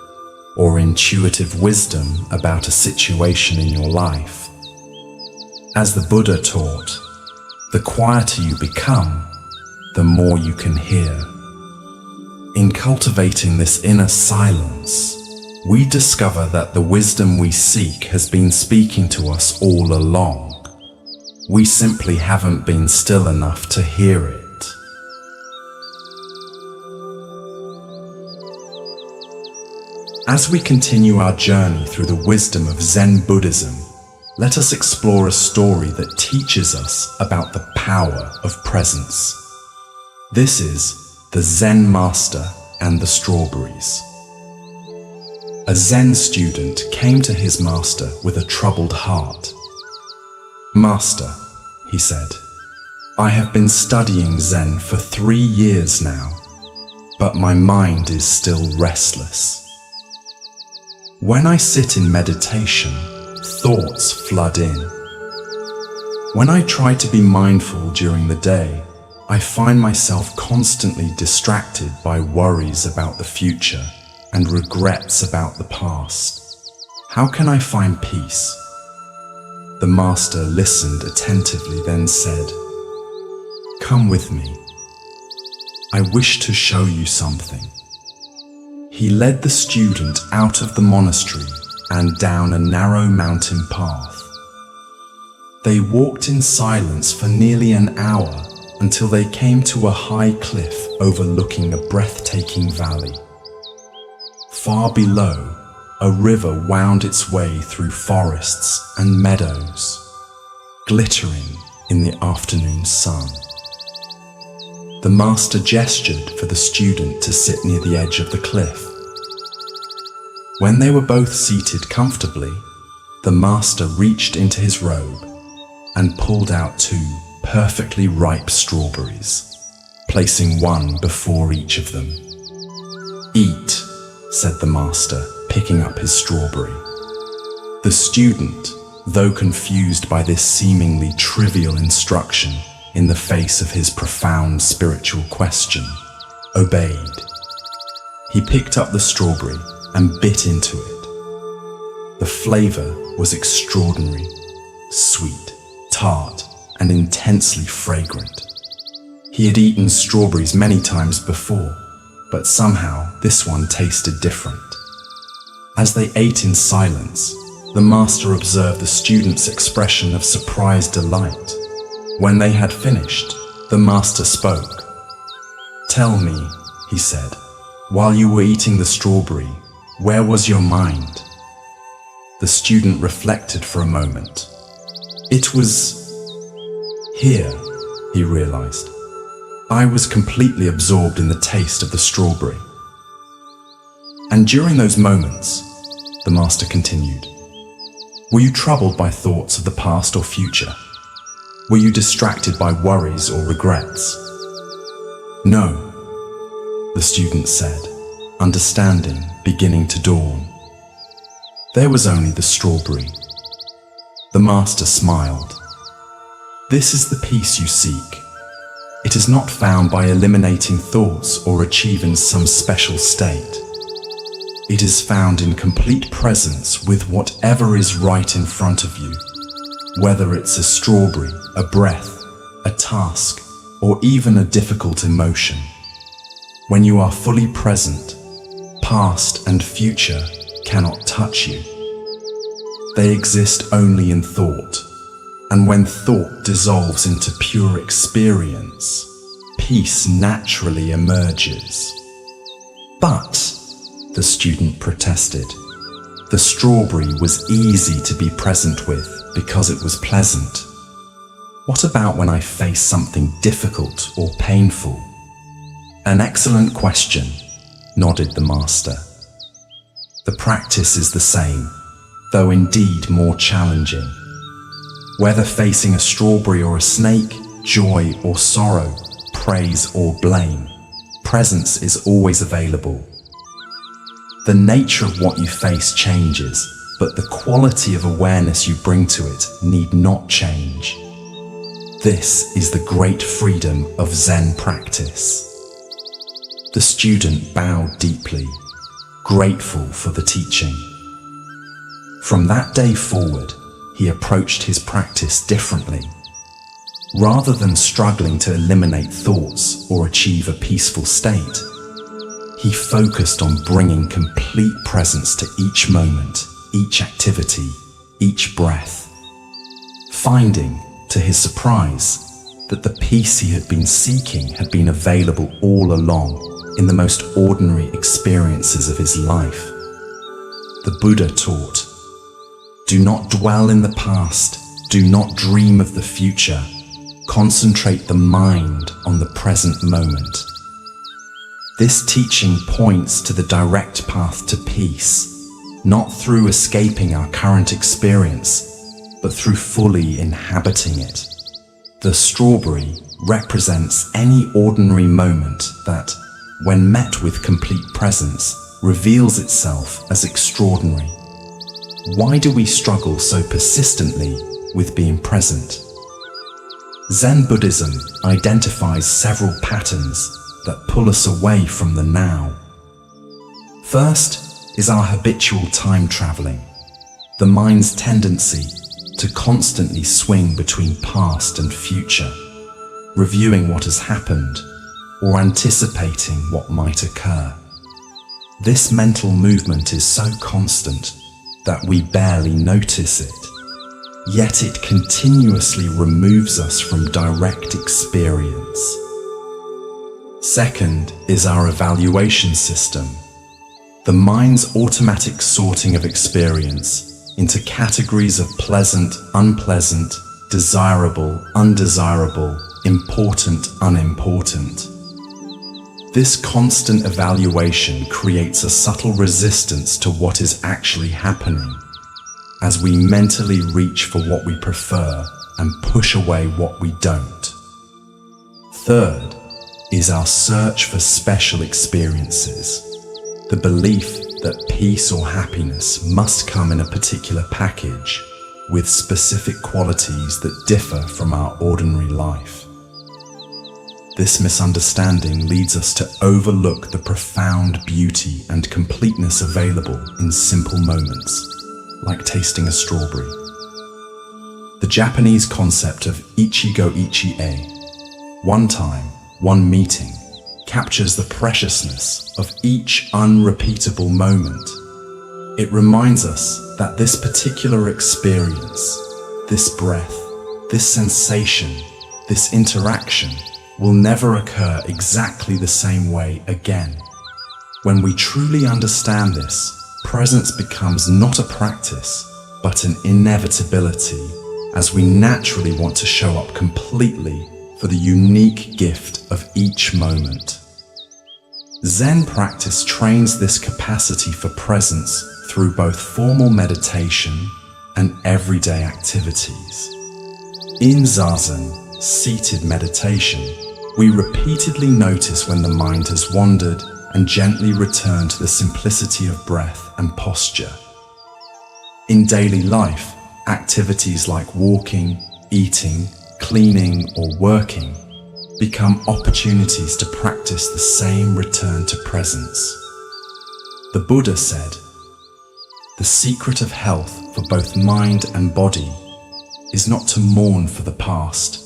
or intuitive wisdom about a situation in your life. As the Buddha taught, the quieter you become, the more you can hear. In cultivating this inner silence, we discover that the wisdom we seek has been speaking to us all along. We simply haven't been still enough to hear it. As we continue our journey through the wisdom of Zen Buddhism, let us explore a story that teaches us about the power of presence. This is The Zen Master and the Strawberries. A Zen student came to his master with a troubled heart. "Master," he said, I have been studying Zen for 3 years now, but my mind is still restless. When I sit in meditation, thoughts flood in. When I try to be mindful during the day, I find myself constantly distracted by worries about the future and regrets about the past. How can I find peace? The master listened attentively, then said, "Come with me. I wish to show you something." He led the student out of the monastery and down a narrow mountain path. They walked in silence for nearly an hour until they came to a high cliff overlooking a breathtaking valley. Far below, a river wound its way through forests and meadows, glittering in the afternoon sun. The master gestured for the student to sit near the edge of the cliff. When they were both seated comfortably, the master reached into his robe and pulled out 2 perfectly ripe strawberries, placing one before each of them. "Eat," said the master, picking up his strawberry. The student, though confused by this seemingly trivial instruction in the face of his profound spiritual question, obeyed. He picked up the strawberry and bit into it. The flavor was extraordinary, sweet, tart, and intensely fragrant. He had eaten strawberries many times before, but somehow this one tasted different. As they ate in silence, the master observed the student's expression of surprised delight. When they had finished, the master spoke. "Tell me," he said, "while you were eating the strawberry, where was your mind?" The student reflected for a moment. "It was here," he realized. "I was completely absorbed in the taste of the strawberry." And during those moments, the master continued, "Were you troubled by thoughts of the past or future? Were you distracted by worries or regrets?" "No," the student said, understanding beginning to dawn. "There was only the strawberry." The master smiled. "This is the peace you seek. It is not found by eliminating thoughts or achieving some special state. It is found in complete presence with whatever is right in front of you, whether it's a strawberry, a breath, a task, or even a difficult emotion. When you are fully present, past and future cannot touch you. They exist only in thought, and when thought dissolves into pure experience, peace naturally emerges." "But," the student protested, "the strawberry was easy to be present with because it was pleasant. What about when I face something difficult or painful?" "An excellent question," nodded the master. "The practice is the same, though indeed more challenging. Whether facing a strawberry or a snake, joy or sorrow, praise or blame, presence is always available. The nature of what you face changes, but the quality of awareness you bring to it need not change. This is the great freedom of Zen practice." The student bowed deeply, grateful for the teaching. From that day forward, he approached his practice differently. Rather than struggling to eliminate thoughts or achieve a peaceful state, he focused on bringing complete presence to each moment, each activity, each breath, finding, to his surprise, that the peace he had been seeking had been available all along in the most ordinary experiences of his life. The Buddha taught, "Do not dwell in the past, do not dream of the future, concentrate the mind on the present moment." This teaching points to the direct path to peace, not through escaping our current experience, but through fully inhabiting it. The strawberry represents any ordinary moment that, when met with complete presence, reveals itself as extraordinary. Why do we struggle so persistently with being present? Zen Buddhism identifies several patterns that pull us away from the now. First is our habitual time traveling, the mind's tendency to constantly swing between past and future, reviewing what has happened or anticipating what might occur. This mental movement is so constant that we barely notice it, yet it continuously removes us from direct experience. Second is our evaluation system, the mind's automatic sorting of experience into categories of pleasant, unpleasant, desirable, undesirable, important, unimportant. This constant evaluation creates a subtle resistance to what is actually happening, as we mentally reach for what we prefer and push away what we don't. Third is our search for special experiences, the belief that peace or happiness must come in a particular package with specific qualities that differ from our ordinary life. This misunderstanding leads us to overlook the profound beauty and completeness available in simple moments, like tasting a strawberry. The Japanese concept of ichigo ichi-e, one time, one meeting, captures the preciousness of each unrepeatable moment. It reminds us that this particular experience, this breath, this sensation, this interaction will never occur exactly the same way again. When we truly understand this, presence becomes not a practice, but an inevitability, as we naturally want to show up completely for the unique gift of each moment. Zen practice trains this capacity for presence through both formal meditation and everyday activities. In Zazen, seated meditation, we repeatedly notice when the mind has wandered and gently return to the simplicity of breath and posture. In daily life, activities like walking, eating, cleaning, or working become opportunities to practice the same return to presence. The Buddha said, "The secret of health for both mind and body is not to mourn for the past,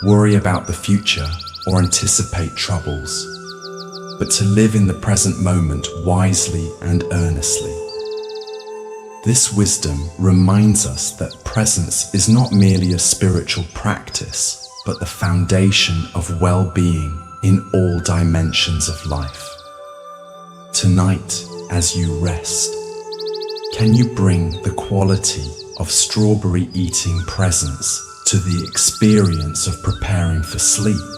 worry about the future, or anticipate troubles, but to live in the present moment wisely and earnestly." This wisdom reminds us that presence is not merely a spiritual practice, but the foundation of well-being in all dimensions of life. Tonight, as you rest, can you bring the quality of strawberry eating presence to the experience of preparing for sleep?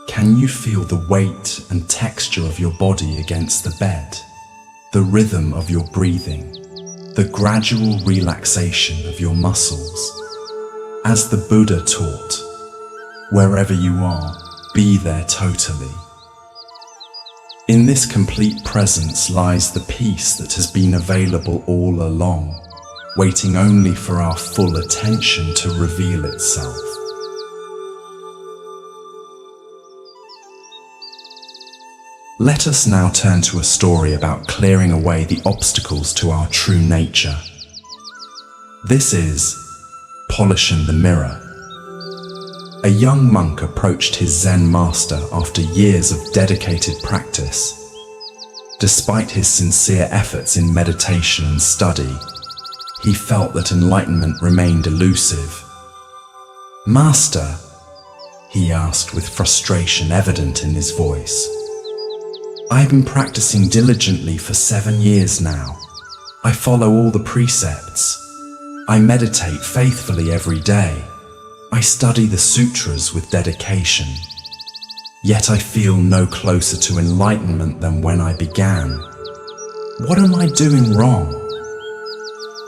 Can you feel the weight and texture of your body against the bed, the rhythm of your breathing, the gradual relaxation of your muscles? As the Buddha taught, wherever you are, be there totally. In this complete presence lies the peace that has been available all along, waiting only for our full attention to reveal itself. Let us now turn to a story about clearing away the obstacles to our true nature. This is Polishing the Mirror. A young monk approached his Zen master after years of dedicated practice. Despite his sincere efforts in meditation and study, he felt that enlightenment remained elusive. "Master," he asked with frustration evident in his voice, "I've been practicing diligently for 7 years now. I follow all the precepts. I meditate faithfully every day. I study the sutras with dedication. Yet I feel no closer to enlightenment than when I began. What am I doing wrong?"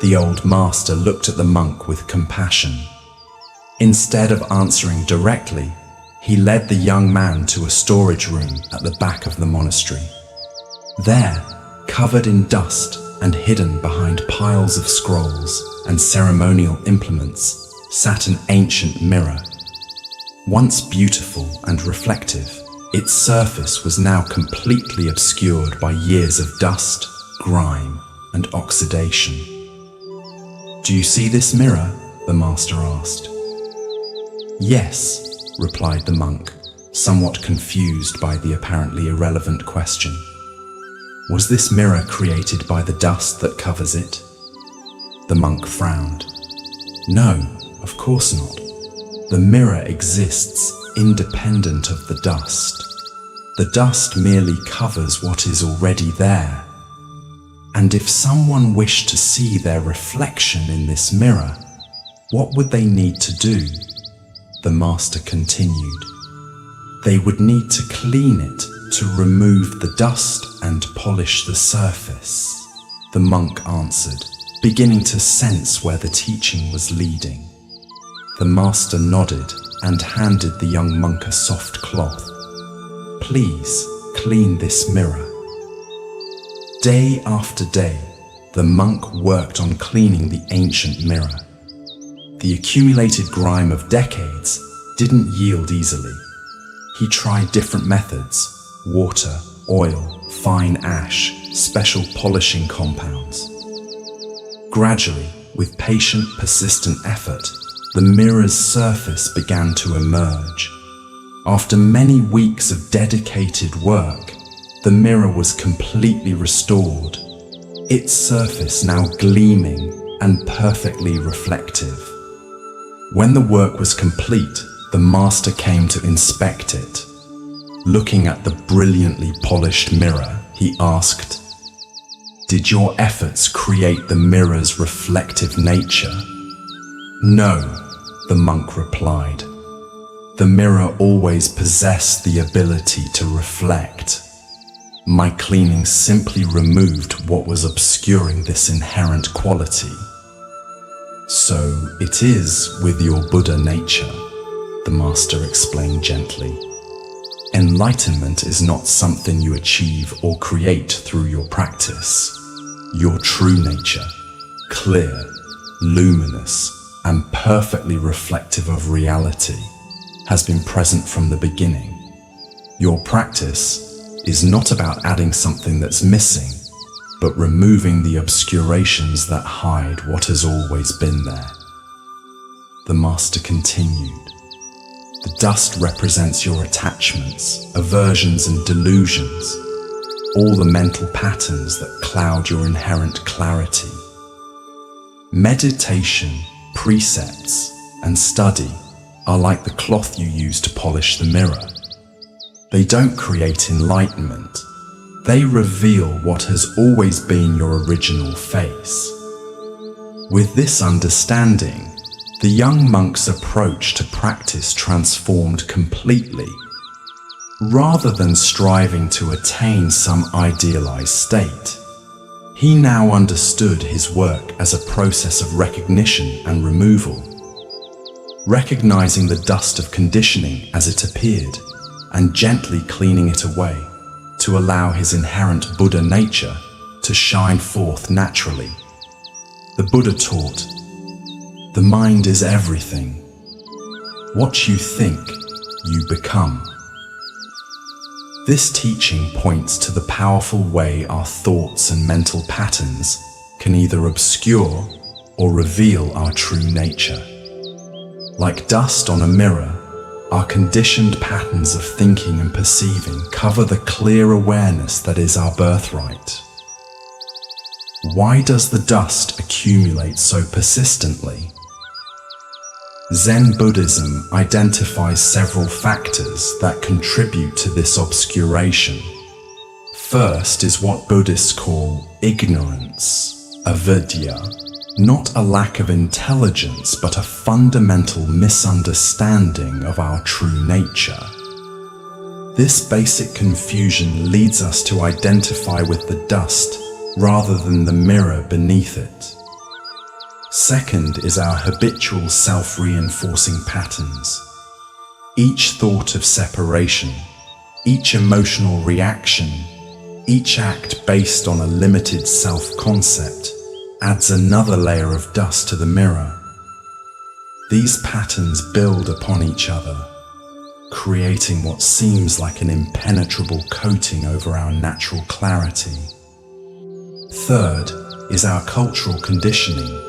The old master looked at the monk with compassion. Instead of answering directly, he led the young man to a storage room at the back of the monastery. There, covered in dust and hidden behind piles of scrolls and ceremonial implements, sat an ancient mirror. Once beautiful and reflective, its surface was now completely obscured by years of dust, grime, and oxidation. "Do you see this mirror?" the master asked. "Yes," replied the monk, somewhat confused by the apparently irrelevant question. "Was this mirror created by the dust that covers it?" The monk frowned. "No, of course not. The mirror exists independent of the dust. The dust merely covers what is already there. And if someone wished to see their reflection in this mirror, what would they need to do?" The master continued. "They would need to clean it to remove the dust and polish the surface," the monk answered, beginning to sense where the teaching was leading. The master nodded and handed the young monk a soft cloth. "Please clean this mirror." Day after day, the monk worked on cleaning the ancient mirror. The accumulated grime of decades didn't yield easily. He tried different methods: water, oil, fine ash, special polishing compounds. Gradually, with patient, persistent effort, the mirror's surface began to emerge. After many weeks of dedicated work, the mirror was completely restored, its surface now gleaming and perfectly reflective. When the work was complete, the master came to inspect it. Looking at the brilliantly polished mirror, he asked, "Did your efforts create the mirror's reflective nature?" "No," the monk replied. "The mirror always possessed the ability to reflect. My cleaning simply removed what was obscuring this inherent quality." "So it is with your Buddha nature," the master explained gently. "Enlightenment is not something you achieve or create through your practice. Your true nature, clear, luminous, and perfectly reflective of reality, has been present from the beginning. Your practice is not about adding something that's missing, but removing the obscurations that hide what has always been there." The master continued, "The dust represents your attachments, aversions, and delusions, all the mental patterns that cloud your inherent clarity. Meditation, precepts, and study are like the cloth you use to polish the mirror. They don't create enlightenment. They reveal what has always been your original face." With this understanding, the young monk's approach to practice transformed completely. Rather than striving to attain some idealized state, he now understood his work as a process of recognition and removal, recognizing the dust of conditioning as it appeared and gently cleaning it away to allow his inherent Buddha nature to shine forth naturally. The Buddha taught, "The mind is everything. What you think, you become." This teaching points to the powerful way our thoughts and mental patterns can either obscure or reveal our true nature. Like dust on a mirror, our conditioned patterns of thinking and perceiving cover the clear awareness that is our birthright. Why does the dust accumulate so persistently? Zen Buddhism identifies several factors that contribute to this obscuration. First is what Buddhists call ignorance, avidya, not a lack of intelligence, but a fundamental misunderstanding of our true nature. This basic confusion leads us to identify with the dust rather than the mirror beneath it. Second is our habitual self-reinforcing patterns. Each thought of separation, each emotional reaction, each act based on a limited self-concept adds another layer of dust to the mirror. These patterns build upon each other, creating what seems like an impenetrable coating over our natural clarity. Third is our cultural conditioning,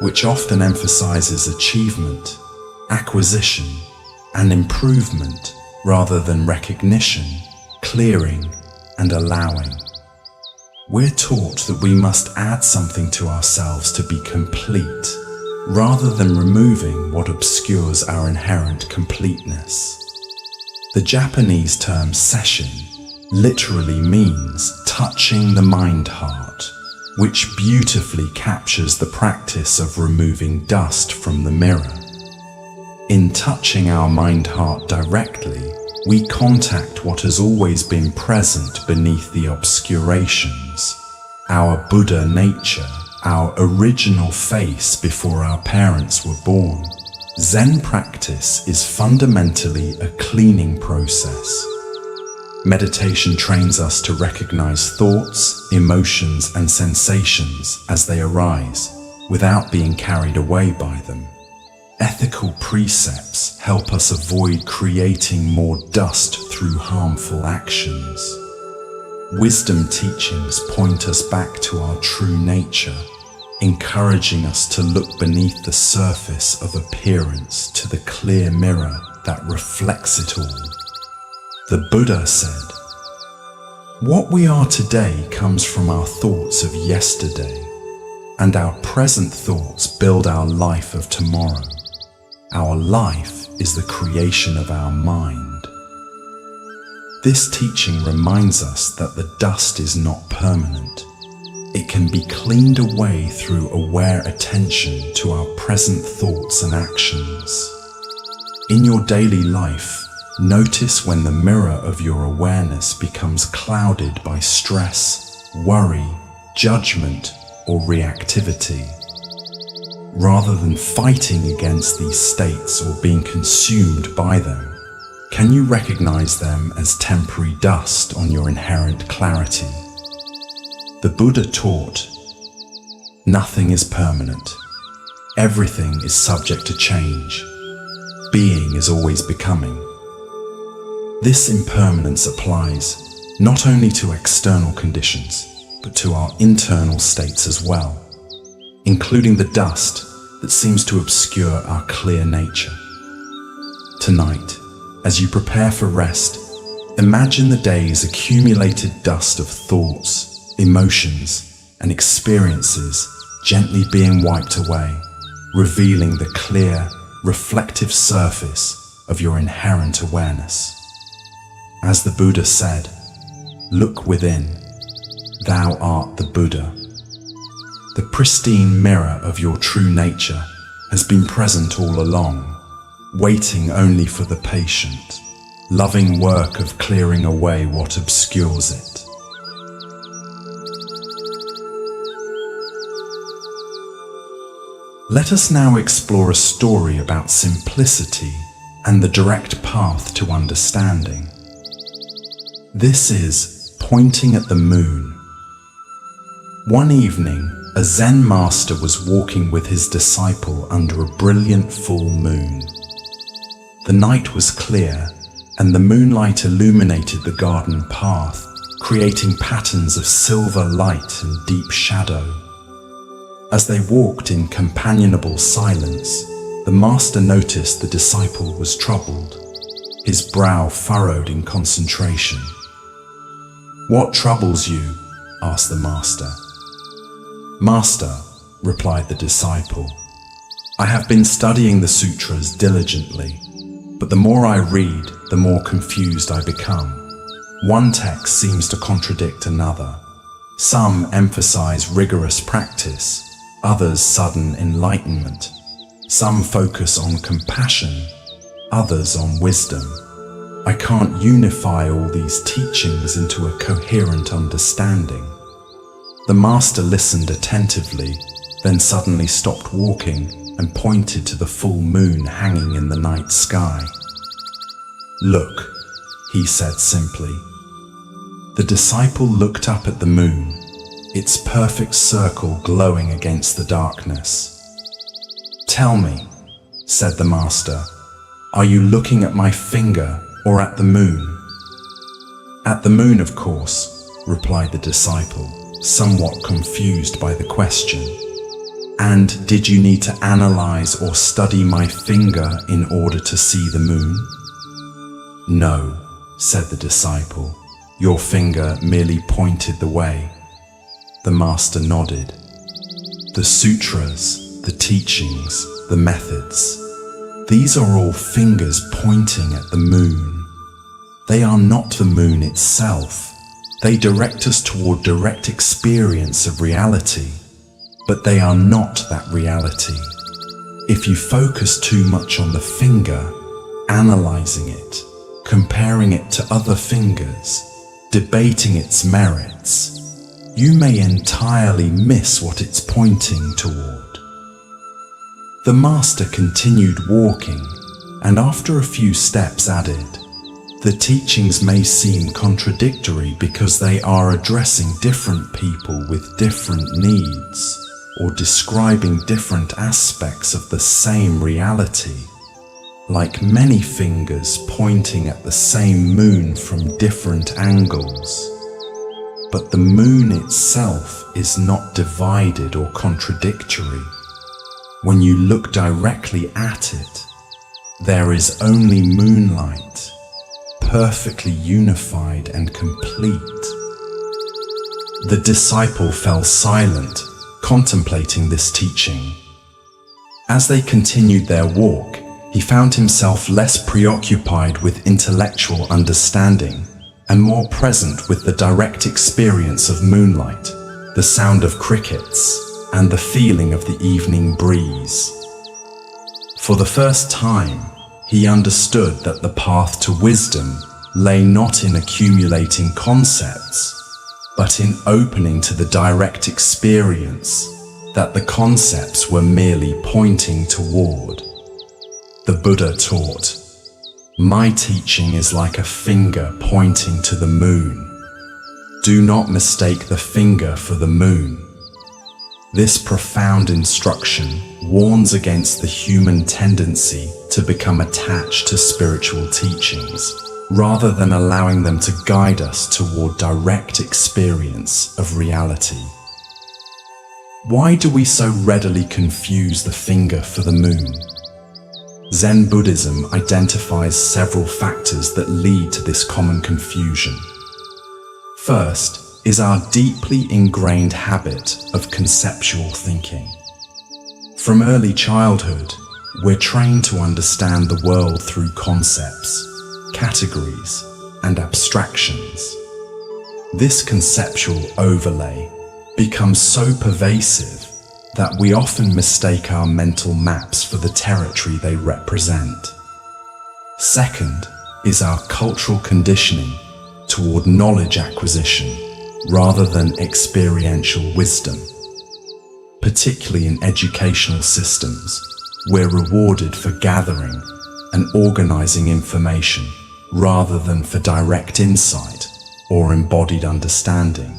which often emphasizes achievement, acquisition, and improvement rather than recognition, clearing, and allowing. We're taught that we must add something to ourselves to be complete, rather than removing what obscures our inherent completeness. The Japanese term session literally means touching the mind-heart, which beautifully captures the practice of removing dust from the mirror. In touching our mind-heart directly, we contact what has always been present beneath the obscurations, our Buddha nature, our original face before our parents were born. Zen practice is fundamentally a cleaning process. Meditation trains us to recognize thoughts, emotions, and sensations as they arise, without being carried away by them. Ethical precepts help us avoid creating more dust through harmful actions. Wisdom teachings point us back to our true nature, encouraging us to look beneath the surface of appearance to the clear mirror that reflects it all. The Buddha said, "What we are today comes from our thoughts of yesterday, and our present thoughts build our life of tomorrow. Our life is the creation of our mind." This teaching reminds us that the dust is not permanent. It can be cleaned away through aware attention to our present thoughts and actions. In your daily life, notice when the mirror of your awareness becomes clouded by stress, worry, judgment, or reactivity. Rather than fighting against these states or being consumed by them, can you recognize them as temporary dust on your inherent clarity? The Buddha taught, "Nothing is permanent. Everything is subject to change. Being is always becoming." This impermanence applies not only to external conditions, but to our internal states as well, including the dust that seems to obscure our clear nature. Tonight, as you prepare for rest, imagine the day's accumulated dust of thoughts, emotions, and experiences gently being wiped away, revealing the clear, reflective surface of your inherent awareness. As the Buddha said, "Look within. Thou art the Buddha." The pristine mirror of your true nature has been present all along, waiting only for the patient, loving work of clearing away what obscures it. Let us now explore a story about simplicity and the direct path to understanding. This is Pointing at the Moon. One evening, a Zen master was walking with his disciple under a brilliant full moon. The night was clear, and the moonlight illuminated the garden path, creating patterns of silver light and deep shadow. As they walked in companionable silence, the master noticed the disciple was troubled, his brow furrowed in concentration. "What troubles you?" asked the master. "Master," replied the disciple, "I have been studying the sutras diligently, but the more I read, the more confused I become. One text seems to contradict another. Some emphasize rigorous practice, others sudden enlightenment. Some focus on compassion, others on wisdom. I can't unify all these teachings into a coherent understanding." The master listened attentively, then suddenly stopped walking and pointed to the full moon hanging in the night sky. "Look," he said simply. The disciple looked up at the moon, its perfect circle glowing against the darkness. "Tell me," said the master, "are you looking at my finger or at the moon?" "At the moon, of course," replied the disciple, somewhat confused by the question. "And did you need to analyze or study my finger in order to see the moon?" "No," said the disciple. "Your finger merely pointed the way." The master nodded. The sutras, the teachings, the methods, these are all fingers pointing at the moon. They are not the moon itself. They direct us toward direct experience of reality, but they are not that reality. If you focus too much on the finger, analyzing it, comparing it to other fingers, debating its merits, you may entirely miss what it's pointing toward. The master continued walking, and after a few steps added, "The teachings may seem contradictory because they are addressing different people with different needs, or describing different aspects of the same reality, like many fingers pointing at the same moon from different angles. But the moon itself is not divided or contradictory. When you look directly at it, there is only moonlight, perfectly unified and complete." The disciple fell silent, contemplating this teaching. As they continued their walk, he found himself less preoccupied with intellectual understanding and more present with the direct experience of moonlight, the sound of crickets, and the feeling of the evening breeze. For the first time, he understood that the path to wisdom lay not in accumulating concepts, but in opening to the direct experience that the concepts were merely pointing toward. The Buddha taught, "My teaching is like a finger pointing to the moon. Do not mistake the finger for the moon." This profound instruction warns against the human tendency to become attached to spiritual teachings, rather than allowing them to guide us toward direct experience of reality. Why do we so readily confuse the finger for the moon? Zen Buddhism identifies several factors that lead to this common confusion. First is our deeply ingrained habit of conceptual thinking. From early childhood, we're trained to understand the world through concepts, categories, and abstractions. This conceptual overlay becomes so pervasive that we often mistake our mental maps for the territory they represent. Second is our cultural conditioning toward knowledge acquisition rather than experiential wisdom. Particularly in educational systems, we're rewarded for gathering and organizing information rather than for direct insight or embodied understanding.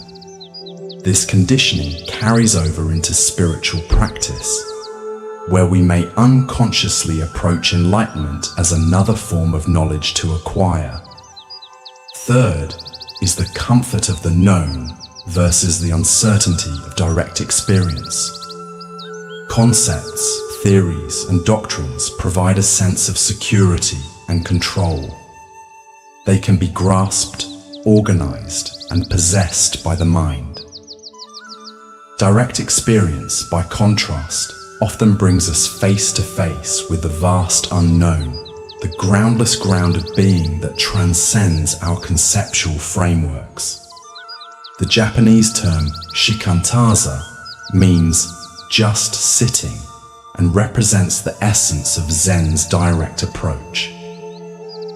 This conditioning carries over into spiritual practice, where we may unconsciously approach enlightenment as another form of knowledge to acquire. Third is the comfort of the known versus the uncertainty of direct experience. Concepts, theories, and doctrines provide a sense of security and control. They can be grasped, organized, and possessed by the mind. Direct experience, by contrast, often brings us face to face with the vast unknown, the groundless grounded being that transcends our conceptual frameworks. The Japanese term shikantaza means just sitting and represents the essence of Zen's direct approach.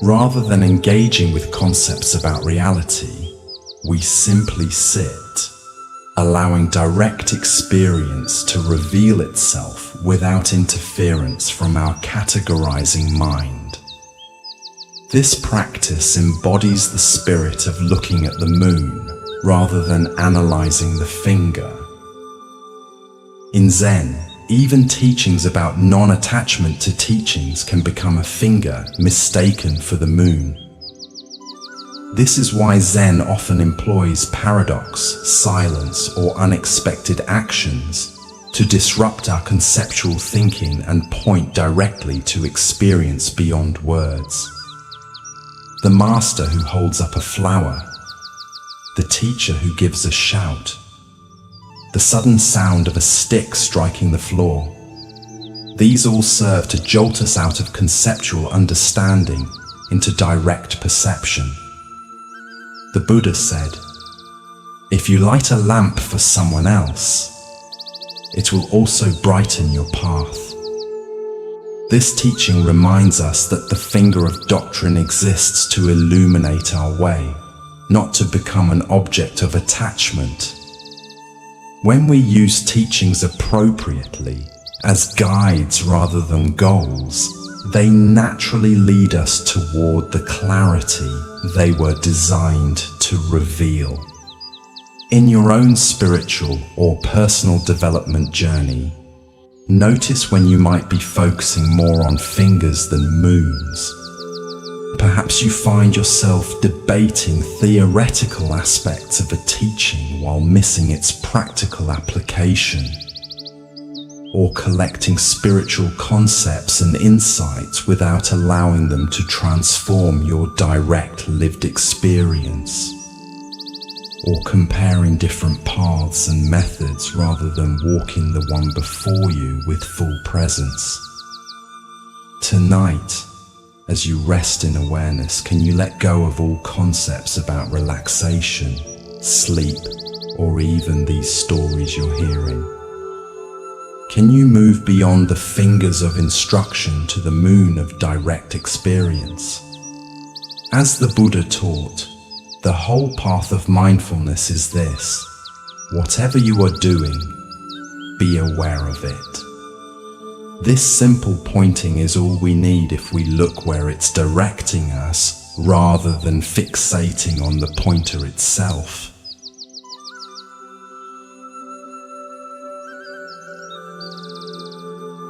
Rather than engaging with concepts about reality, we simply sit. allowing direct experience to reveal itself without interference from our categorizing mind. This practice embodies the spirit of looking at the moon rather than analyzing the finger. In Zen, even teachings about non-attachment to teachings can become a finger mistaken for the moon. This is why Zen often employs paradox, silence, or unexpected actions to disrupt our conceptual thinking and point directly to experience beyond words. The master who holds up a flower, the teacher who gives a shout, the sudden sound of a stick striking the floor. These all serve to jolt us out of conceptual understanding into direct perception. The Buddha said, "If you light a lamp for someone else, it will also brighten your path." This teaching reminds us that the finger of doctrine exists to illuminate our way, not to become an object of attachment. When we use teachings appropriately, as guides rather than goals, they naturally lead us toward the clarity they were designed to reveal. In your own spiritual or personal development journey, notice when you might be focusing more on fingers than moons. Perhaps you find yourself debating theoretical aspects of a teaching while missing its practical application, or collecting spiritual concepts and insights without allowing them to transform your direct lived experience, or comparing different paths and methods rather than walking the one before you with full presence. Tonight, as you rest in awareness, can you let go of all concepts about relaxation, sleep, or even these stories you're hearing? Can you move beyond the fingers of instruction to the moon of direct experience? As the Buddha taught, the whole path of mindfulness is this: whatever you are doing, be aware of it. This simple pointing is all we need if we look where it's directing us rather than fixating on the pointer itself.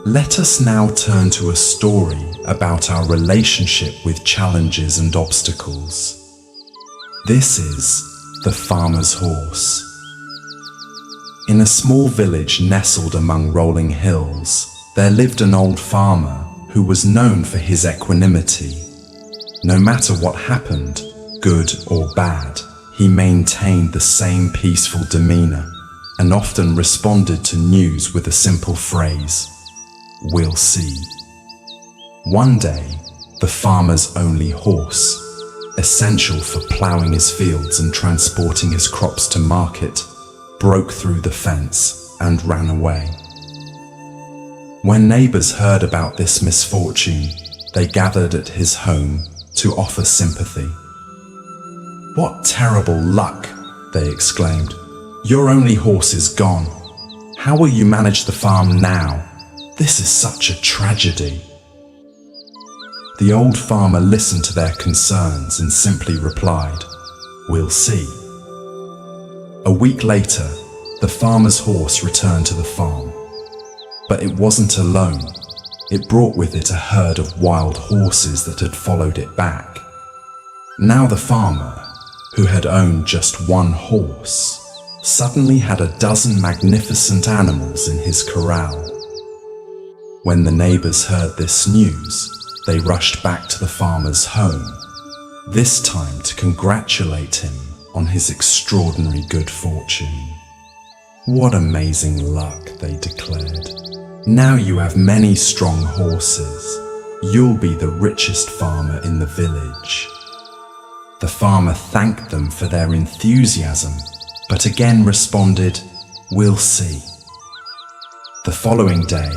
Let us now turn to a story about our relationship with challenges and obstacles. This is The Farmer's Horse. In a small village nestled among rolling hills, there lived an old farmer who was known for his equanimity. No matter what happened, good or bad, he maintained the same peaceful demeanor and often responded to news with a simple phrase: "We'll see." One day, the farmer's only horse, essential for plowing his fields and transporting his crops to market, broke through the fence and ran away. When neighbors heard about this misfortune, they gathered at his home to offer sympathy. "What terrible luck!" they exclaimed. "Your only horse is gone. How will you manage the farm now? This is such a tragedy." The old farmer listened to their concerns and simply replied, "We'll see." A week later, the farmer's horse returned to the farm. But it wasn't alone. It brought with it a herd of wild horses that had followed it back. Now the farmer, who had owned just one horse, suddenly had a dozen magnificent animals in his corral. When the neighbors heard this news, they rushed back to the farmer's home, this time to congratulate him on his extraordinary good fortune. "What amazing luck," they declared. "Now you have many strong horses. You'll be the richest farmer in the village." The farmer thanked them for their enthusiasm, but again responded, "We'll see." The following day,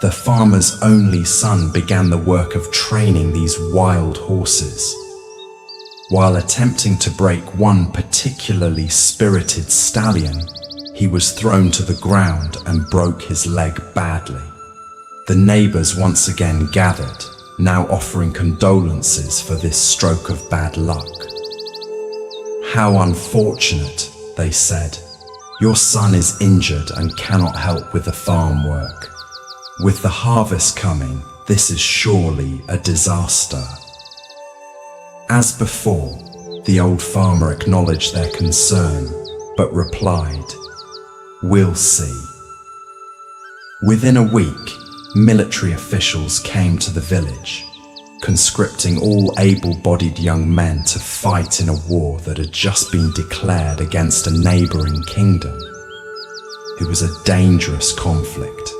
the farmer's only son began the work of training these wild horses. While attempting to break one particularly spirited stallion, He was thrown to the ground and broke his leg badly. The neighbors once again gathered, now offering condolences for this stroke of bad luck. "How unfortunate," they said. "Your son is injured and cannot help with the farm work. With the harvest coming, this is surely a disaster." As before, the old farmer acknowledged their concern, but replied, "We'll see." Within a week, military officials came to the village, conscripting all able-bodied young men to fight in a war that had just been declared against a neighboring kingdom. It was a dangerous conflict,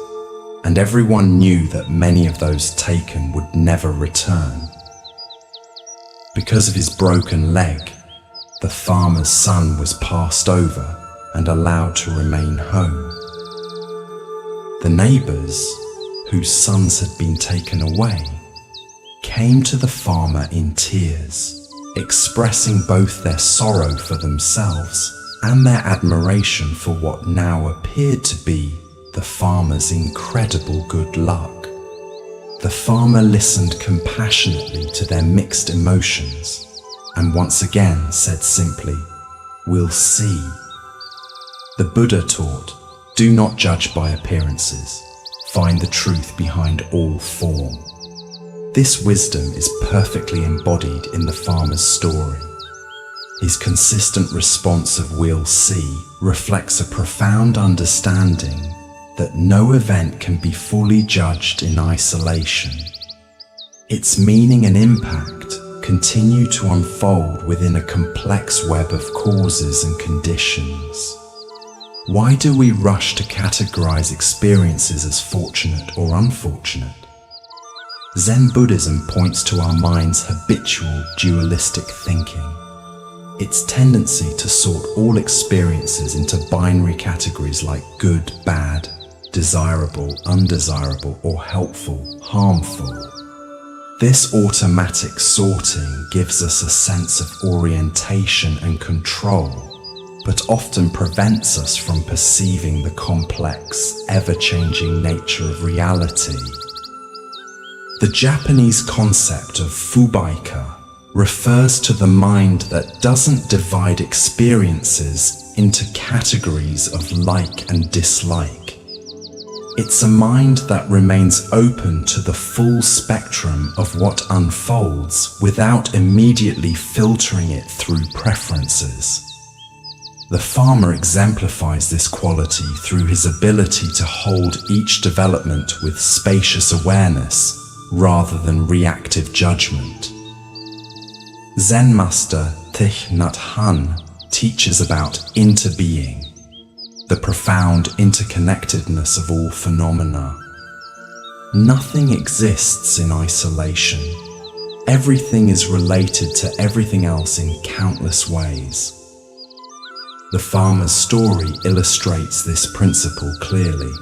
and everyone knew that many of those taken would never return. Because of his broken leg, the farmer's son was passed over and allowed to remain home. The neighbors, whose sons had been taken away, came to the farmer in tears, expressing both their sorrow for themselves and their admiration for what now appeared to be the farmer's incredible good luck. The farmer listened compassionately to their mixed emotions and once again said simply, "We'll see." The Buddha taught, "Do not judge by appearances. Find the truth behind all form." This wisdom is perfectly embodied in the farmer's story. His consistent response of "we'll see" reflects a profound understanding that no event can be fully judged in isolation. Its meaning and impact continue to unfold within a complex web of causes and conditions. Why do we rush to categorize experiences as fortunate or unfortunate? Zen Buddhism points to our mind's habitual dualistic thinking, its tendency to sort all experiences into binary categories like good, bad, desirable, undesirable, or helpful, harmful. This automatic sorting gives us a sense of orientation and control, but often prevents us from perceiving the complex, ever-changing nature of reality. The Japanese concept of fubaika refers to the mind that doesn't divide experiences into categories of like and dislike. It's a mind that remains open to the full spectrum of what unfolds without immediately filtering it through preferences. The farmer exemplifies this quality through his ability to hold each development with spacious awareness rather than reactive judgment. Zen master Thich Nhat Hanh teaches about interbeing, the profound interconnectedness of all phenomena. Nothing exists in isolation. Everything is related to everything else in countless ways. The farmer's story illustrates this principle clearly.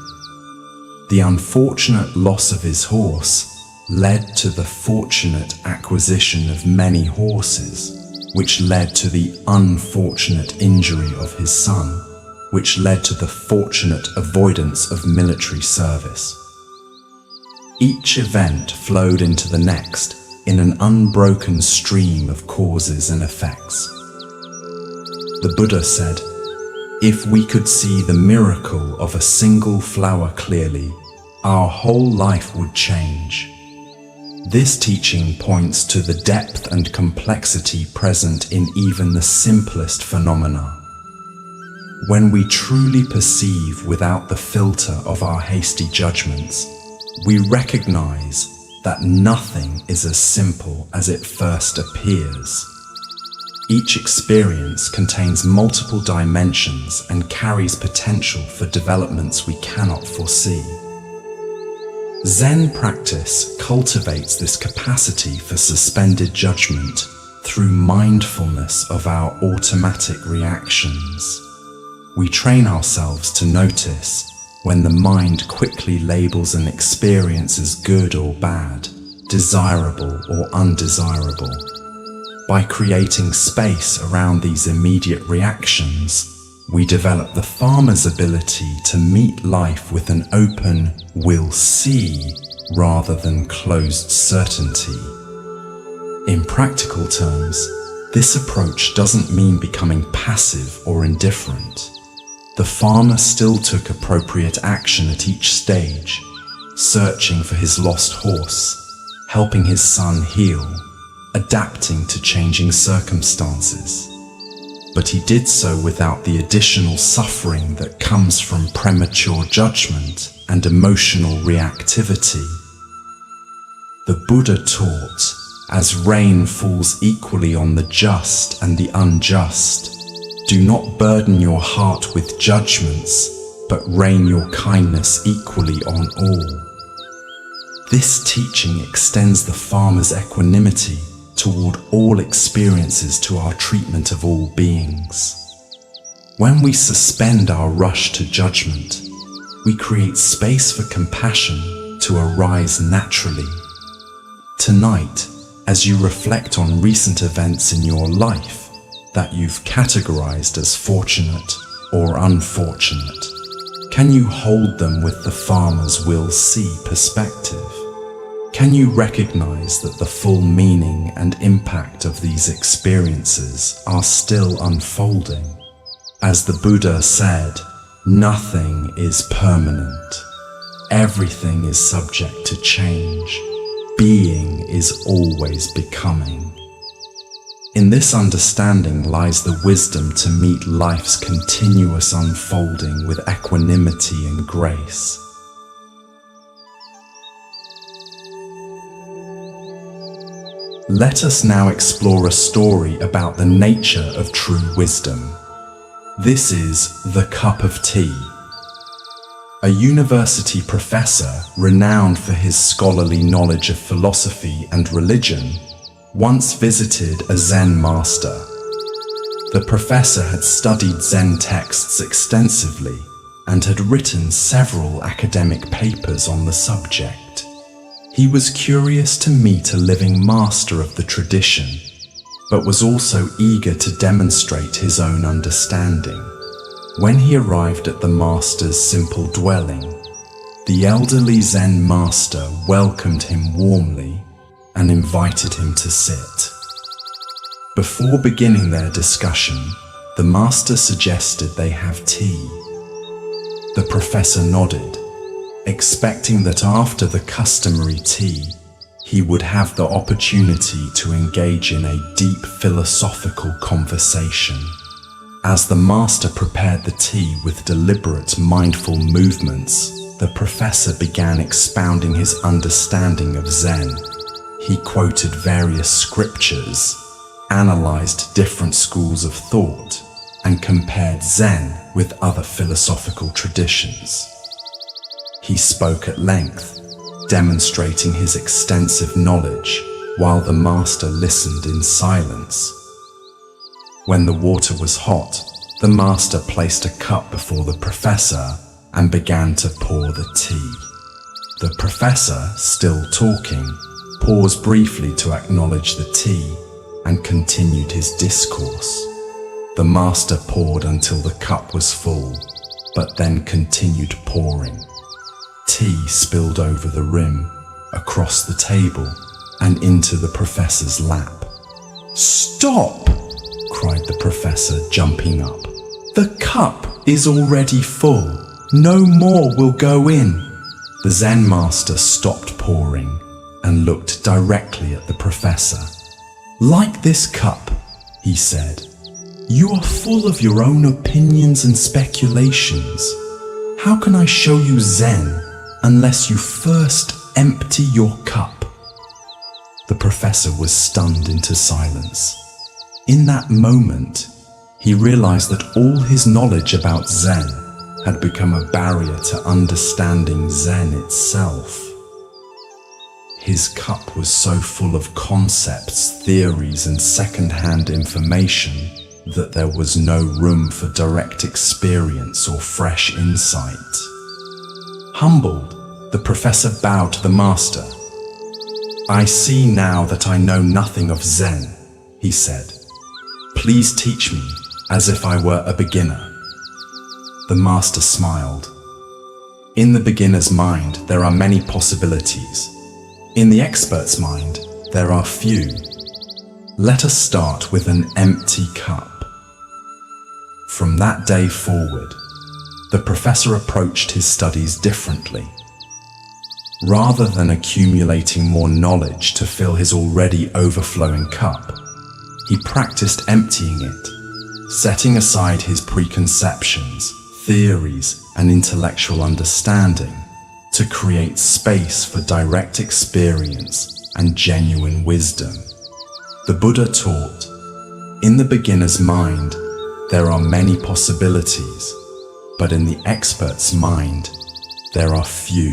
The unfortunate loss of his horse led to the fortunate acquisition of many horses, which led to the unfortunate injury of his son, which led to the fortunate avoidance of military service. Each event flowed into the next in an unbroken stream of causes and effects. The Buddha said, "If we could see the miracle of a single flower clearly, our whole life would change." This teaching points to the depth and complexity present in even the simplest phenomena. When we truly perceive without the filter of our hasty judgments, we recognize that nothing is as simple as it first appears. Each experience contains multiple dimensions and carries potential for developments we cannot foresee. Zen practice cultivates this capacity for suspended judgment through mindfulness of our automatic reactions. We train ourselves to notice when the mind quickly labels an experience as good or bad, desirable or undesirable. By creating space around these immediate reactions, we develop the farmer's ability to meet life with an open "we'll see" rather than closed certainty. In practical terms, this approach doesn't mean becoming passive or indifferent. The farmer still took appropriate action at each stage, searching for his lost horse, helping his son heal, adapting to changing circumstances. But he did so without the additional suffering that comes from premature judgment and emotional reactivity. The Buddha taught, as rain falls equally on the just and the unjust, do not burden your heart with judgments, but rain your kindness equally on all. This teaching extends the farmer's equanimity toward all experiences to our treatment of all beings. When we suspend our rush to judgment, we create space for compassion to arise naturally. Tonight, as you reflect on recent events in your life that you've categorized as fortunate or unfortunate, can you hold them with the farmer's "we'll see" perspective? Can you recognize that the full meaning and impact of these experiences are still unfolding? As the Buddha said, nothing is permanent. Everything is subject to change. Being is always becoming. In this understanding lies the wisdom to meet life's continuous unfolding with equanimity and grace. Let us now explore a story about the nature of true wisdom. This is The Cup of Tea. A university professor, renowned for his scholarly knowledge of philosophy and religion, once visited a Zen master. The professor had studied Zen texts extensively and had written several academic papers on the subject. He was curious to meet a living master of the tradition, but was also eager to demonstrate his own understanding. When he arrived at the master's simple dwelling, the elderly Zen master welcomed him warmly and invited him to sit. Before beginning their discussion, the master suggested they have tea. The professor nodded, expecting that after the customary tea, he would have the opportunity to engage in a deep philosophical conversation. As the master prepared the tea with deliberate, mindful movements, the professor began expounding his understanding of Zen. He quoted various scriptures, analyzed different schools of thought, and compared Zen with other philosophical traditions. He spoke at length, demonstrating his extensive knowledge, while the master listened in silence. When the water was hot, the master placed a cup before the professor and began to pour the tea. The professor, still talking, paused briefly to acknowledge the tea and continued his discourse. The master poured until the cup was full, but then continued pouring. Tea spilled over the rim, across the table, and into the professor's lap. "Stop!" cried the professor, jumping up. "The cup is already full. No more will go in." The Zen master stopped pouring and looked directly at the professor. "Like this cup," he said, "you are full of your own opinions and speculations. How can I show you Zen unless you first empty your cup?" The professor was stunned into silence. In that moment, he realized that all his knowledge about Zen had become a barrier to understanding Zen itself. His cup was so full of concepts, theories, and second-hand information that there was no room for direct experience or fresh insight. Humbled, the professor bowed to the master. "I see now that I know nothing of Zen," he said. "Please teach me as if I were a beginner." The master smiled. In the beginner's mind, there are many possibilities. In the expert's mind, there are few. Let us start with an empty cup. From that day forward, the professor approached his studies differently. Rather than accumulating more knowledge to fill his already overflowing cup, he practiced emptying it, setting aside his preconceptions, theories, and intellectual understanding to create space for direct experience and genuine wisdom. The Buddha taught, in the beginner's mind, there are many possibilities, but in the expert's mind, there are few.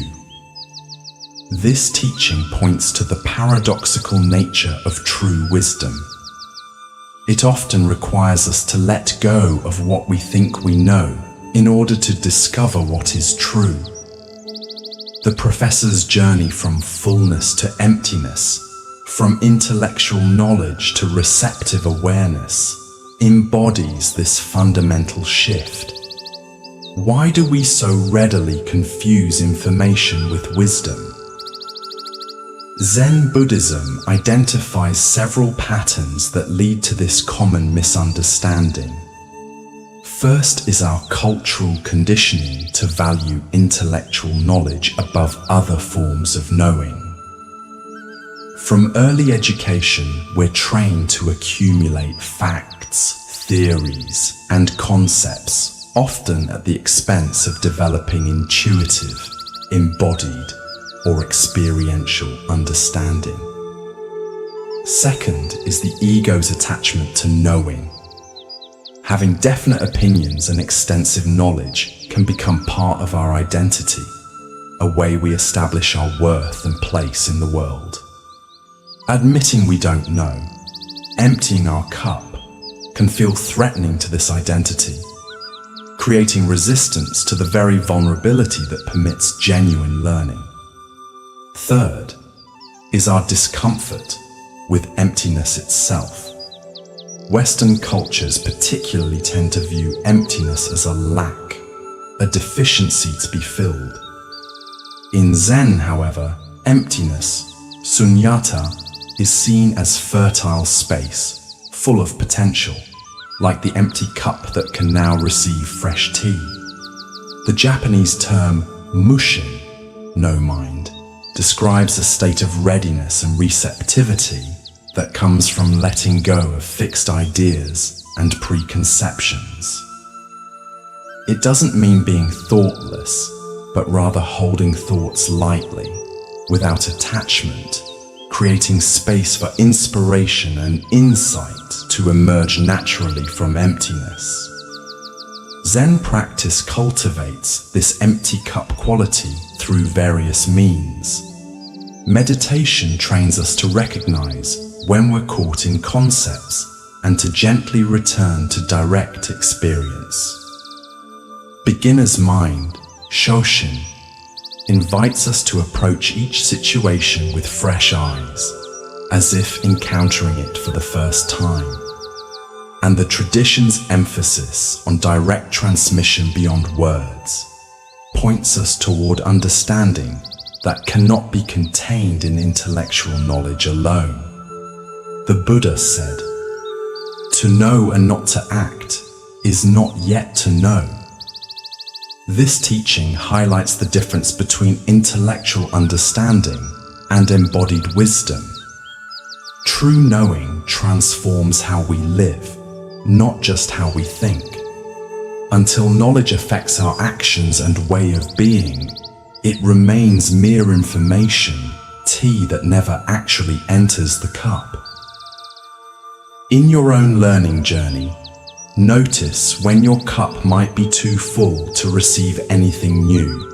This teaching points to the paradoxical nature of true wisdom. It often requires us to let go of what we think we know in order to discover what is true. The professor's journey from fullness to emptiness, from intellectual knowledge to receptive awareness, embodies this fundamental shift. Why do we so readily confuse information with wisdom? Zen Buddhism identifies several patterns that lead to this common misunderstanding. First is our cultural conditioning to value intellectual knowledge above other forms of knowing. From early education, we're trained to accumulate facts, theories, and concepts, often at the expense of developing intuitive, embodied, or experiential understanding. Second is the ego's attachment to knowing. Having definite opinions and extensive knowledge can become part of our identity, a way we establish our worth and place in the world. Admitting we don't know, emptying our cup, can feel threatening to this identity, creating resistance to the very vulnerability that permits genuine learning. Third is our discomfort with emptiness itself. Western cultures particularly tend to view emptiness as a lack, a deficiency to be filled. In Zen, however, emptiness, sunyata, is seen as fertile space, full of potential, like the empty cup that can now receive fresh tea. The Japanese term mushin, no mind, describes a state of readiness and receptivity that comes from letting go of fixed ideas and preconceptions. It doesn't mean being thoughtless, but rather holding thoughts lightly, without attachment, creating space for inspiration and insight to emerge naturally from emptiness. Zen practice cultivates this empty cup quality through various means. Meditation trains us to recognize when we're caught in concepts and to gently return to direct experience. Beginner's mind, Shoshin, invites us to approach each situation with fresh eyes, as if encountering it for the first time. And the tradition's emphasis on direct transmission beyond words points us toward understanding that cannot be contained in intellectual knowledge alone. The Buddha said, "To know and not to act is not yet to know." This teaching highlights the difference between intellectual understanding and embodied wisdom. True knowing transforms how we live, not just how we think. Until knowledge affects our actions and way of being, it remains mere information, tea that never actually enters the cup. In your own learning journey, notice when your cup might be too full to receive anything new.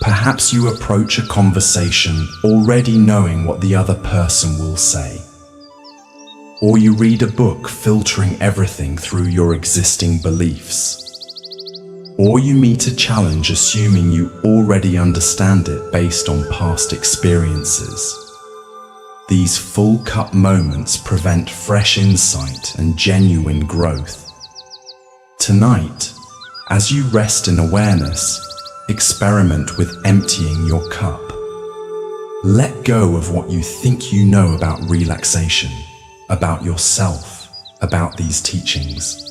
Perhaps you approach a conversation already knowing what the other person will say. Or you read a book filtering everything through your existing beliefs. Or you meet a challenge assuming you already understand it based on past experiences. These full cup moments prevent fresh insight and genuine growth. Tonight, As you rest in awareness, experiment with emptying your cup. Let go of what you think you know about relaxation, about yourself, about these teachings.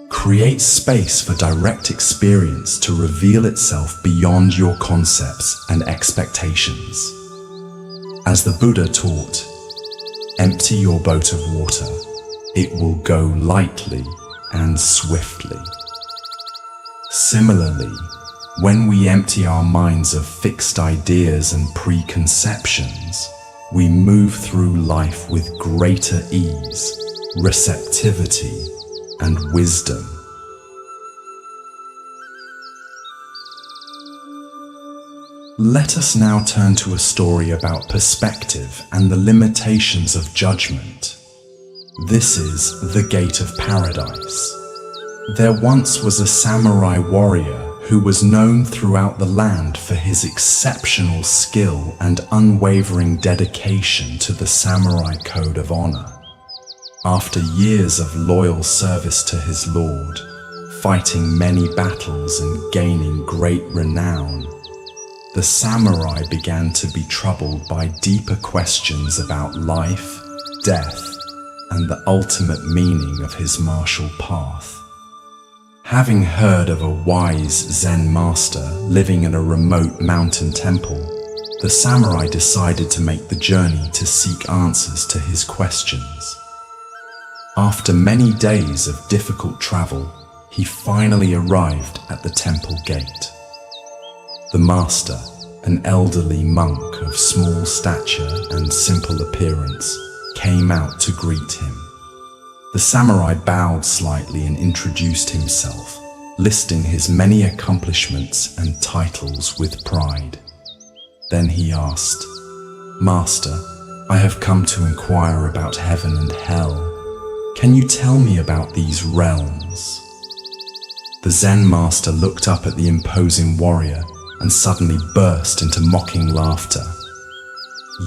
Create space for direct experience to reveal itself beyond your concepts and expectations. As the Buddha taught, empty your boat of water. It will go lightly and swiftly. Similarly, when we empty our minds of fixed ideas and preconceptions, we move through life with greater ease, receptivity, and wisdom. Let us now turn to a story about perspective and the limitations of judgment. This is the Gate of Paradise. There once was a samurai warrior who was known throughout the land for his exceptional skill and unwavering dedication to the samurai code of honor. After years of loyal service to his lord, fighting many battles and gaining great renown, the samurai began to be troubled by deeper questions about life, death, and the ultimate meaning of his martial path. Having heard of a wise Zen master living in a remote mountain temple, the samurai decided to make the journey to seek answers to his questions. After many days of difficult travel, he finally arrived at the temple gate. The master, an elderly monk of small stature and simple appearance, came out to greet him. The samurai bowed slightly and introduced himself, listing his many accomplishments and titles with pride. Then he asked, "Master, I have come to inquire about heaven and hell. Can you tell me about these realms?" The Zen master looked up at the imposing warrior and suddenly burst into mocking laughter.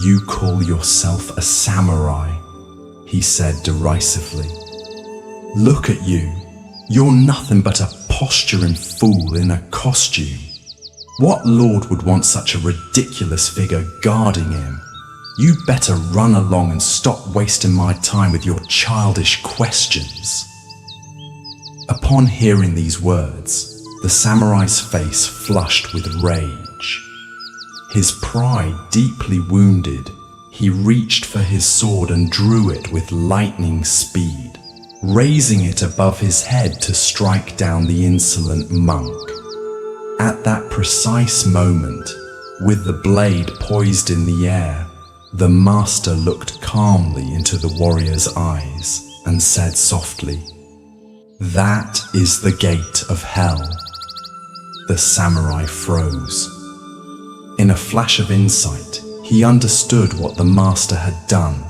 "You call yourself a samurai?" he said derisively. "Look at you. You're nothing but a posturing fool in a costume. What lord would want such a ridiculous figure guarding him? You better run along and stop wasting my time with your childish questions." Upon hearing these words, the samurai's face flushed with rage. His pride deeply wounded, he reached for his sword and drew it with lightning speed, raising it above his head to strike down the insolent monk. At that precise moment, with the blade poised in the air, the master looked calmly into the warrior's eyes and said softly, "That is the gate of hell." The samurai froze. In a flash of insight, he understood what the master had done,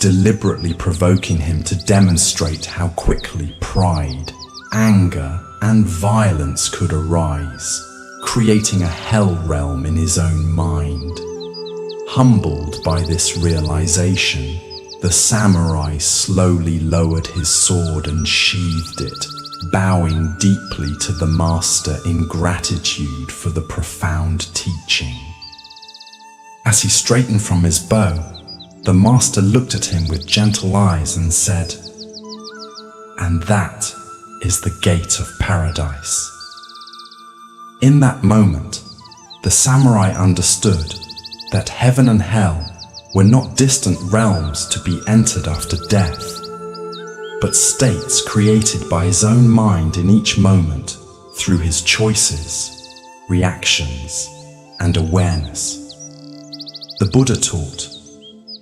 deliberately provoking him to demonstrate how quickly pride, anger, and violence could arise, creating a hell realm in his own mind. Humbled by this realization, the samurai slowly lowered his sword and sheathed it, bowing deeply to the master in gratitude for the profound teaching. As he straightened from his bow, the master looked at him with gentle eyes and said, "And that is the gate of paradise." In that moment, the samurai understood that heaven and hell were not distant realms to be entered after death, but states created by his own mind in each moment through his choices, reactions, and awareness. The Buddha taught,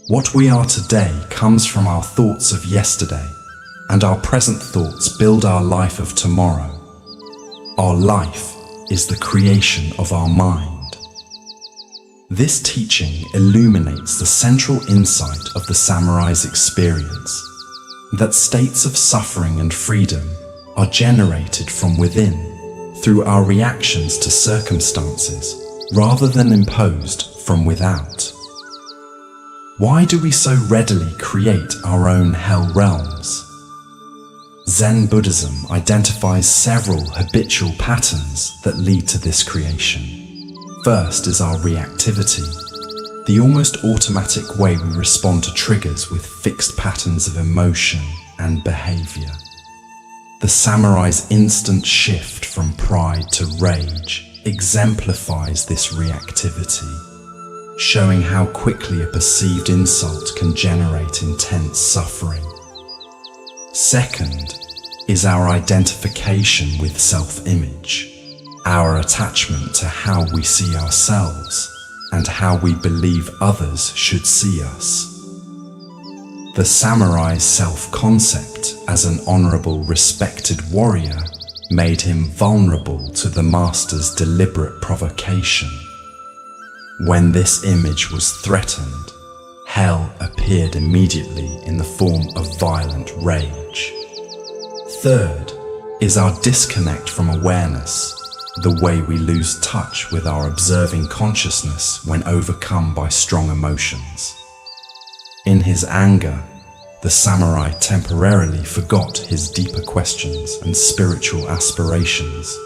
"What we are today comes from our thoughts of yesterday, and our present thoughts build our life of tomorrow. Our life is the creation of our mind." This teaching illuminates the central insight of the samurai's experience, that states of suffering and freedom are generated from within, through our reactions to circumstances, rather than imposed from without. Why do we so readily create our own hell realms? Zen Buddhism identifies several habitual patterns that lead to this creation. First is our reactivity, the almost automatic way we respond to triggers with fixed patterns of emotion and behavior. The samurai's instant shift from pride to rage exemplifies this reactivity, showing how quickly a perceived insult can generate intense suffering. Second is our identification with self-image, our attachment to how we see ourselves and how we believe others should see us. The samurai's self-concept as an honorable, respected warrior made him vulnerable to the master's deliberate provocation. When this image was threatened, hell appeared immediately in the form of violent rage. Third is our disconnect from awareness, the way we lose touch with our observing consciousness when overcome by strong emotions. In his anger, the samurai temporarily forgot his deeper questions and spiritual aspirations,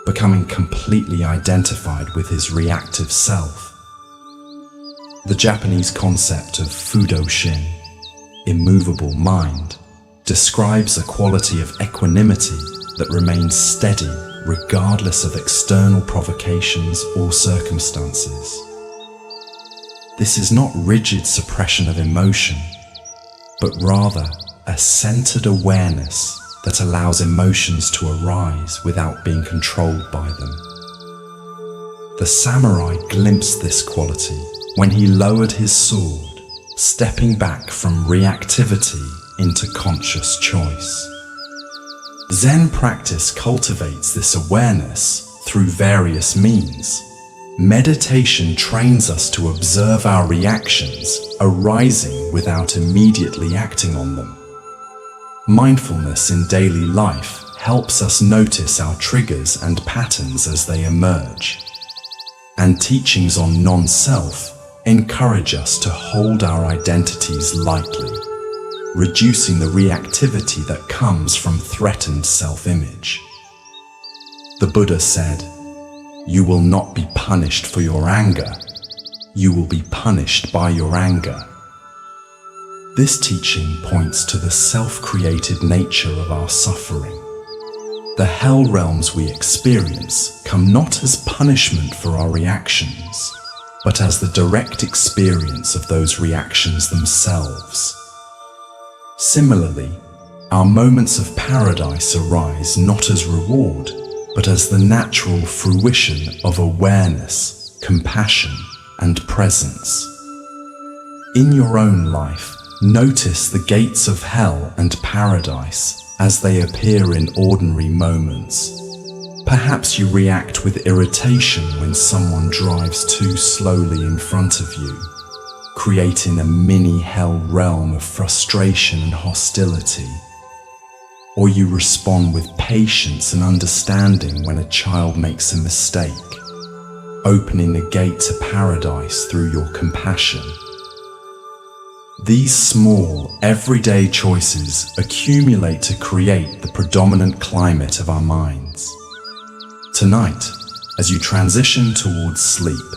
becoming completely identified with his reactive self. The Japanese concept of Fudoshin, immovable mind, describes a quality of equanimity that remains steady regardless of external provocations or circumstances. This is not rigid suppression of emotion, but rather a centered awareness that allows emotions to arise without being controlled by them. The samurai glimpsed this quality when he lowered his sword, stepping back from reactivity into conscious choice. Zen practice cultivates this awareness through various means. Meditation trains us to observe our reactions arising without immediately acting on them. Mindfulness in daily life helps us notice our triggers and patterns as they emerge. And teachings on non-self encourage us to hold our identities lightly, reducing the reactivity that comes from threatened self-image. The Buddha said, "You will not be punished for your anger. You will be punished by your anger." This teaching points to the self-created nature of our suffering. The hell realms we experience come not as punishment for our reactions, but as the direct experience of those reactions themselves. Similarly, our moments of paradise arise not as reward, but as the natural fruition of awareness, compassion, and presence. In your own life, notice the gates of hell and paradise as they appear in ordinary moments. Perhaps you react with irritation when someone drives too slowly in front of you, creating a mini hell realm of frustration and hostility. Or you respond with patience and understanding when a child makes a mistake, opening the gate to paradise through your compassion. These small, everyday choices accumulate to create the predominant climate of our minds. Tonight, as you transition towards sleep,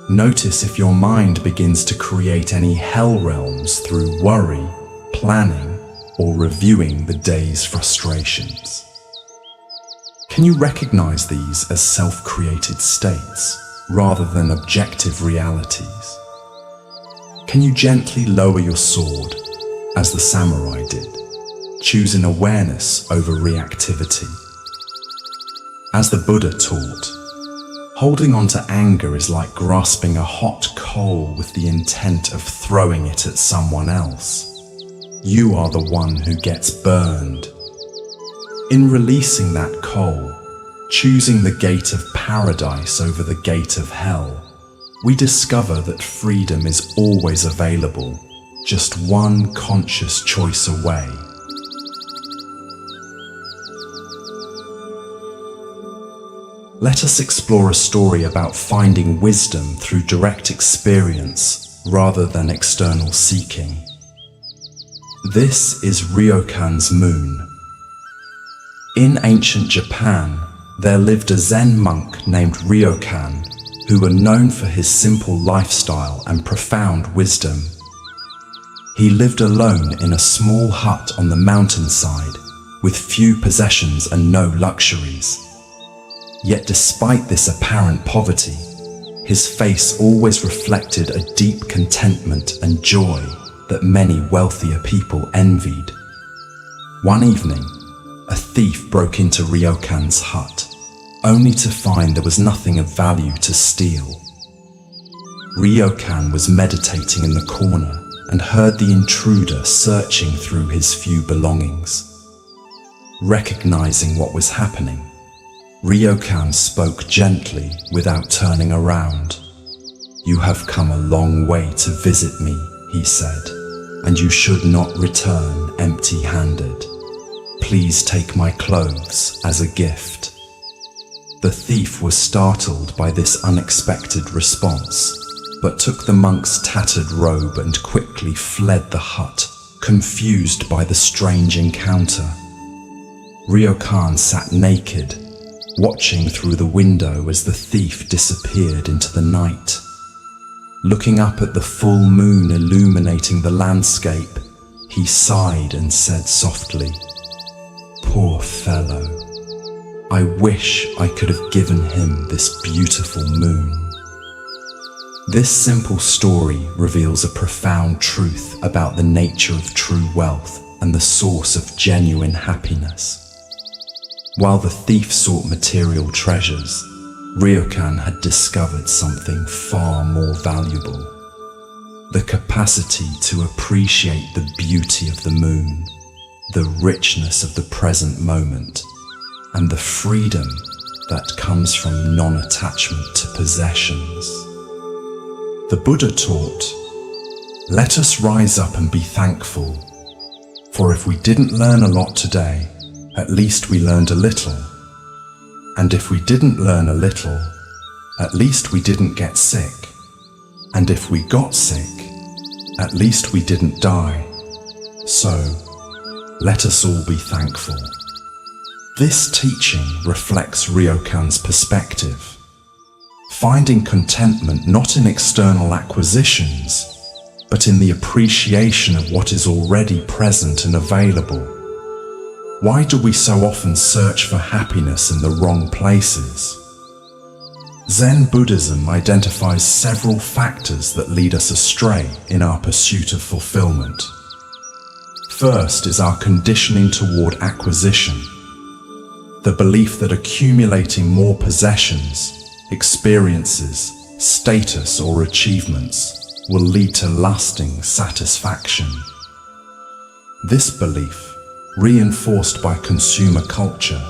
notice if your mind begins to create any hell realms through worry, planning, or reviewing the day's frustrations. Can you recognize these as self-created states rather than objective realities? Can you gently lower your sword, as the samurai did, choosing awareness over reactivity? As the Buddha taught, holding on to anger is like grasping a hot coal with the intent of throwing it at someone else. You are the one who gets burned. In releasing that coal, choosing the gate of paradise over the gate of hell, we discover that freedom is always available, just one conscious choice away. Let us explore a story about finding wisdom through direct experience rather than external seeking. This is Ryokan's moon, In ancient Japan, there lived a Zen monk named Ryokan, who were known for his simple lifestyle and profound wisdom. He lived alone in a small hut on the mountainside, with few possessions and no luxuries. Yet despite this apparent poverty, his face always reflected a deep contentment and joy that many wealthier people envied. One evening, a thief broke into Ryokan's hut, only to find there was nothing of value to steal. Ryokan was meditating in the corner and heard the intruder searching through his few belongings. Recognizing what was happening, Ryokan spoke gently without turning around. "You have come a long way to visit me," he said, "and you should not return empty-handed. Please take my clothes as a gift." The thief was startled by this unexpected response, but took the monk's tattered robe and quickly fled the hut, confused by the strange encounter. Ryokan sat naked, watching through the window as the thief disappeared into the night. Looking up at the full moon illuminating the landscape, he sighed and said softly, "Poor fellow. I wish I could have given him this beautiful moon." This simple story reveals a profound truth about the nature of true wealth and the source of genuine happiness. While the thief sought material treasures, Ryokan had discovered something far more valuable: the capacity to appreciate the beauty of the moon, the richness of the present moment, and the freedom that comes from non-attachment to possessions. The Buddha taught, "Let us rise up and be thankful, for if we didn't learn a lot today, at least we learned a little. And if we didn't learn a little, at least we didn't get sick. And if we got sick, at least we didn't die. So, let us all be thankful." This teaching reflects Ryokan's perspective, finding contentment not in external acquisitions, but in the appreciation of what is already present and available. Why do we so often search for happiness in the wrong places? Zen Buddhism identifies several factors that lead us astray in our pursuit of fulfillment. First is our conditioning toward acquisition, the belief that accumulating more possessions, experiences, status, or achievements will lead to lasting satisfaction. This belief, reinforced by consumer culture,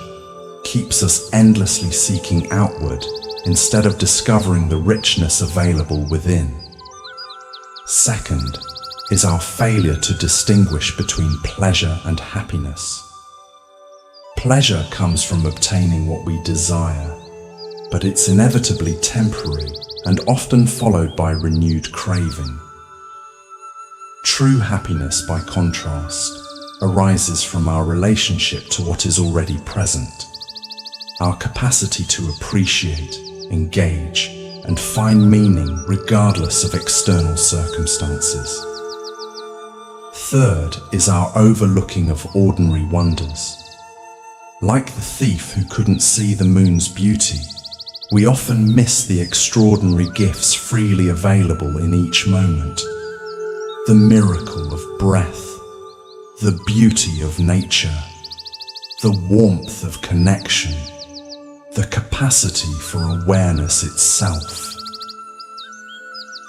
keeps us endlessly seeking outward instead of discovering the richness available within. Second is our failure to distinguish between pleasure and happiness. Pleasure comes from obtaining what we desire, but it's inevitably temporary and often followed by renewed craving. True happiness, by contrast, arises from our relationship to what is already present, our capacity to appreciate, engage, and find meaning regardless of external circumstances. Third is our overlooking of ordinary wonders. Like the thief who couldn't see the moon's beauty, we often miss the extraordinary gifts freely available in each moment. The miracle of breath, the beauty of nature, the warmth of connection, the capacity for awareness itself.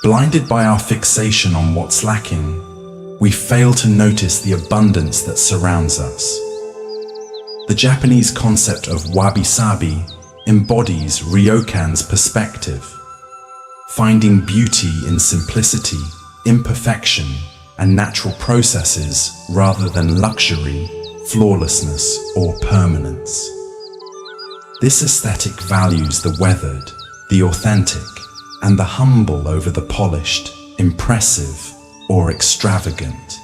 Blinded by our fixation on what's lacking, we fail to notice the abundance that surrounds us. The Japanese concept of wabi-sabi embodies Ryokan's perspective, finding beauty in simplicity, imperfection, and natural processes rather than luxury, flawlessness, or permanence. This aesthetic values the weathered, the authentic, and the humble over the polished, impressive, or extravagant.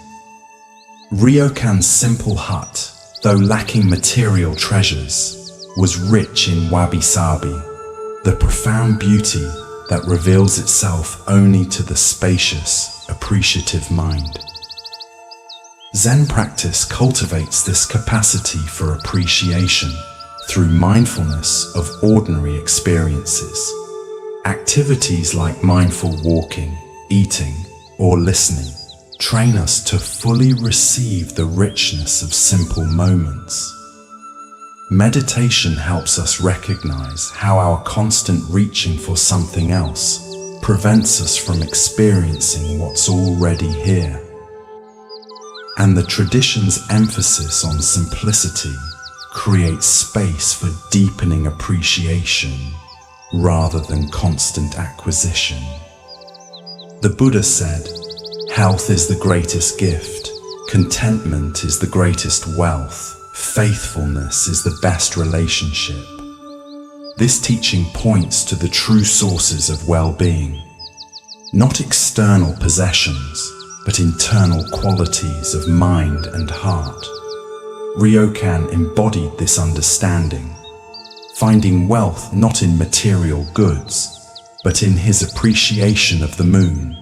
Ryokan's simple hut, though lacking material treasures, was rich in wabi-sabi, the profound beauty that reveals itself only to the spacious, appreciative mind. Zen practice cultivates this capacity for appreciation through mindfulness of ordinary experiences. Activities like mindful walking, eating, or listening train us to fully receive the richness of simple moments. Meditation helps us recognize how our constant reaching for something else prevents us from experiencing what's already here. And the tradition's emphasis on simplicity creates space for deepening appreciation rather than constant acquisition. The Buddha said, "Health is the greatest gift, contentment is the greatest wealth, faithfulness is the best relationship." This teaching points to the true sources of well-being, not external possessions, but internal qualities of mind and heart. Ryokan embodied this understanding, finding wealth not in material goods, but in his appreciation of the moon,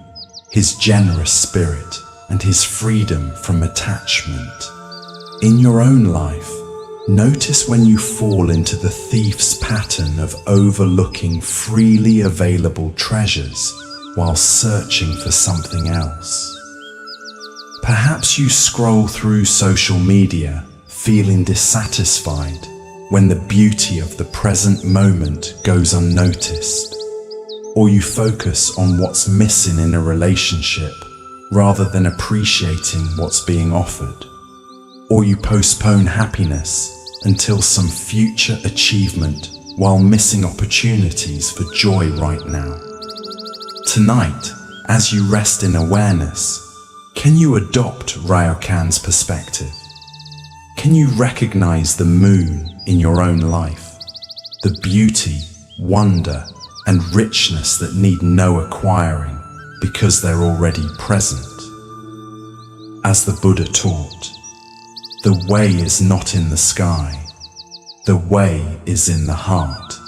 his generous spirit, and his freedom from attachment. In your own life, notice when you fall into the thief's pattern of overlooking freely available treasures while searching for something else. Perhaps you scroll through social media, feeling dissatisfied when the beauty of the present moment goes unnoticed, or you focus on what's missing in a relationship rather than appreciating what's being offered, or you postpone happiness until some future achievement while missing opportunities for joy right now. Tonight, as you rest in awareness, can you adopt Ryokan's perspective? Can you recognize the moon in your own life, the beauty, wonder, and richness that need no acquiring because they're already present? As the Buddha taught, the way is not in the sky, the way is in the heart.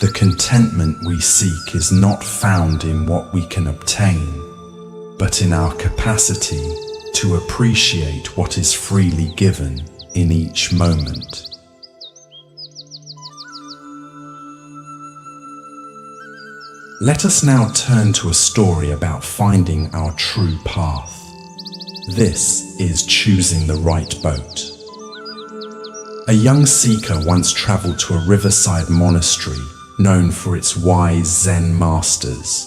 The contentment we seek is not found in what we can obtain, but in our capacity to appreciate what is freely given in each moment. Let us now turn to a story about finding our true path. This is choosing the right boat. A young seeker once traveled to a riverside monastery known for its wise Zen masters.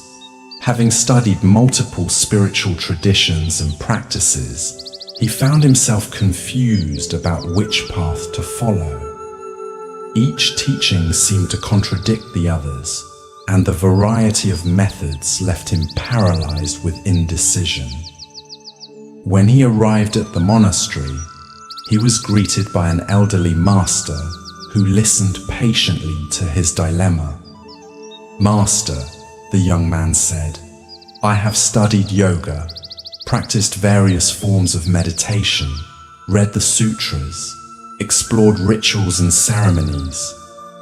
Having studied multiple spiritual traditions and practices, he found himself confused about which path to follow. Each teaching seemed to contradict the others, and the variety of methods left him paralyzed with indecision. When he arrived at the monastery, he was greeted by an elderly master who listened patiently to his dilemma. "Master," the young man said, "I have studied yoga, practiced various forms of meditation, read the sutras, explored rituals and ceremonies,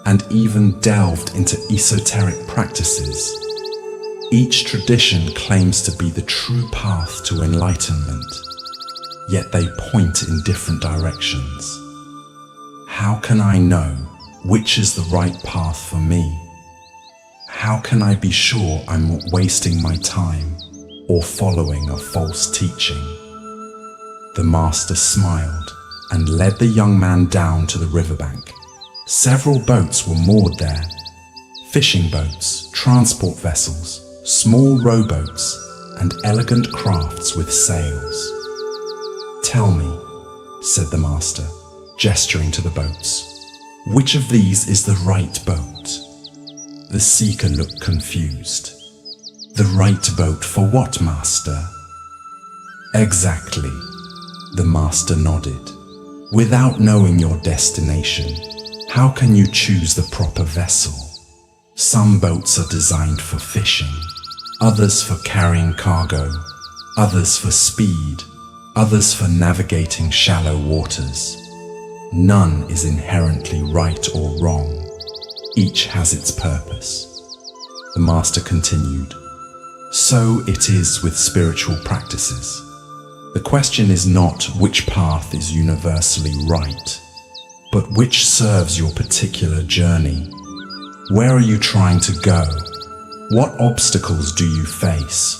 and even delved into esoteric practices. Each tradition claims to be the true path to enlightenment, yet they point in different directions. How can I know which is the right path for me? How can I be sure I'm not wasting my time or following a false teaching?" The master smiled and led the young man down to the riverbank. Several boats were moored there. Fishing boats, transport vessels, small rowboats, and elegant crafts with sails. "Tell me," said the master, gesturing to the boats, "which of these is the right boat?" The seeker looked confused. "The right boat for what, master?" "Exactly," the master nodded. "Without knowing your destination, how can you choose the proper vessel? Some boats are designed for fishing, others for carrying cargo, others for speed, others for navigating shallow waters. None is inherently right or wrong. Each has its purpose. The Master continued, "So it is with spiritual practices. The question is not which path is universally right, but which serves your particular journey. Where are you trying to go? What obstacles do you face?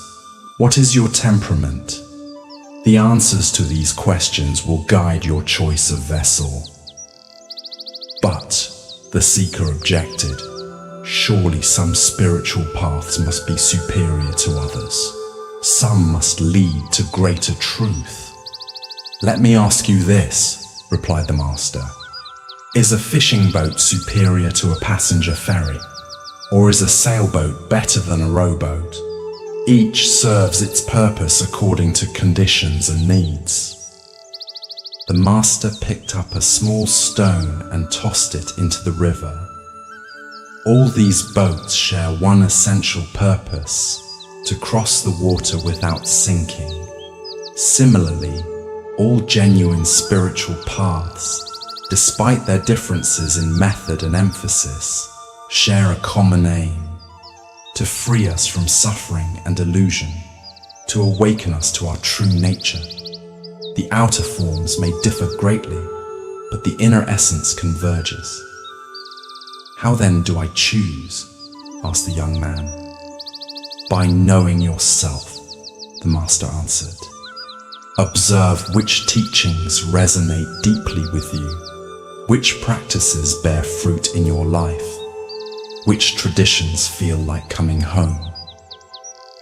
What is your temperament? The answers to these questions will guide your choice of vessel." But, the seeker objected, surely some spiritual paths must be superior to others. Some must lead to greater truth. "Let me ask you this," replied the Master. "Is a fishing boat superior to a passenger ferry? Or is a sailboat better than a rowboat? Each serves its purpose according to conditions and needs." The Master picked up a small stone and tossed it into the river. All these boats share one essential purpose: to cross the water without sinking. Similarly, all genuine spiritual paths, despite their differences in method and emphasis, share a common aim: to free us from suffering and illusion, to awaken us to our true nature. The outer forms may differ greatly, but the inner essence converges. "How then do I choose?" asked the young man. "By knowing yourself," the Master answered. "Observe which teachings resonate deeply with you, which practices bear fruit in your life, which traditions feel like coming home.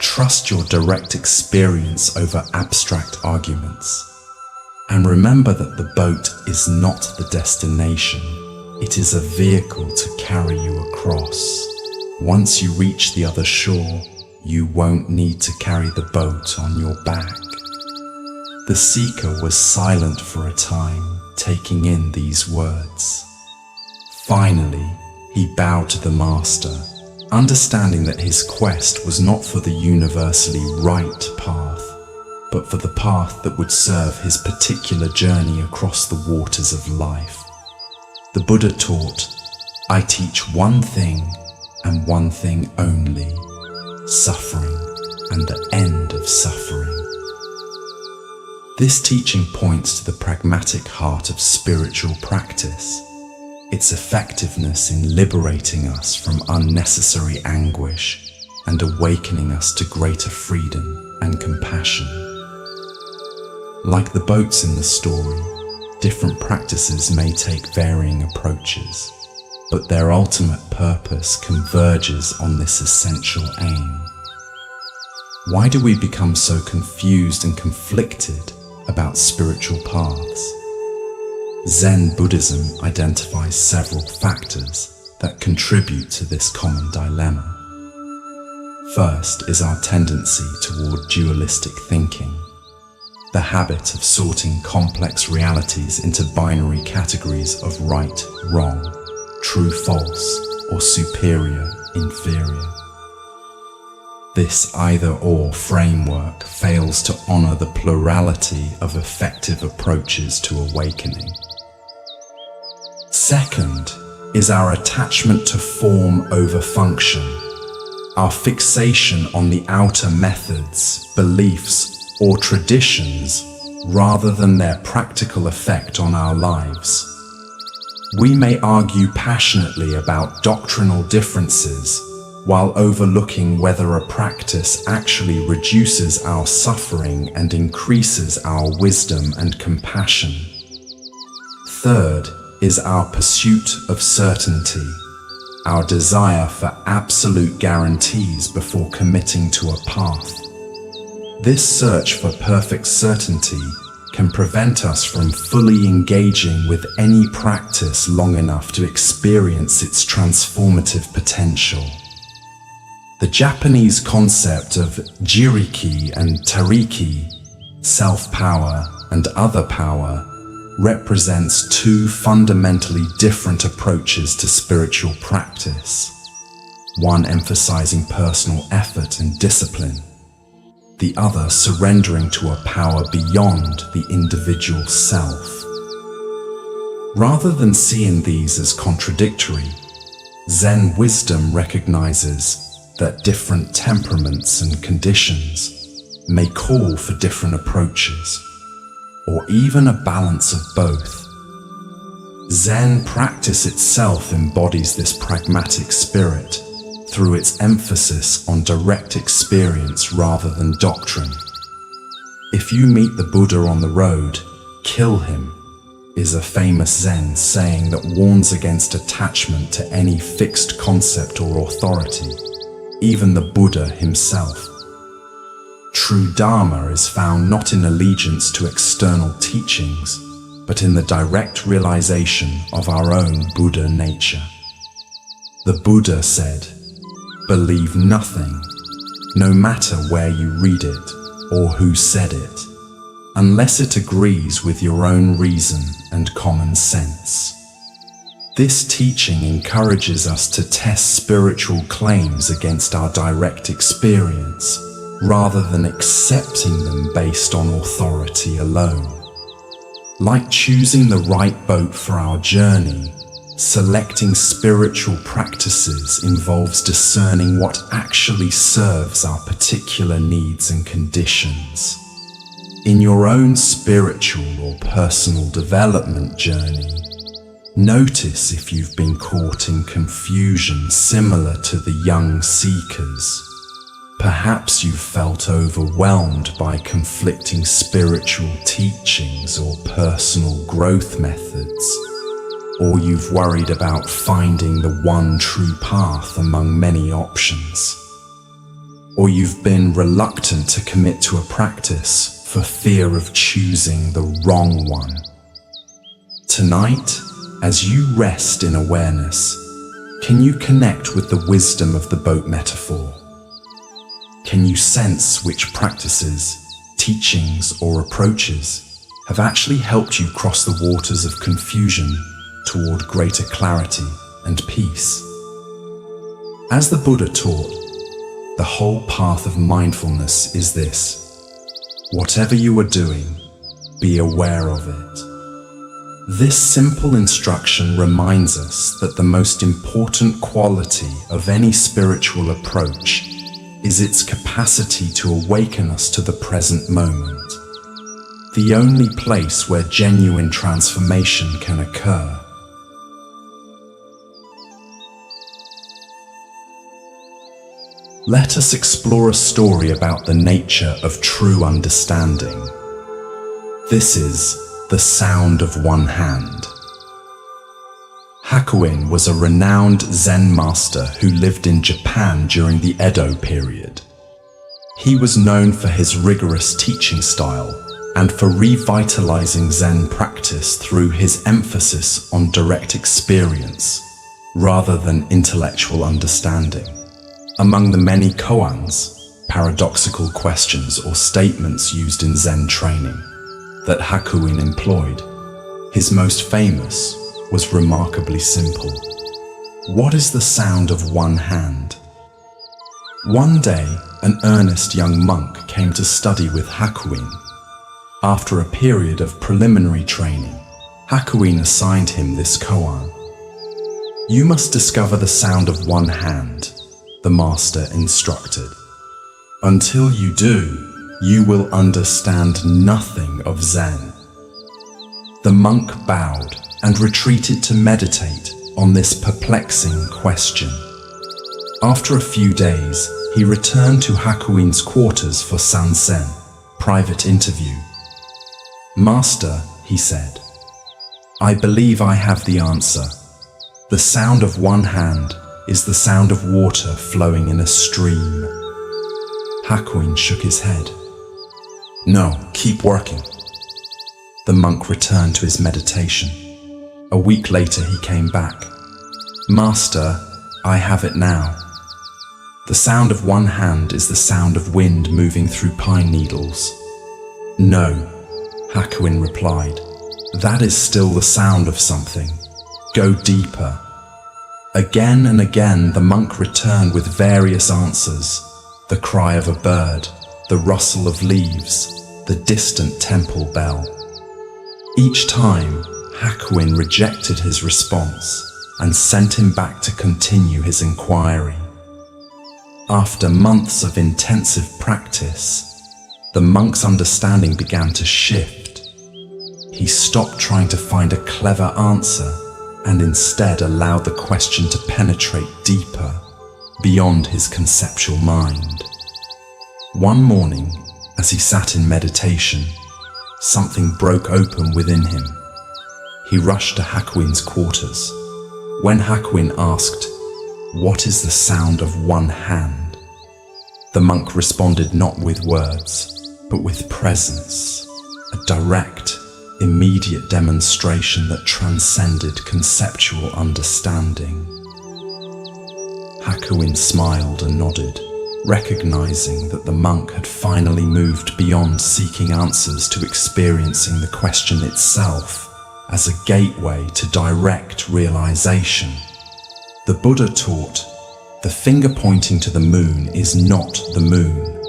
Trust your direct experience over abstract arguments. And remember that the boat is not the destination. It is a vehicle to carry you across. Once you reach the other shore, you won't need to carry the boat on your back." The seeker was silent for a time, taking in these words. Finally, he bowed to the Master, understanding that his quest was not for the universally right path, but for the path that would serve his particular journey across the waters of life. The Buddha taught, "I teach one thing and one thing only: suffering and the end of suffering." This teaching points to the pragmatic heart of spiritual practice, its effectiveness in liberating us from unnecessary anguish and awakening us to greater freedom and compassion. Like the boats in the story, different practices may take varying approaches, but their ultimate purpose converges on this essential aim. Why do we become so confused and conflicted about spiritual paths? Zen Buddhism identifies several factors that contribute to this common dilemma. First is our tendency toward dualistic thinking, the habit of sorting complex realities into binary categories of right, wrong, true, false, or superior, inferior. This either-or framework fails to honor the plurality of effective approaches to awakening. Second is our attachment to form over function, our fixation on the outer methods, beliefs, or traditions rather than their practical effect on our lives. We may argue passionately about doctrinal differences while overlooking whether a practice actually reduces our suffering and increases our wisdom and compassion. Third is our pursuit of certainty, our desire for absolute guarantees before committing to a path. This search for perfect certainty can prevent us from fully engaging with any practice long enough to experience its transformative potential. The Japanese concept of jiriki and tariki, self-power and other power, represents two fundamentally different approaches to spiritual practice, one emphasizing personal effort and discipline, the other surrendering to a power beyond the individual self. Rather than seeing these as contradictory, Zen wisdom recognizes that different temperaments and conditions may call for different approaches, or even a balance of both. Zen practice itself embodies this pragmatic spirit through its emphasis on direct experience rather than doctrine. If you meet the Buddha on the road, kill him, is a famous Zen saying that warns against attachment to any fixed concept or authority, even the Buddha himself. True Dharma is found not in allegiance to external teachings, but in the direct realization of our own Buddha nature. The Buddha said, "Believe nothing, no matter where you read it or who said it, unless it agrees with your own reason and common sense." This teaching encourages us to test spiritual claims against our direct experience, rather than accepting them based on authority alone. Like choosing the right boat for our journey, selecting spiritual practices involves discerning what actually serves our particular needs and conditions. In your own spiritual or personal development journey, notice if you've been caught in confusion similar to the young seekers. Perhaps you've felt overwhelmed by conflicting spiritual teachings or personal growth methods, or you've worried about finding the one true path among many options, or you've been reluctant to commit to a practice for fear of choosing the wrong one. Tonight, as you rest in awareness, can you connect with the wisdom of the boat metaphor? Can you sense which practices, teachings, or approaches have actually helped you cross the waters of confusion toward greater clarity and peace? As the Buddha taught, the whole path of mindfulness is this: whatever you are doing, be aware of it. This simple instruction reminds us that the most important quality of any spiritual approach is its capacity to awaken us to the present moment, the only place where genuine transformation can occur. Let us explore a story about the nature of true understanding. This is The Sound of One Hand. Hakuin was a renowned Zen master who lived in Japan during the Edo period. He was known for his rigorous teaching style and for revitalizing Zen practice through his emphasis on direct experience rather than intellectual understanding. Among the many koans, paradoxical questions or statements used in Zen training, that Hakuin employed, his most famous was remarkably simple. What is the sound of one hand? One day, an earnest young monk came to study with Hakuin. After a period of preliminary training, Hakuin assigned him this koan. You must discover the sound of one hand, the master instructed. Until you do, you will understand nothing of Zen. The monk bowed and retreated to meditate on this perplexing question. After a few days, he returned to Hakuin's quarters for sansen, private interview. Master, he said, I believe I have the answer. The sound of one hand is the sound of water flowing in a stream. Hakuin shook his head. No, keep working. The monk returned to his meditation. A week later he came back. Master, I have it now. The sound of one hand is the sound of wind moving through pine needles. No, Hakuin replied. That is still the sound of something. Go deeper. Again and again the monk returned with various answers. The cry of a bird, the rustle of leaves, the distant temple bell. Each time, Hakuin rejected his response and sent him back to continue his inquiry. After months of intensive practice, the monk's understanding began to shift. He stopped trying to find a clever answer and instead allowed the question to penetrate deeper, beyond his conceptual mind. One morning, as he sat in meditation, something broke open within him. He rushed to Hakuin's quarters. When Hakuin asked, "What is the sound of one hand?" the monk responded not with words, but with presence, a direct, immediate demonstration that transcended conceptual understanding. Hakuin smiled and nodded, recognizing that the monk had finally moved beyond seeking answers to experiencing the question itself as a gateway to direct realization. The Buddha taught, the finger pointing to the moon is not the moon.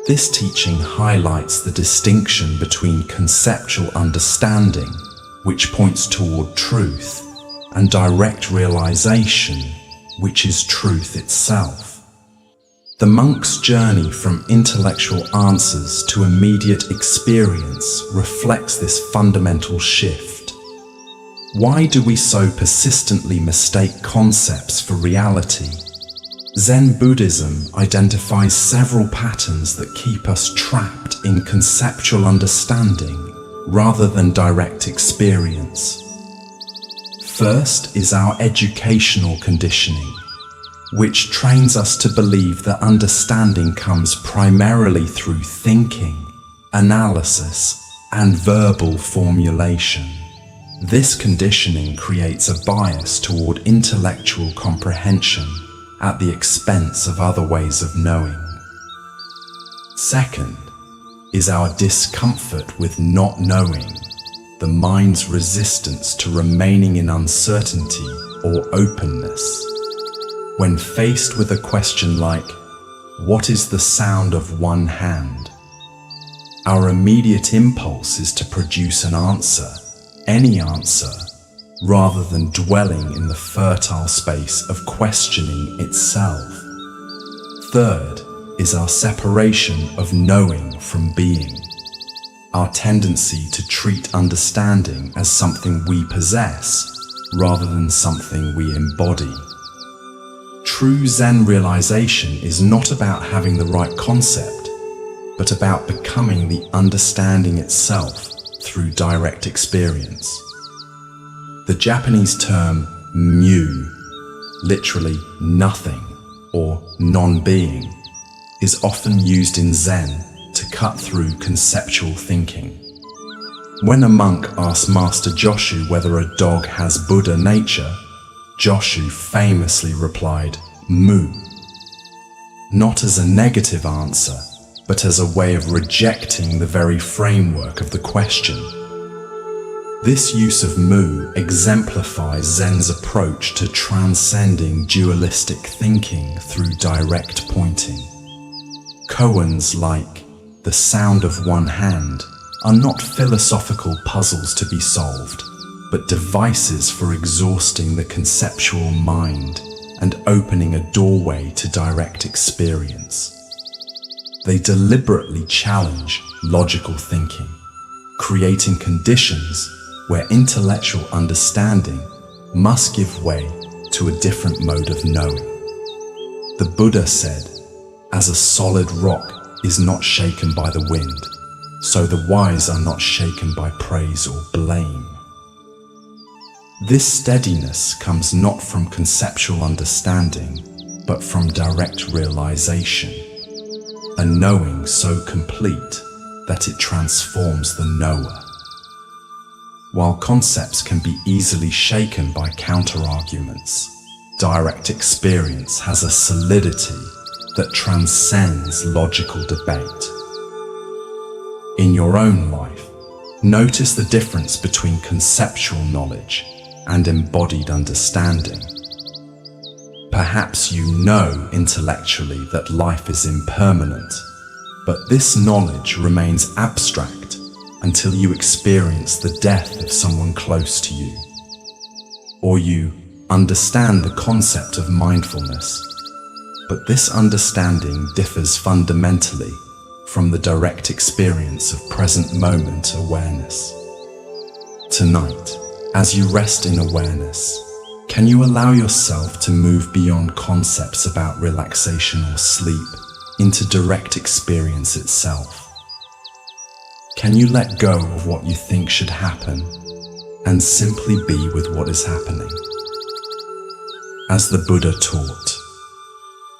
This teaching highlights the distinction between conceptual understanding, which points toward truth, and direct realization, which is truth itself. The monk's journey from intellectual answers to immediate experience reflects this fundamental shift. Why do we so persistently mistake concepts for reality? Zen Buddhism identifies several patterns that keep us trapped in conceptual understanding rather than direct experience. First is our educational conditioning, which trains us to believe that understanding comes primarily through thinking, analysis, and verbal formulation. This conditioning creates a bias toward intellectual comprehension at the expense of other ways of knowing. Second is our discomfort with not knowing, the mind's resistance to remaining in uncertainty or openness. When faced with a question like, "What is the sound of one hand?" our immediate impulse is to produce an answer, any answer, rather than dwelling in the fertile space of questioning itself. Third is our separation of knowing from being, our tendency to treat understanding as something we possess rather than something we embody. True Zen realization is not about having the right concept, but about becoming the understanding itself through direct experience. The Japanese term mu, literally nothing or non-being, is often used in Zen to cut through conceptual thinking. When a monk asked Master Joshu whether a dog has Buddha nature, Joshu famously replied, "Mu," not as a negative answer, but as a way of rejecting the very framework of the question. This use of mu exemplifies Zen's approach to transcending dualistic thinking through direct pointing. Koans like "the sound of one hand" are not philosophical puzzles to be solved, but devices for exhausting the conceptual mind and opening a doorway to direct experience. They deliberately challenge logical thinking, creating conditions where intellectual understanding must give way to a different mode of knowing. The Buddha said, "As a solid rock is not shaken by the wind, so the wise are not shaken by praise or blame." This steadiness comes not from conceptual understanding, but from direct realization, a knowing so complete that it transforms the knower. While concepts can be easily shaken by counter-arguments, direct experience has a solidity that transcends logical debate. In your own life, notice the difference between conceptual knowledge and embodied understanding. Perhaps you know intellectually that life is impermanent, But this knowledge remains abstract until you experience the death of someone close to you, or you understand the concept of mindfulness. But this understanding differs fundamentally from the direct experience of present moment awareness. Tonight, as you rest in awareness, can you allow yourself to move beyond concepts about relaxation or sleep into direct experience itself? Can you let go of what you think should happen and simply be with what is happening? As the Buddha taught,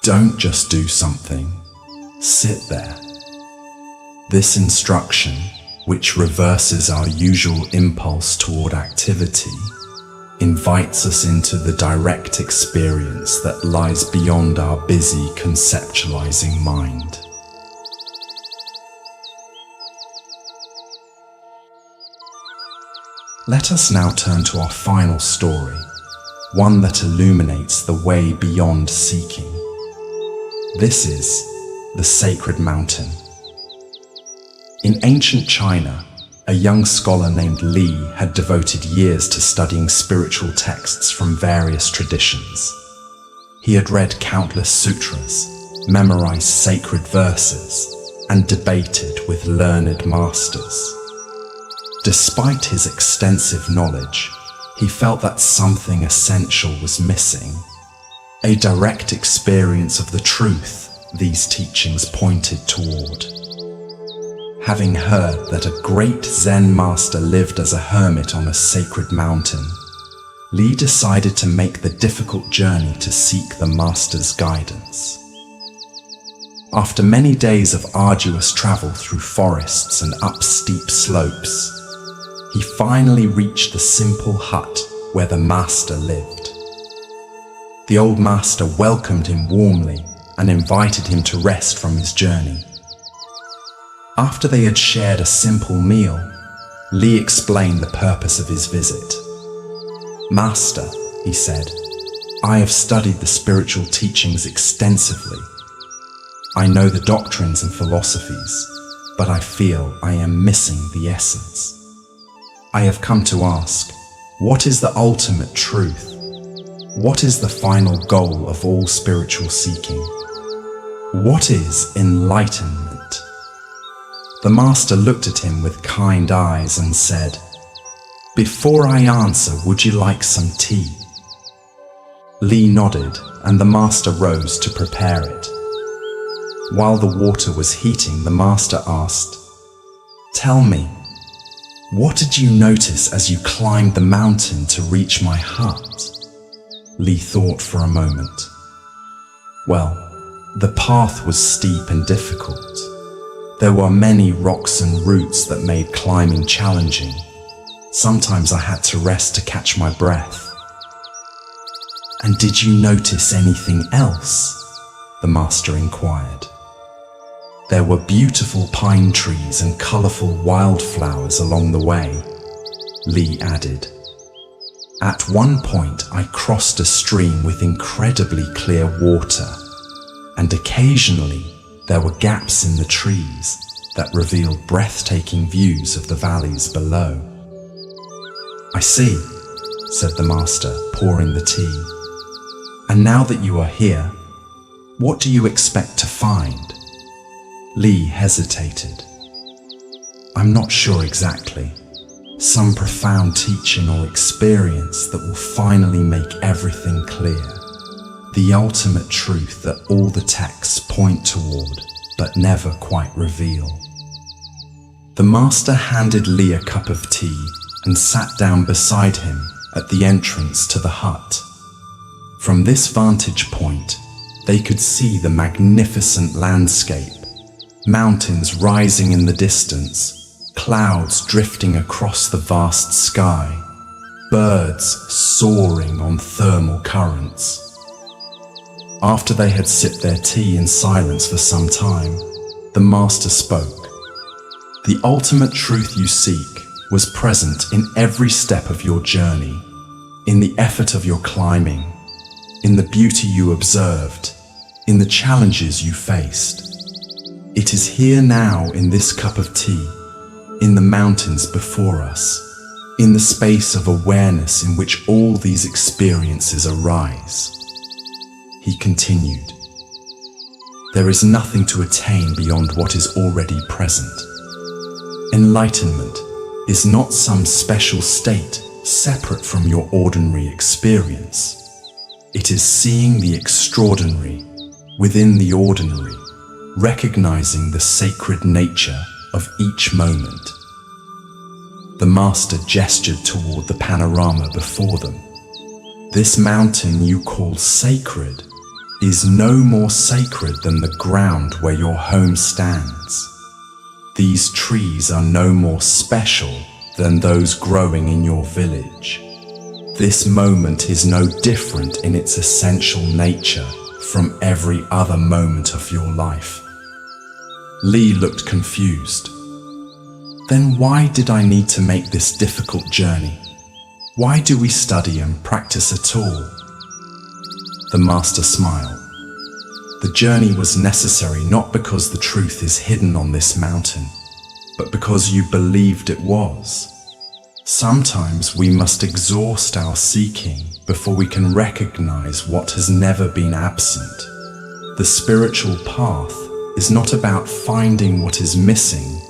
don't just do something, sit there. This instruction, which reverses our usual impulse toward activity, invites us into the direct experience that lies beyond our busy conceptualizing mind. Let us now turn to our final story, one that illuminates the way beyond seeking. This is the Sacred Mountain. In ancient China, a young scholar named Li had devoted years to studying spiritual texts from various traditions. He had read countless sutras, memorized sacred verses, and debated with learned masters. Despite his extensive knowledge, he felt that something essential was missing, a direct experience of the truth these teachings pointed toward. Having heard that a great Zen master lived as a hermit on a sacred mountain, Li decided to make the difficult journey to seek the master's guidance. After many days of arduous travel through forests and up steep slopes, he finally reached the simple hut where the master lived. The old master welcomed him warmly and invited him to rest from his journey. After they had shared a simple meal, Li explained the purpose of his visit. "Master," he said, "I have studied the spiritual teachings extensively. I know the doctrines and philosophies, but I feel I am missing the essence. I have come to ask, what is the ultimate truth? What is the final goal of all spiritual seeking? What is enlightenment?" The master looked at him with kind eyes and said, "Before I answer, would you like some tea?" Li nodded, and the master rose to prepare it. While the water was heating, the master asked, "Tell me, what did you notice as you climbed the mountain to reach my hut?" Li thought for a moment. "Well, the path was steep and difficult. There were many rocks and roots that made climbing challenging. Sometimes I had to rest to catch my breath." "And did you notice anything else?" the master inquired. "There were beautiful pine trees and colorful wildflowers along the way," Li added. "At one point I crossed a stream with incredibly clear water, and occasionally there were gaps in the trees that revealed breathtaking views of the valleys below." "I see," said the master, pouring the tea. "And now that you are here, what do you expect to find?" Li hesitated. "I'm not sure exactly. Some profound teaching or experience that will finally make everything clear. The ultimate truth that all the texts point toward, but never quite reveal." The master handed Li a cup of tea and sat down beside him at the entrance to the hut. From this vantage point, they could see the magnificent landscape, mountains rising in the distance, clouds drifting across the vast sky, birds soaring on thermal currents. After they had sipped their tea in silence for some time, the master spoke. "The ultimate truth you seek was present in every step of your journey, in the effort of your climbing, in the beauty you observed, in the challenges you faced. It is here now in this cup of tea, in the mountains before us, in the space of awareness in which all these experiences arise. He continued, there is nothing to attain beyond what is already present. Enlightenment is not some special state separate from your ordinary experience. It is seeing the extraordinary within the ordinary, recognizing the sacred nature of each moment. The master gestured toward the panorama before them. This mountain you call sacred is no more sacred than the ground where your home stands. These trees are no more special than those growing in your village. This moment is no different in its essential nature from every other moment of your life. Li looked confused. Then why did I need to make this difficult journey? Why do we study and practice at all? The master smiled. The journey was necessary not because the truth is hidden on this mountain, but because you believed it was. Sometimes we must exhaust our seeking before we can recognize what has never been absent. The spiritual path is not about finding what is missing,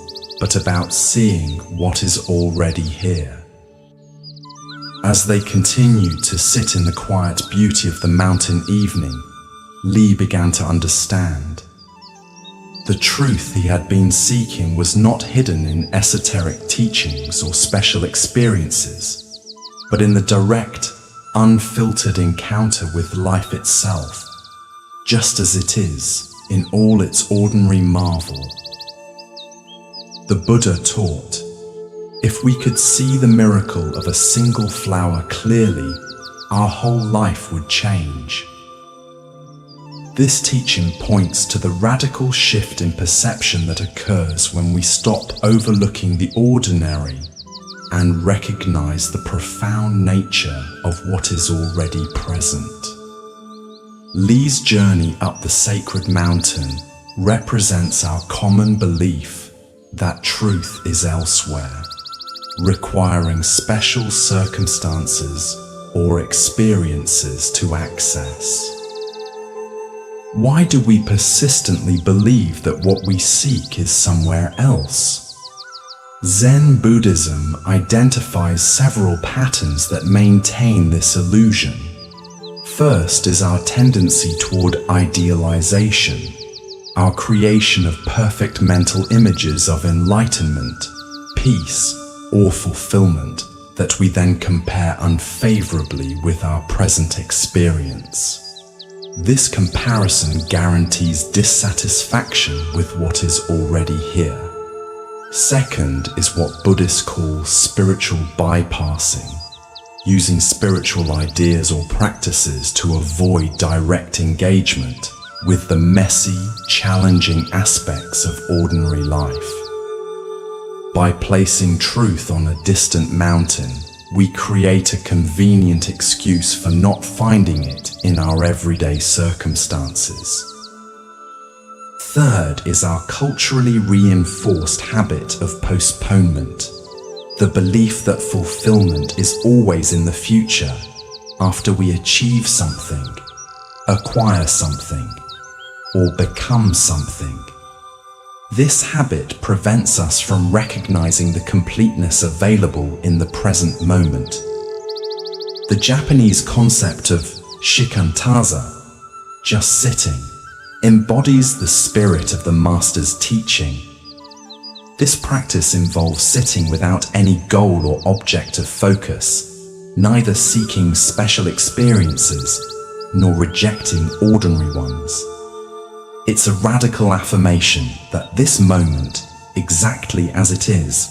but about seeing what is already here. As they continued to sit in the quiet beauty of the mountain evening, Li began to understand. The truth he had been seeking was not hidden in esoteric teachings or special experiences, but in the direct, unfiltered encounter with life itself, just as it is in all its ordinary marvel. The Buddha taught, if we could see the miracle of a single flower clearly, our whole life would change. This teaching points to the radical shift in perception that occurs when we stop overlooking the ordinary and recognize the profound nature of what is already present. Li's journey up the sacred mountain represents our common belief that truth is elsewhere, requiring special circumstances or experiences to access. Why do we persistently believe that what we seek is somewhere else? Zen Buddhism identifies several patterns that maintain this illusion. First is our tendency toward idealization, our creation of perfect mental images of enlightenment, peace, or fulfillment that we then compare unfavorably with our present experience. This comparison guarantees dissatisfaction with what is already here. Second is what Buddhists call spiritual bypassing, using spiritual ideas or practices to avoid direct engagement with the messy, challenging aspects of ordinary life. By placing truth on a distant mountain, we create a convenient excuse for not finding it in our everyday circumstances. Third is our culturally reinforced habit of postponement, the belief that fulfillment is always in the future, after we achieve something, acquire something, or become something. This habit prevents us from recognizing the completeness available in the present moment. The Japanese concept of shikantaza, just sitting, embodies the spirit of the master's teaching. This practice involves sitting without any goal or object of focus, neither seeking special experiences nor rejecting ordinary ones. It's a radical affirmation that this moment, exactly as it is,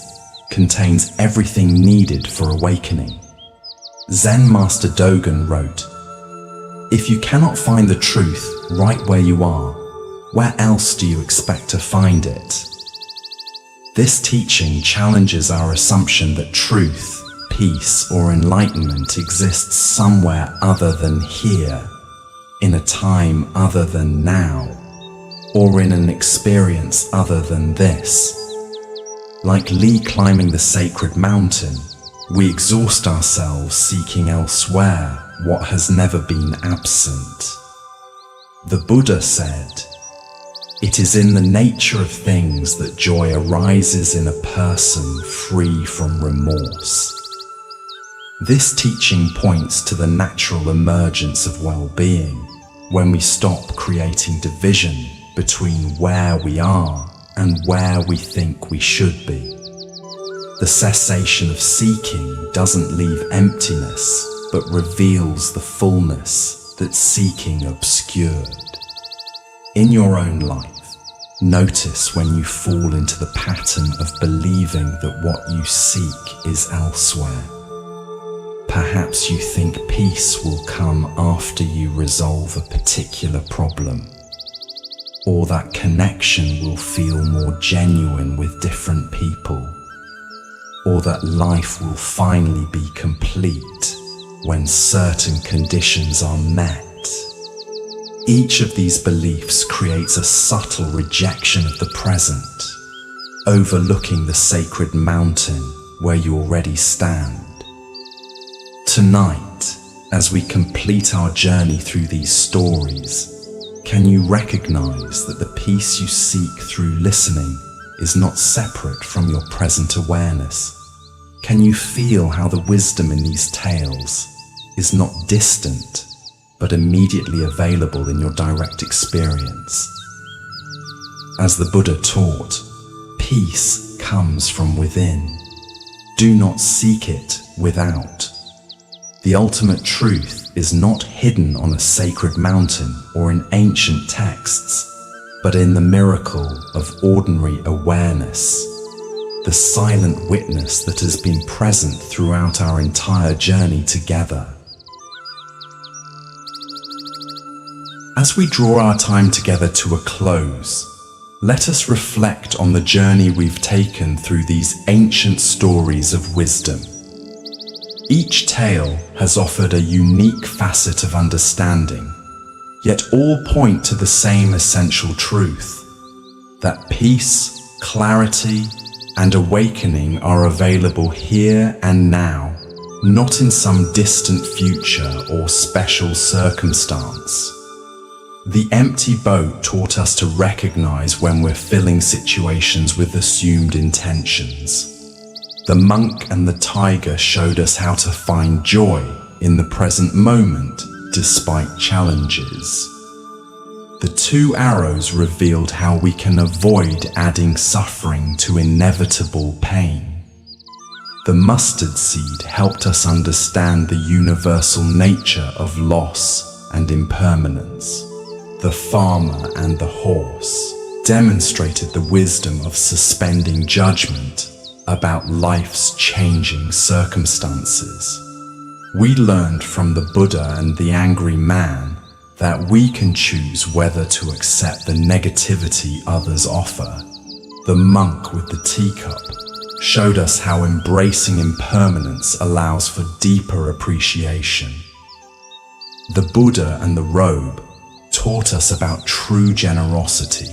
contains everything needed for awakening. Zen Master Dogen wrote, "If you cannot find the truth right where you are, where else do you expect to find it?" This teaching challenges our assumption that truth, peace, or enlightenment exists somewhere other than here, in a time other than now. or in an experience other than this. Like Li climbing the sacred mountain, we exhaust ourselves seeking elsewhere what has never been absent. The Buddha said, "It is in the nature of things that joy arises in a person free from remorse." This teaching points to the natural emergence of well-being when we stop creating division between where we are and where we think we should be. The cessation of seeking doesn't leave emptiness, but reveals the fullness that seeking obscured. In your own life, notice when you fall into the pattern of believing that what you seek is elsewhere. Perhaps you think peace will come after you resolve a particular problem, or that connection will feel more genuine with different people, or that life will finally be complete when certain conditions are met. Each of these beliefs creates a subtle rejection of the present, overlooking the sacred mountain where you already stand. Tonight, as we complete our journey through these stories, can you recognize that the peace you seek through listening is not separate from your present awareness? Can you feel how the wisdom in these tales is not distant, but immediately available in your direct experience? As the Buddha taught, peace comes from within. Do not seek it without. The ultimate truth is not hidden on a sacred mountain or in ancient texts, but in the miracle of ordinary awareness, the silent witness that has been present throughout our entire journey together. As we draw our time together to a close, let us reflect on the journey we've taken through these ancient stories of wisdom. Each tale has offered a unique facet of understanding, yet all point to the same essential truth, that peace, clarity, and awakening are available here and now, not in some distant future or special circumstance. The empty boat taught us to recognize when we're filling situations with assumed intentions. The monk and the tiger showed us how to find joy in the present moment despite challenges. The two arrows revealed how we can avoid adding suffering to inevitable pain. The mustard seed helped us understand the universal nature of loss and impermanence. The farmer and the horse demonstrated the wisdom of suspending judgment about life's changing circumstances. We learned from the Buddha and the angry man that we can choose whether to accept the negativity others offer. The monk with the teacup showed us how embracing impermanence allows for deeper appreciation. The Buddha and the robe taught us about true generosity.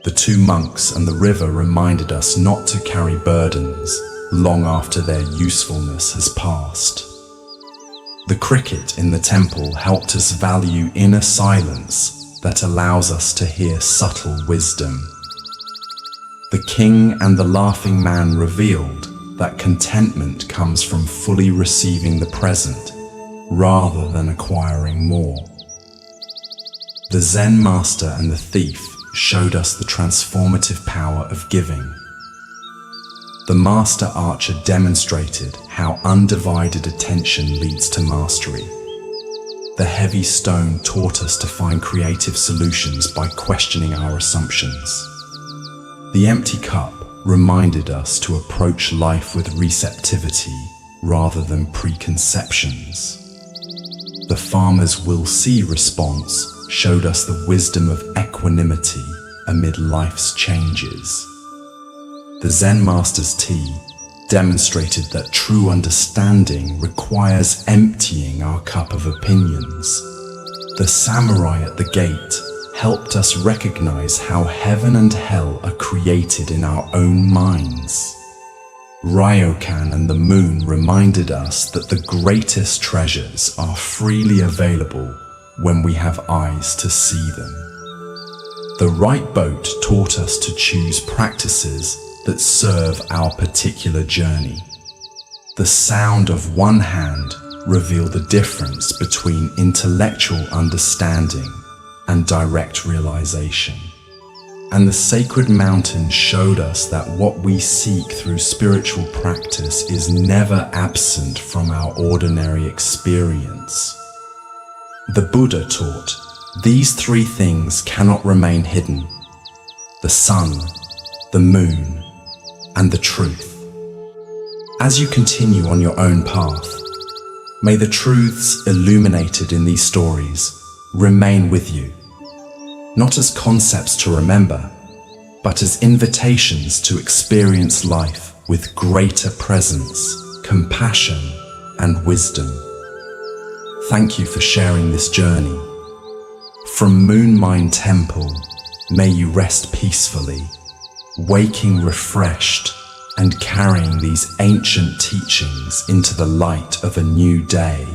The two monks and the river reminded us not to carry burdens long after their usefulness has passed. The cricket in the temple helped us value inner silence that allows us to hear subtle wisdom. The king and the laughing man revealed that contentment comes from fully receiving the present rather than acquiring more. The Zen master and the thief showed us the transformative power of giving. The master archer demonstrated how undivided attention leads to mastery. The heavy stone taught us to find creative solutions by questioning our assumptions. The empty cup reminded us to approach life with receptivity rather than preconceptions. The farmer's "will see" response showed us the wisdom of equanimity amid life's changes. The Zen master's tea demonstrated that true understanding requires emptying our cup of opinions. The samurai at the gate helped us recognize how heaven and hell are created in our own minds. Ryokan and the moon reminded us that the greatest treasures are freely available when we have eyes to see them. The right boat taught us to choose practices that serve our particular journey. The sound of one hand revealed the difference between intellectual understanding and direct realization. And the sacred mountain showed us that what we seek through spiritual practice is never absent from our ordinary experience. The Buddha taught, these three things cannot remain hidden: the sun, the moon, and the truth. As you continue on your own path, may the truths illuminated in these stories remain with you, not as concepts to remember, but as invitations to experience life with greater presence, compassion, and wisdom. Thank you for sharing this journey. From Moon Mind Temple, may you rest peacefully, waking refreshed and carrying these ancient teachings into the light of a new day.